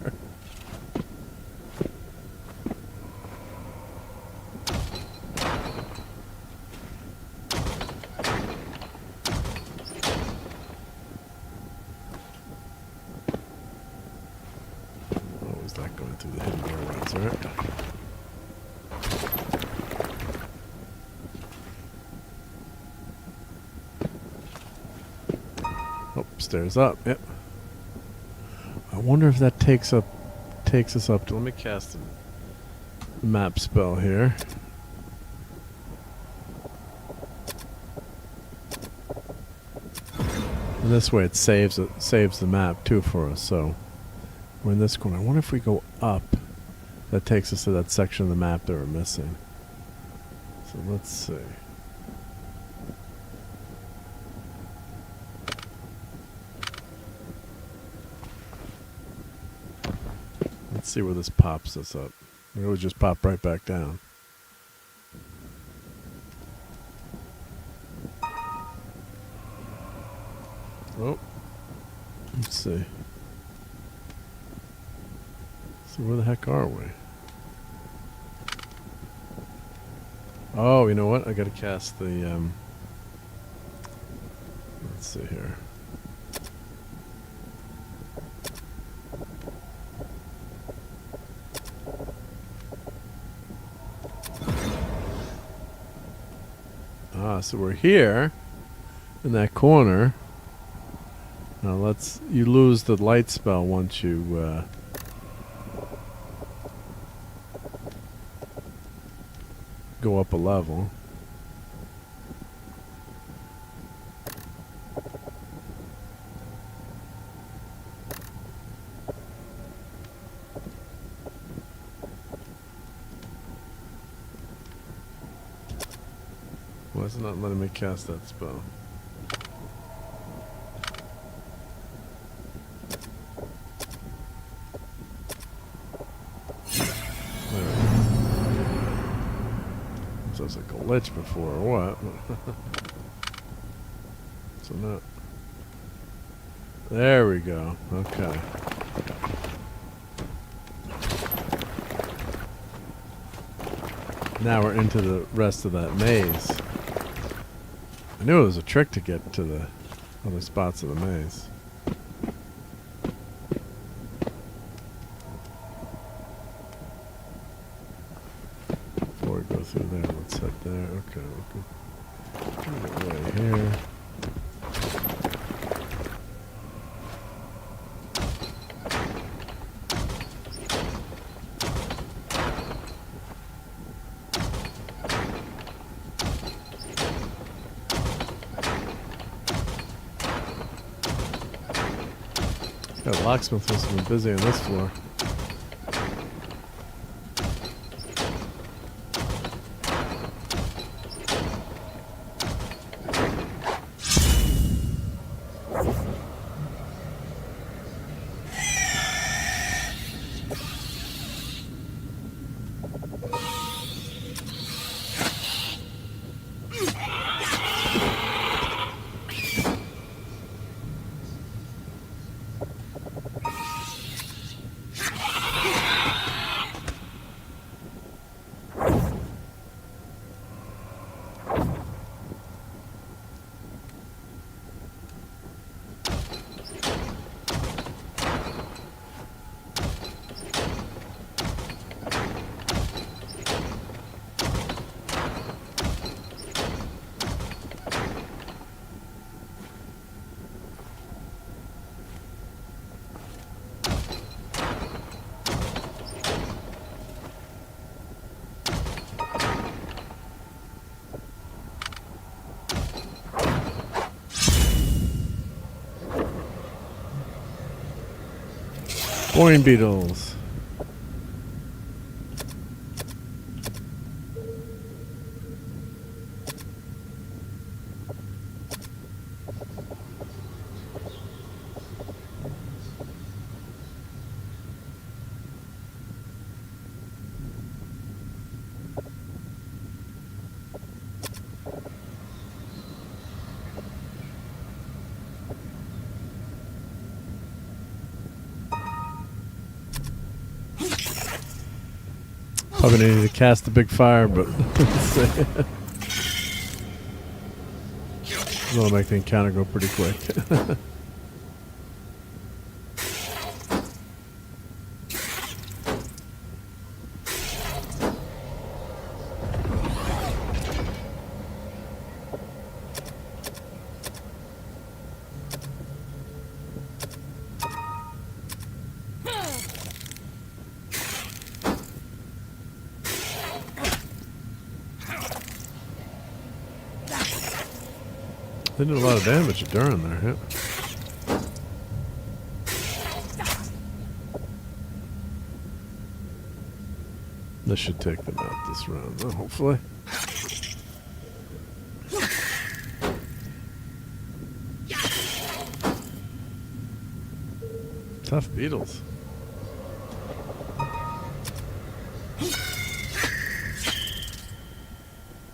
What was that going through the hidden doorways, right? Oh, stairs up, yep. I wonder if that takes us up to, let me cast the map spell here. And this way it saves the map too for us, so we're in this corner. I wonder if we go up, that takes us to that section of the map that we're missing. So let's see. Let's see where this pops us up. It would just pop right back down. Oh, let's see. So where the heck are we? Oh, you know what? I gotta cast the, let's see here. Ah, so we're here in that corner. Now you lose the light spell once you go up a level. Why is it not letting me cast that spell? This was like a glitch before, or what? So now, there we go. Okay. Now we're into the rest of that maze. I knew it was a trick to get to the other spots of the maze. Before we go through there, let's head there. Okay, we'll go right here. Yeah, locksmith must have been busy on this floor. Boring beetles. Probably needed to cast the big fire, but it'll make the encounter go pretty quick. They did a lot of damage during there, yeah. This should take them out this round, though, hopefully. Tough beetles.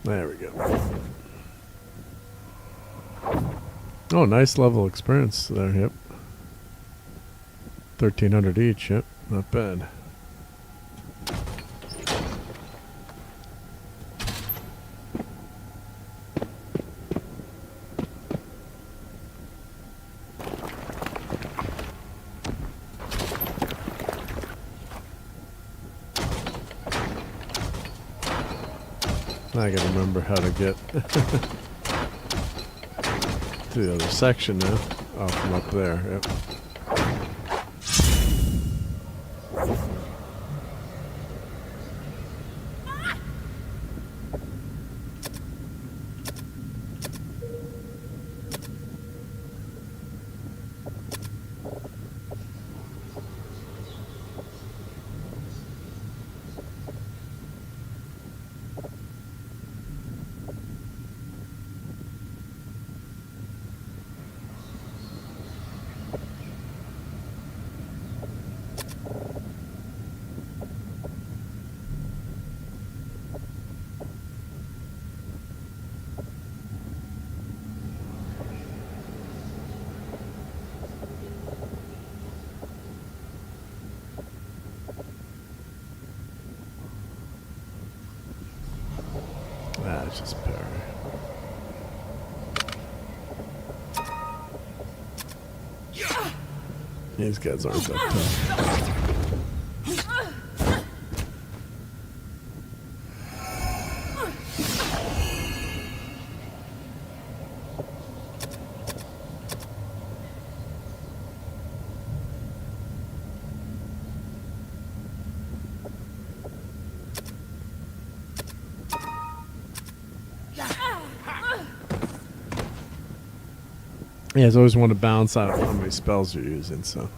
There we go. Oh, nice level experience there, yep. 1,300 each, yep, not bad. I gotta remember how to get to the other section now. Oh, from up there, yep. Ah, it's just parry. These guys aren't that tough. Yeah, it's always want to balance out how many spells you're using, so.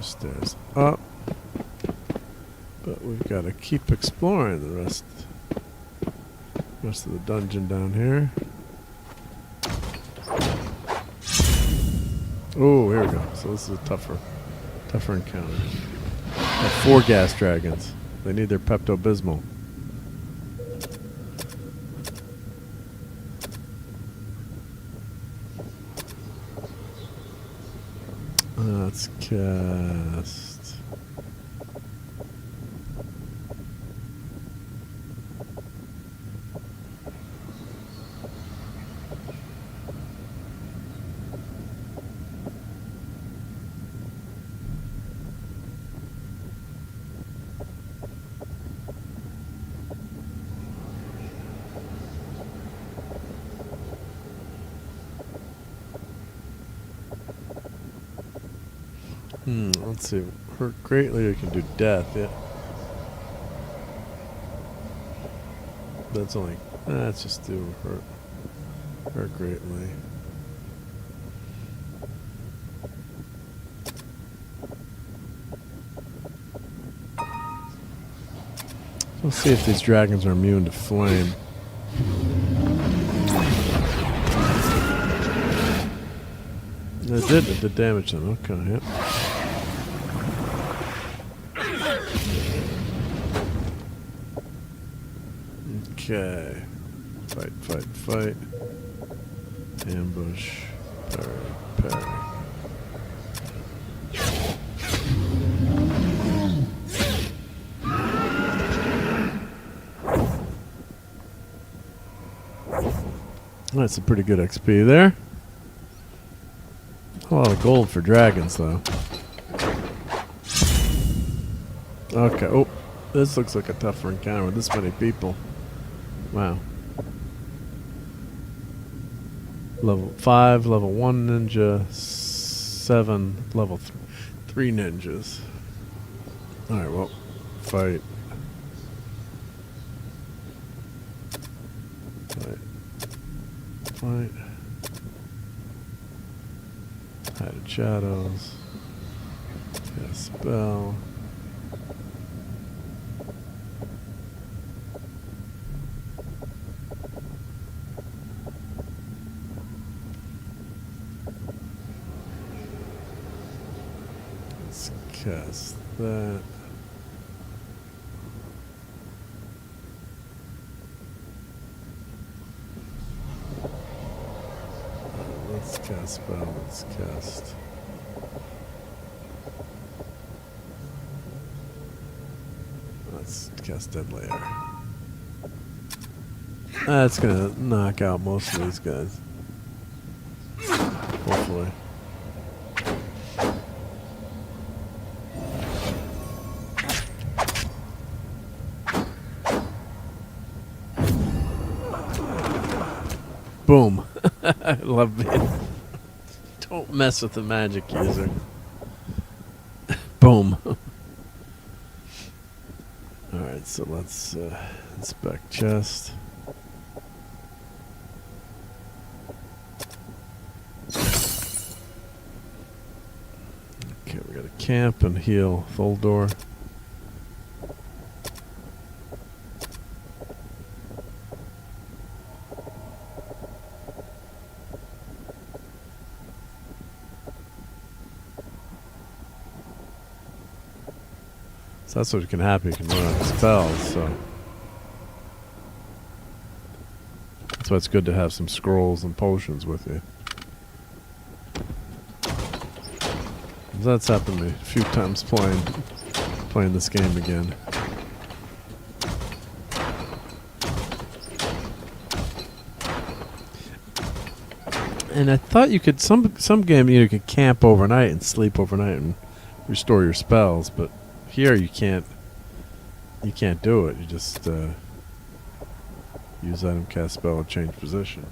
Stairs up, but we've got to keep exploring the rest of the dungeon down here. Oh, here we go. So this is a tougher encounter. Got 4 gas dragons. They need their Pepto-Bismol. Let's cast. Let's see. Hurt greatly, you can do death, yeah. That's only... Let's just do hurt greatly. Let's see if these dragons are immune to flame. It did damage them. Okay, yep. Okay. Fight. Ambush. Parry. That's a pretty good XP there. A lot of gold for dragons, though. Okay. Oh, this looks like a tougher encounter with this many people. Wow. Level 5, level 1 ninja, 7, level 3 ninjas. Alright, well, fight. Hide shadows. Cast spell. Let's cast that. Let's cast spell. Let's cast. Let's cast Deadly Air. That's gonna knock out most of these guys. Hopefully. Boom. I love it. Don't mess with the magic user. Boom. Alright, so let's inspect chest. Okay, we gotta camp and heal Tholdor. So that's what can happen. You can run out of spells, so that's why it's good to have some scrolls and potions with you. That's happened to me a few times playing this game again. And I thought you could some game you could camp overnight and sleep overnight and restore your spells, but here you can't do it. You just use item, cast spell, and change position.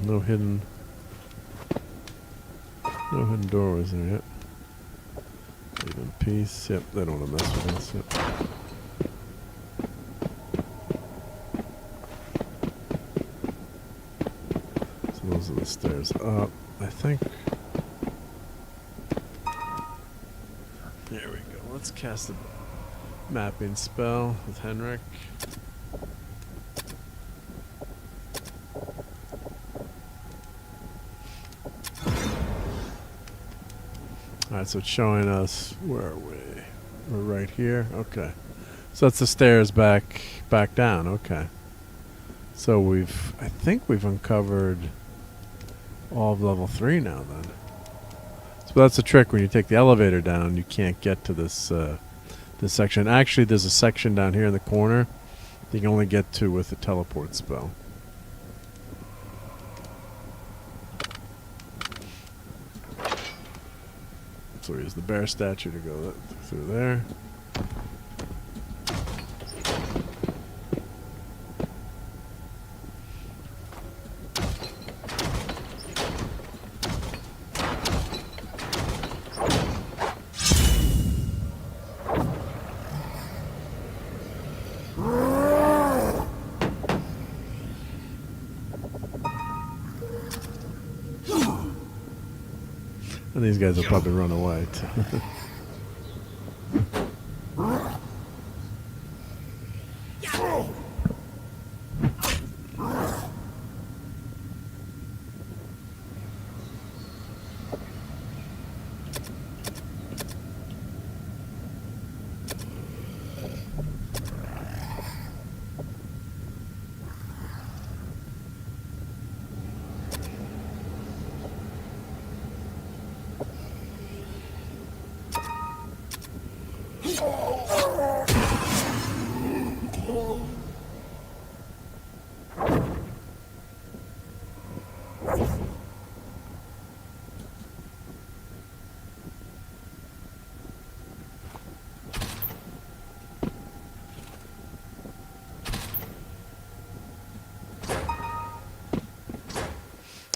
No hidden doorways there yet. Even peace. Yep, they don't want to mess with us. Yep. So those are the stairs up, I think. There we go. Let's cast a mapping spell with Henrik. Alright, so it's showing us, where are we? We're right here. Okay. So that's the stairs back down. Okay. So I think we've uncovered all of level 3 now then. So that's the trick. When you take the elevator down, you can't get to this section. Actually, there's a section down here in the corner that you can only get to with the teleport spell. So we use the bear statue to go through there. And these guys will probably run away too.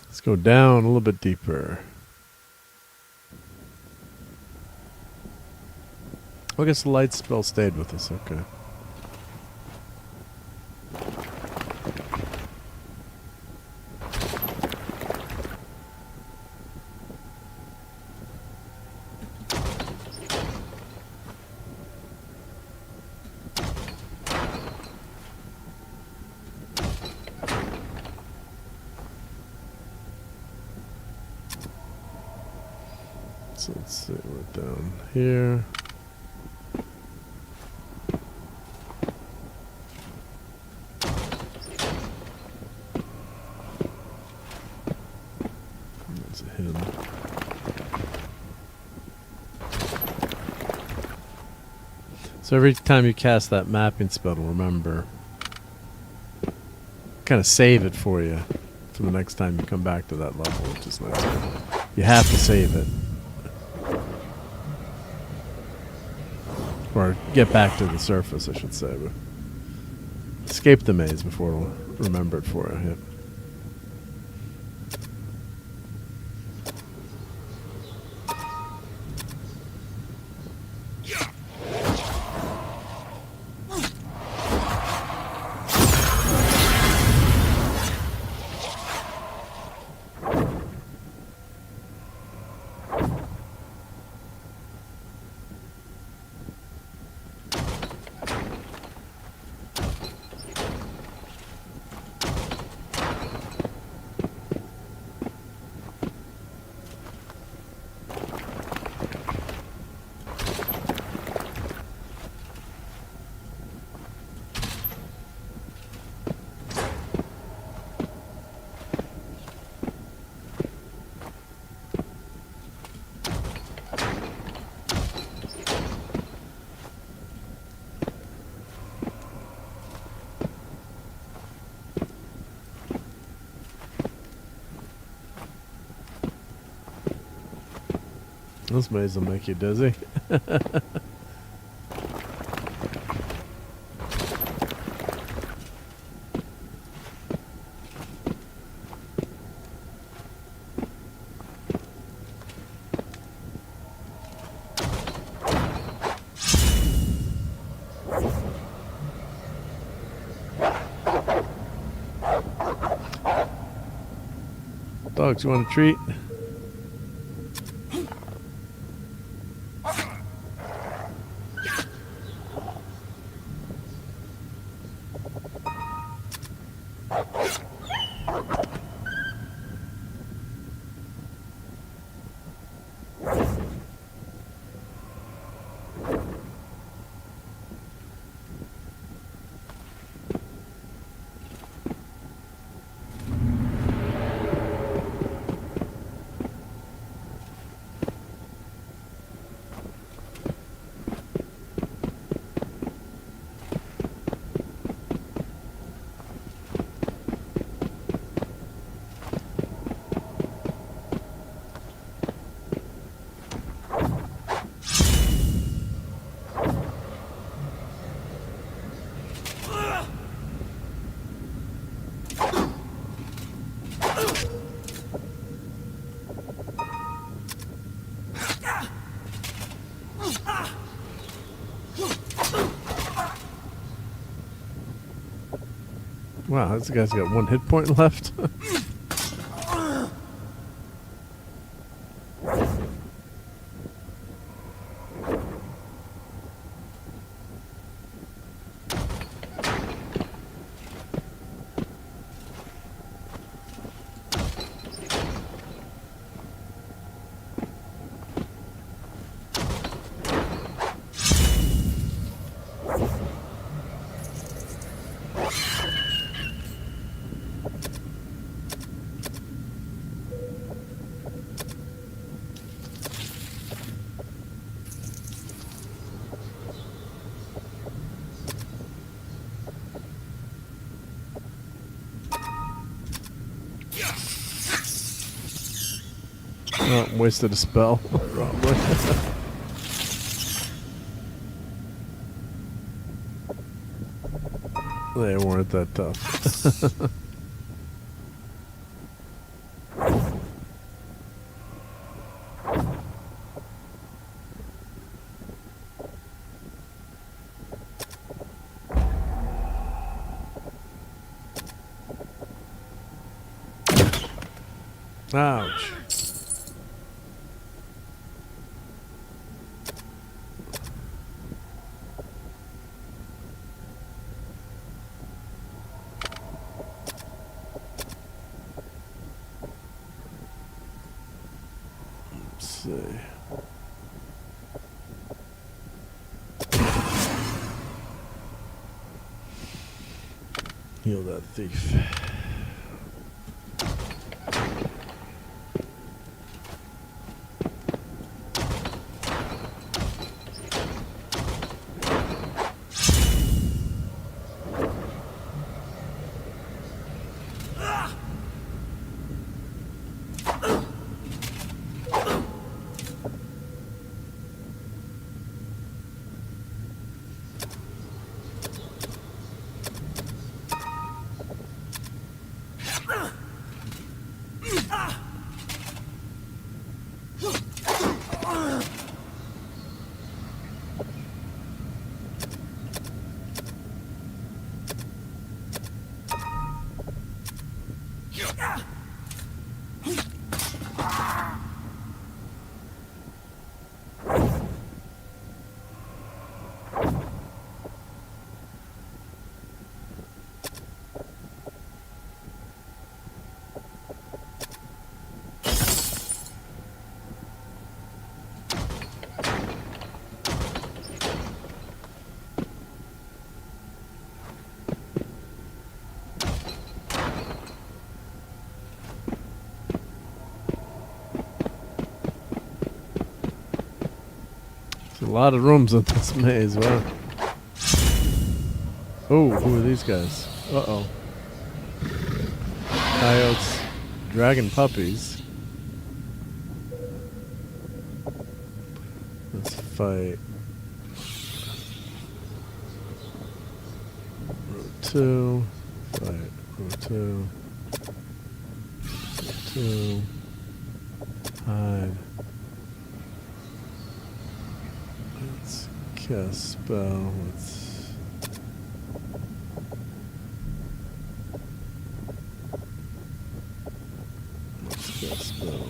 Let's go down a little bit deeper. I guess the light spell stayed with us, okay. So let's see, we're down here. That's a him. So every time you cast that mapping spell, remember, kind of save it for you for the next time you come back to that level, which is nice. You have to save it. Or get back to the surface, I should say. But escape the maze before it'll remember it for you. Yep. This maze will make you dizzy. Dogs, you want a treat? Wow, this guy's got 1 hit point left. Oh, wasted a spell, probably. They weren't that tough. Ouch. Let's see. Heal that thief. A lot of rooms in this maze, wow. Oh, who are these guys? Uh-oh. Coyotes, dragon puppies. Let's fight. Row 2. Fight. Row 2. Row 2. Hide. Let's cast spell. Let's cast spell.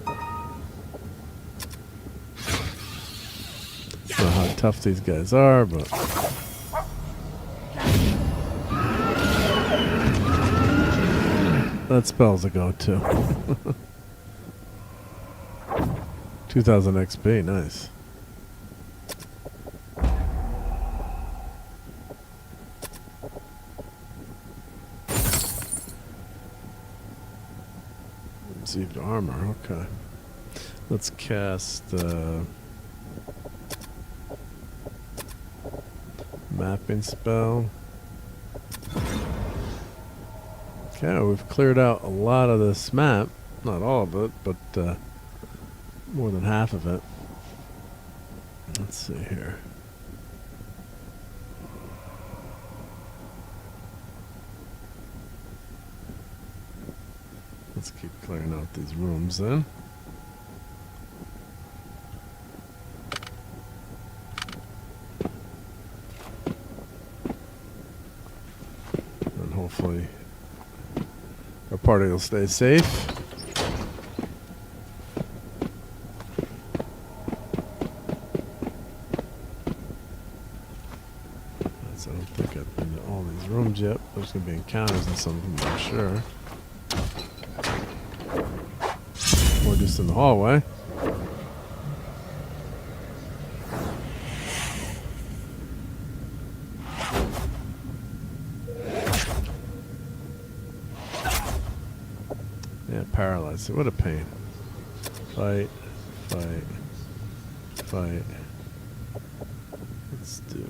I don't know how tough these guys are, but that spell's a go-to. 2000 XP, nice. Received armor, okay. Let's cast mapping spell. Okay, we've cleared out a lot of this map. Not all of it, but more than half of it. Let's see here. Let's keep clearing out these rooms then. hopefully our party will stay safe. So I don't think I've been to all these rooms yet. There's going to be encounters in some of them, I'm sure. Or just in the hallway. Yeah, paralyzed. What a pain. Fight, fight, fight. Let's do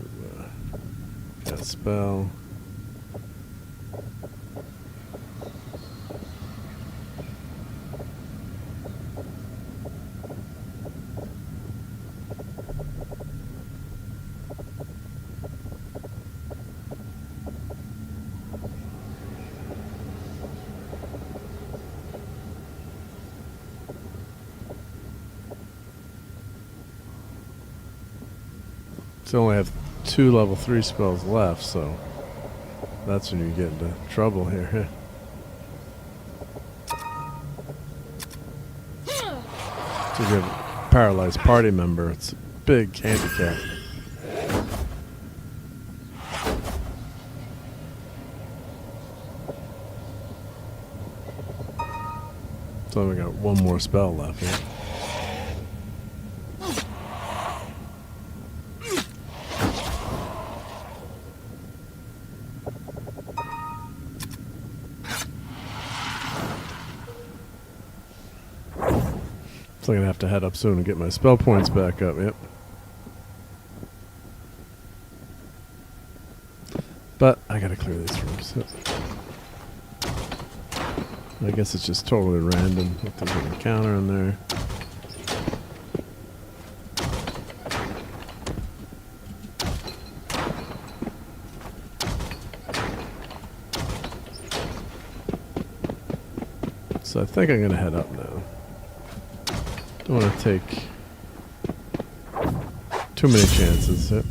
got a spell. So I only have 2 level 3 spells left, so that's when you get into trouble here. So if you have a paralyzed party member, it's a big handicap. So we got 1 more spell left here. So I'm going to have to head up soon and get my spell points back up, yep. But I got to clear these rooms. Yep. I guess it's just totally random if there's an encounter in there. So I think I'm going to head up now. Don't want to take too many chances. Yep.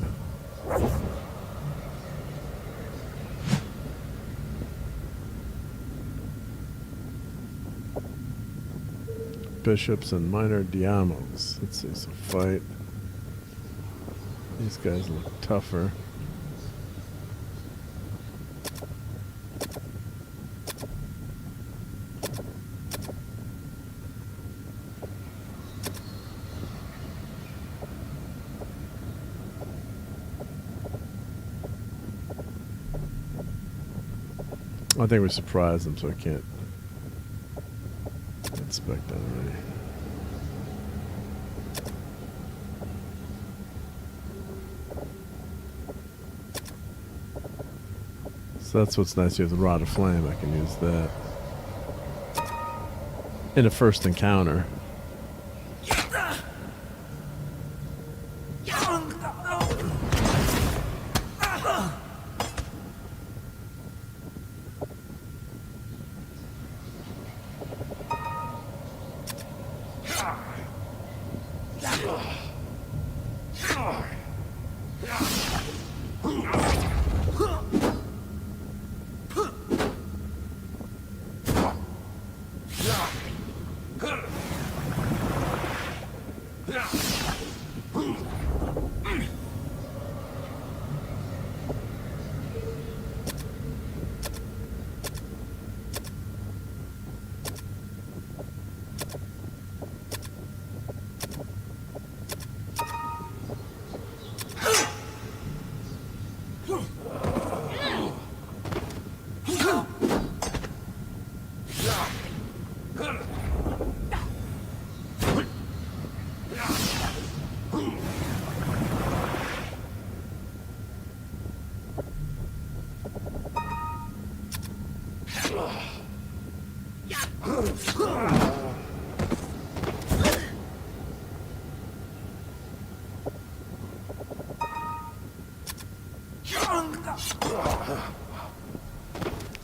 Bishops and minor diamos. Let's see, so fight. These guys look tougher. I think we surprised them, so I can't inspect that already. So that's what's nice here with the Rod of Flame. I can use that in a first encounter.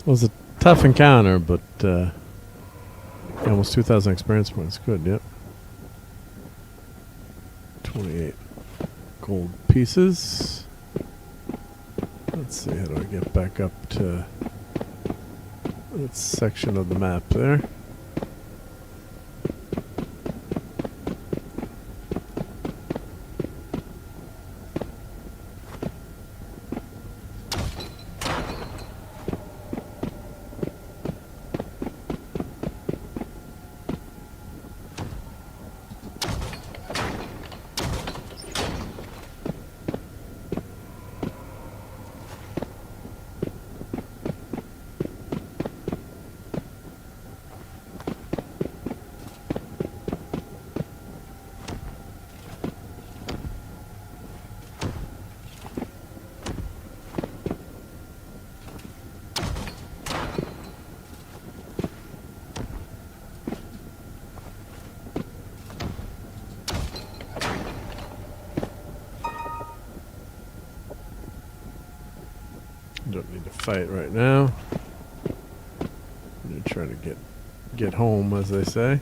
It was a tough encounter, but almost 2,000 experience points. Good, yep. 28 gold pieces. Let's see, how do I get back up to that section of the map there. Don't need to fight right now. I'm gonna try to get home, as they say.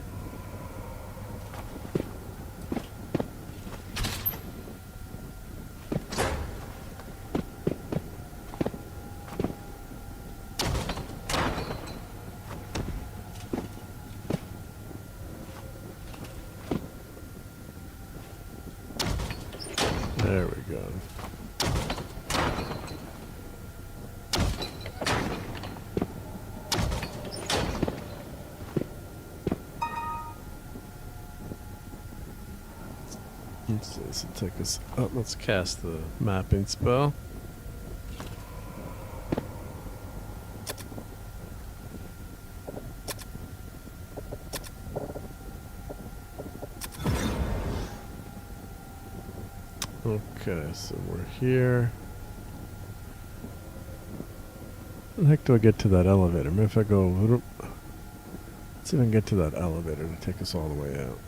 There we go. Let's see, this will take us up. Let's cast the mapping spell. Okay, so we're here. How the heck do I get to that elevator? Maybe if I go... Let's see if I can get to that elevator to take us all the way out.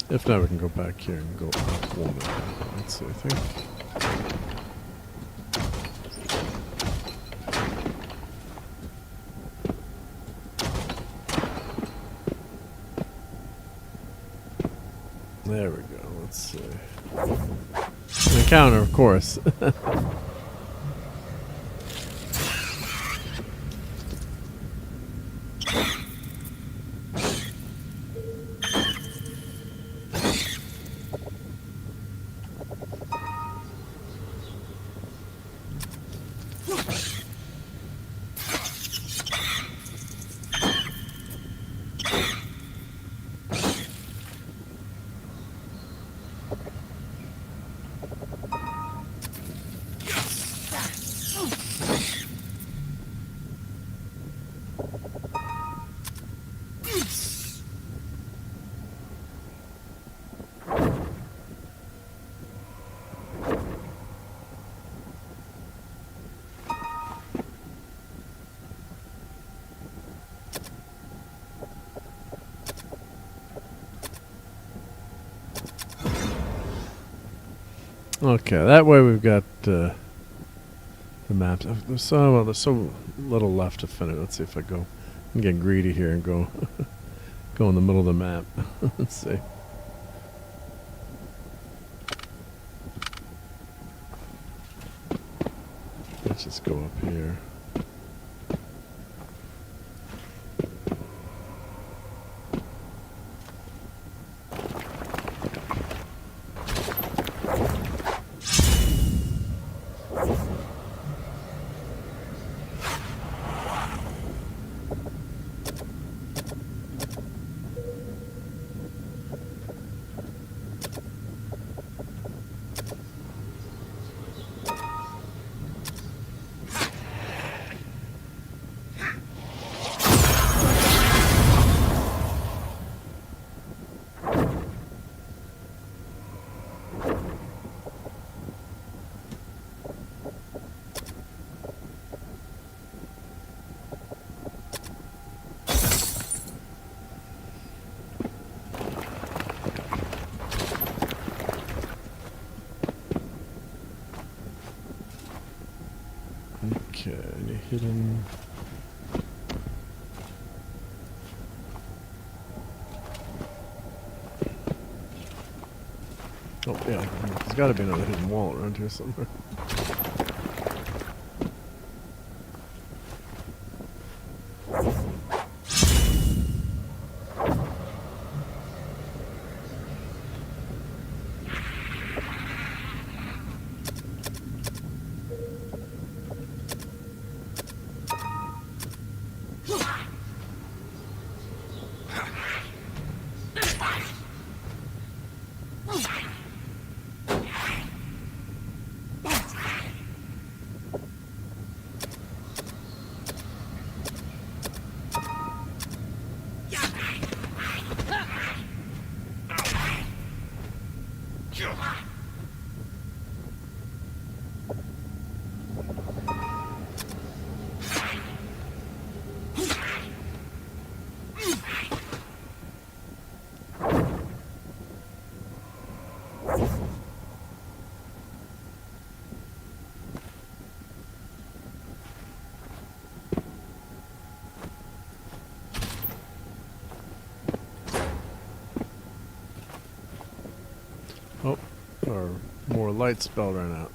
If not, we can go back here and go up one. Let's see, I think. There we go, let's see. An encounter, of course. Okay, that way we've got the maps. There's so little left to finish. Let's see if I go and get greedy here and go go in the middle of the map. Let's see. Let's just go up here. Okay, any hidden... Oh, yeah. There's got to be another hidden wall around here somewhere. Oh, our more light spell ran out.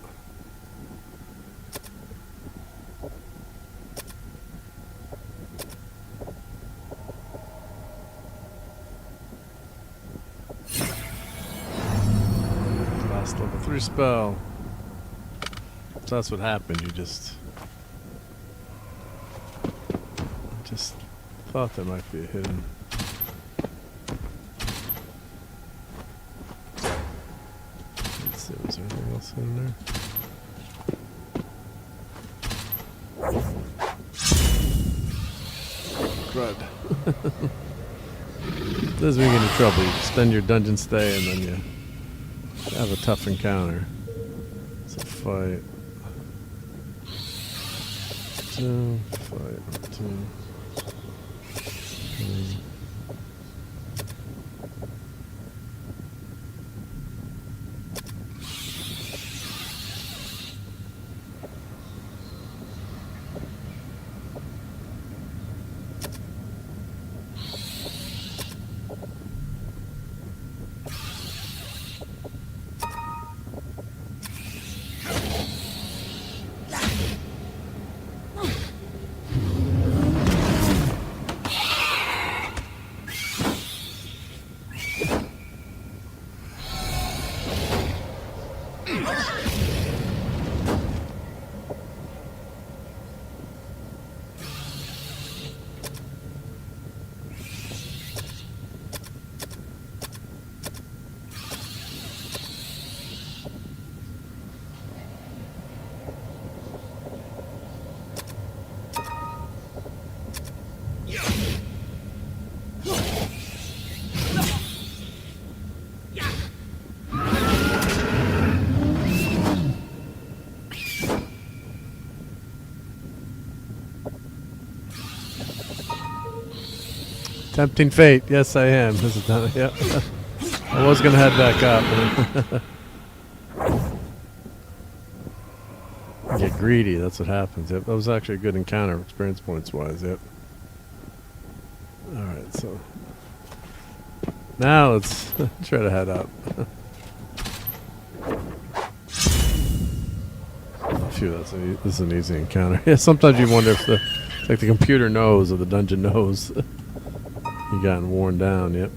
Last level 3 spell. So that's what happened. You just thought there might be a hidden. Let's see, was there anything else in there? Crud. This is when you get into trouble. You spend your dungeon stay and then you have a tough encounter. It's a fight. Fight. Tempting fate. Yes, I am. This is done. Yep. I was going to head back up. Get greedy. That's what happens. Yep. That was actually a good encounter, experience points wise. Yep. All right. So now let's try to head up. Phew. This is an easy encounter. Yeah. Sometimes you wonder if it's like the computer knows or the dungeon knows. You gotten worn down, yep.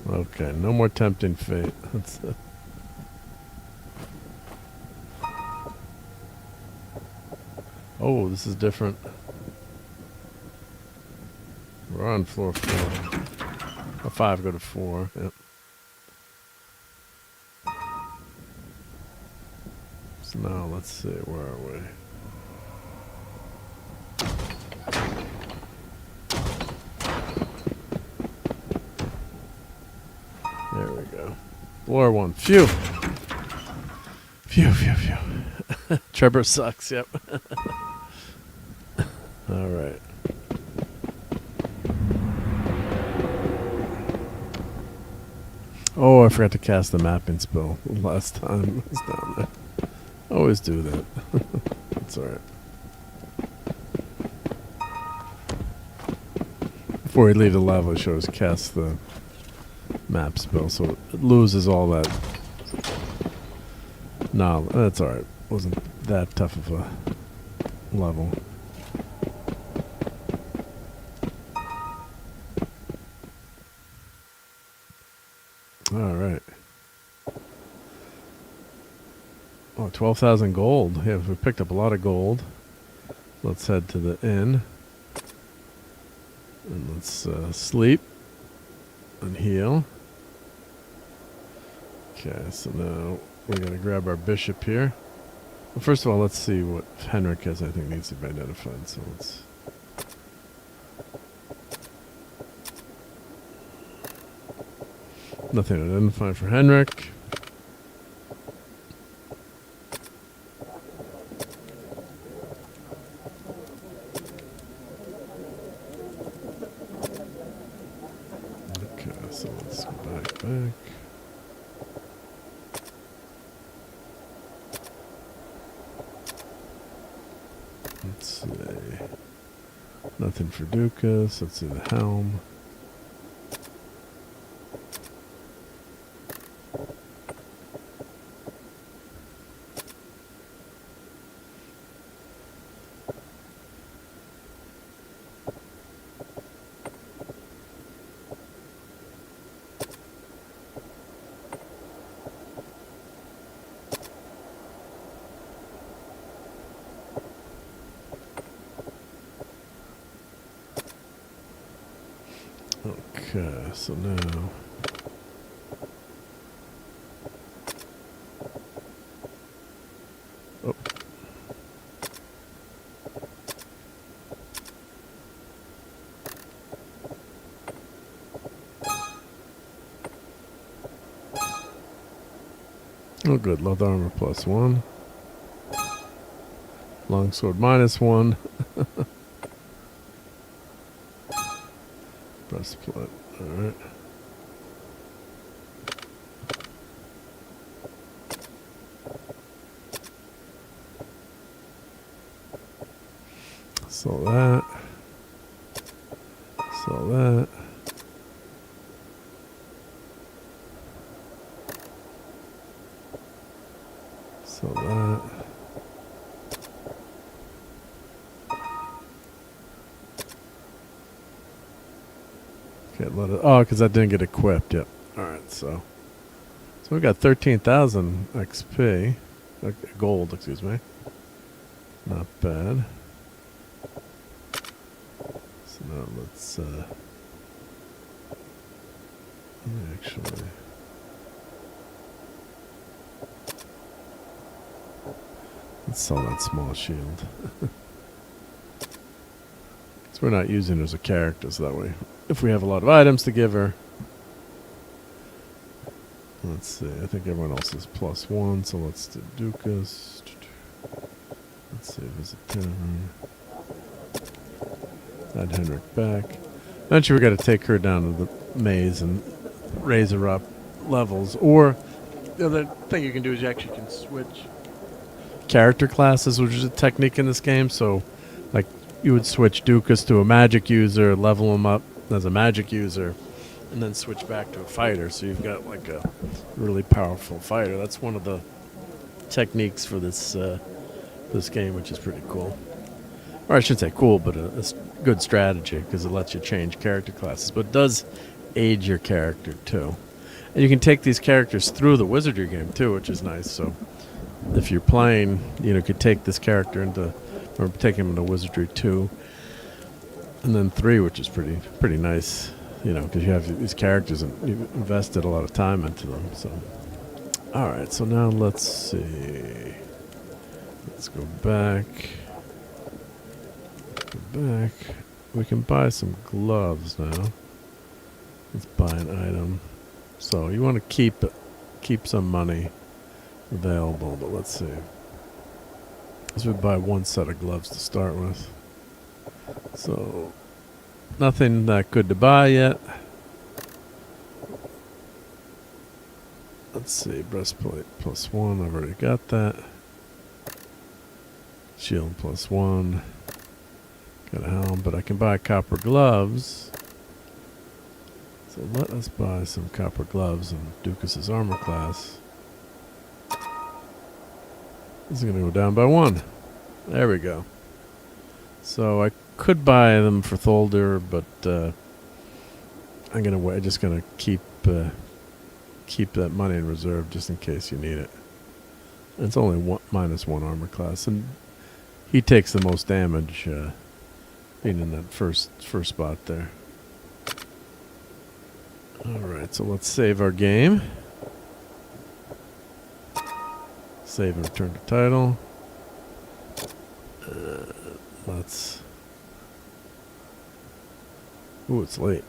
Okay, no more tempting fate. That's oh, this is different. We're on floor 4. 5 go to 4. Yep. So now let's see, where are we? There we go. Floor 1. Phew. Phew, phew, phew. Trevor sucks, yep. All right. Oh, I forgot to cast the mapping spell last time I was down there. Always do that. That's alright. Before we leave the level, it shows cast the map spell, so it loses all that. No, that's alright. Wasn't that tough of a level. Alright. Oh, 12,000 gold. Yeah, we picked up a lot of gold. Let's head to the inn. And let's sleep and heal. Okay, so now we're going to grab our bishop here. Well, first of all, let's see what Henrik has. I think needs to be identified. So let's. Nothing identified for Henrik. Okay, so let's go back. Let's see. Nothing for Dukas. Let's see the helm. Okay, so now. Oh. Oh, good. Leather armor +1. Longsword -1. Breastplate. Alright. So that. So that. So that. Okay, let it. Oh, because that didn't get equipped. Yep. All right. So we got 13,000 XP, gold. Excuse me. Not bad. So now let's actually. Let's sell that small shield. So we're not using her as a character, so that way, if we have a lot of items to give her. Let's see, I think everyone else is +1, so let's do Dukas. Let's see, visit Tavern. Add Henrik back. Eventually we're going to take her down to the maze and raise her up levels. Or the other thing you can do is you actually can switch character classes, which is a technique in this game. So, like, you would switch Dukas to a magic user, level him up as a magic user, and then switch back to a fighter. So you've got like a really powerful fighter. That's one of the techniques for this this game, which is pretty cool. Or I shouldn't say cool, but a good strategy, because it lets you change character classes. But it does age your character too. And you can take these characters through the Wizardry game too, which is nice. So if you're playing, you could take this character into, or take him into Wizardry 2, and then 3, which is pretty nice, because you have these characters and you've invested a lot of time into them. So, all right, so now let's see. Let's go back. We can buy some gloves now. Let's buy an item. So you want to keep some money available, but let's see. So we buy one set of gloves to start with. So nothing that good to buy yet. Let's see, breastplate +1. I've already got that. Shield +1. Got a helm, but I can buy copper gloves. So let us buy some copper gloves in Ducas's armor class. This is going to go down by 1. There we go. So I could buy them for Tholder, but I'm gonna wait. Just gonna keep that money in reserve just in case you need it. And it's only -1 armor class, and he takes the most damage, being in that first spot there. All right, so let's save our game. Save and return to title. Let's. Ooh, it's late.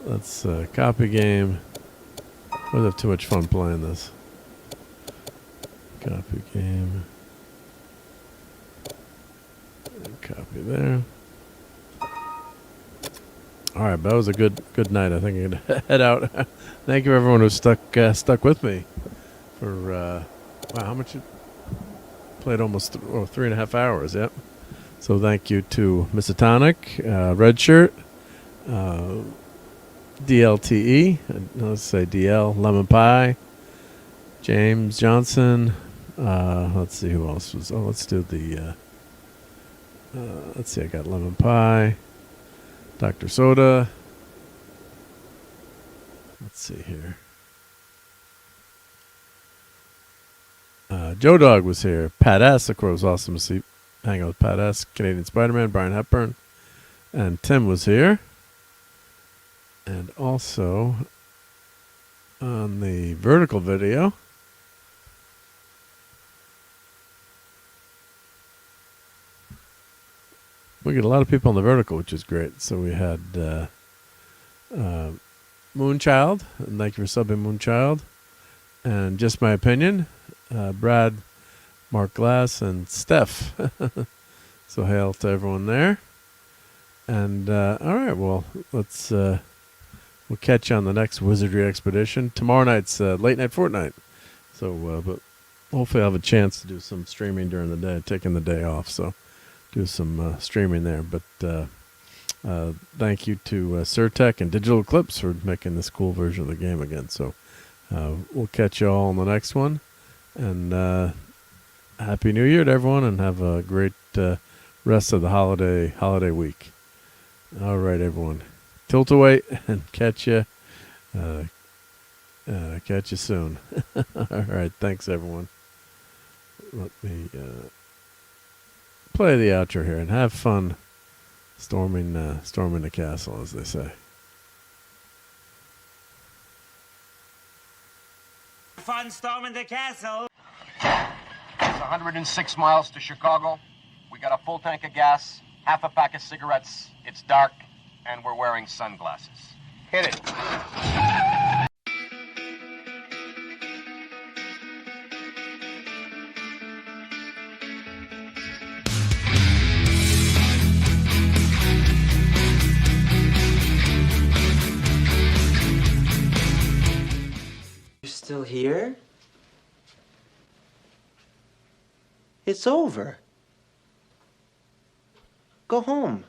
Let's copy game. I would have too much fun playing this. Copy game. And copy there. All right, but that was a good night. I think I'm gonna head out. Thank you everyone who stuck with me for wow, how much? Played almost 3.5 hours. Yep. So thank you to Misatonic, Red Shirt, DLTE, let's say DL, Lemon Pie, James Johnson. Let's see who else was. Oh, let's do the. Let's see. I got Lemon Pie, Dr. Soda. Let's see here. Joe Dog was here. Pat S. Of course, was awesome to see. Hang out with Pat S. Canadian Spider-Man, Brian Hepburn, and Tim was here. And also on the vertical video, we get a lot of people on the vertical, which is great. So we had Moonchild, and thank you for subbing, Moonchild, and Just My Opinion, Brad, Mark Glass, and Steph. So hail to everyone there. And all right, well, let's we'll catch you on the next Wizardry Expedition. Tomorrow night's late night Fortnite. So, but hopefully I'll have a chance to do some streaming during the day, taking the day off. So do some streaming there. But thank you to Surtech and Digital Eclipse for making this cool version of the game again. So we'll catch you all on the next one. And Happy New Year to everyone, and have a great rest of the holiday week. All right, everyone. Tilt away and catch you soon. All right, thanks everyone. Let me play the outro here and have fun storming the castle, as they say. Fun storming the castle. It's 106 miles to Chicago. We got a full tank of gas, half a pack of cigarettes. It's dark, and we're wearing sunglasses. Hit it. You're still here? It's over. Go home.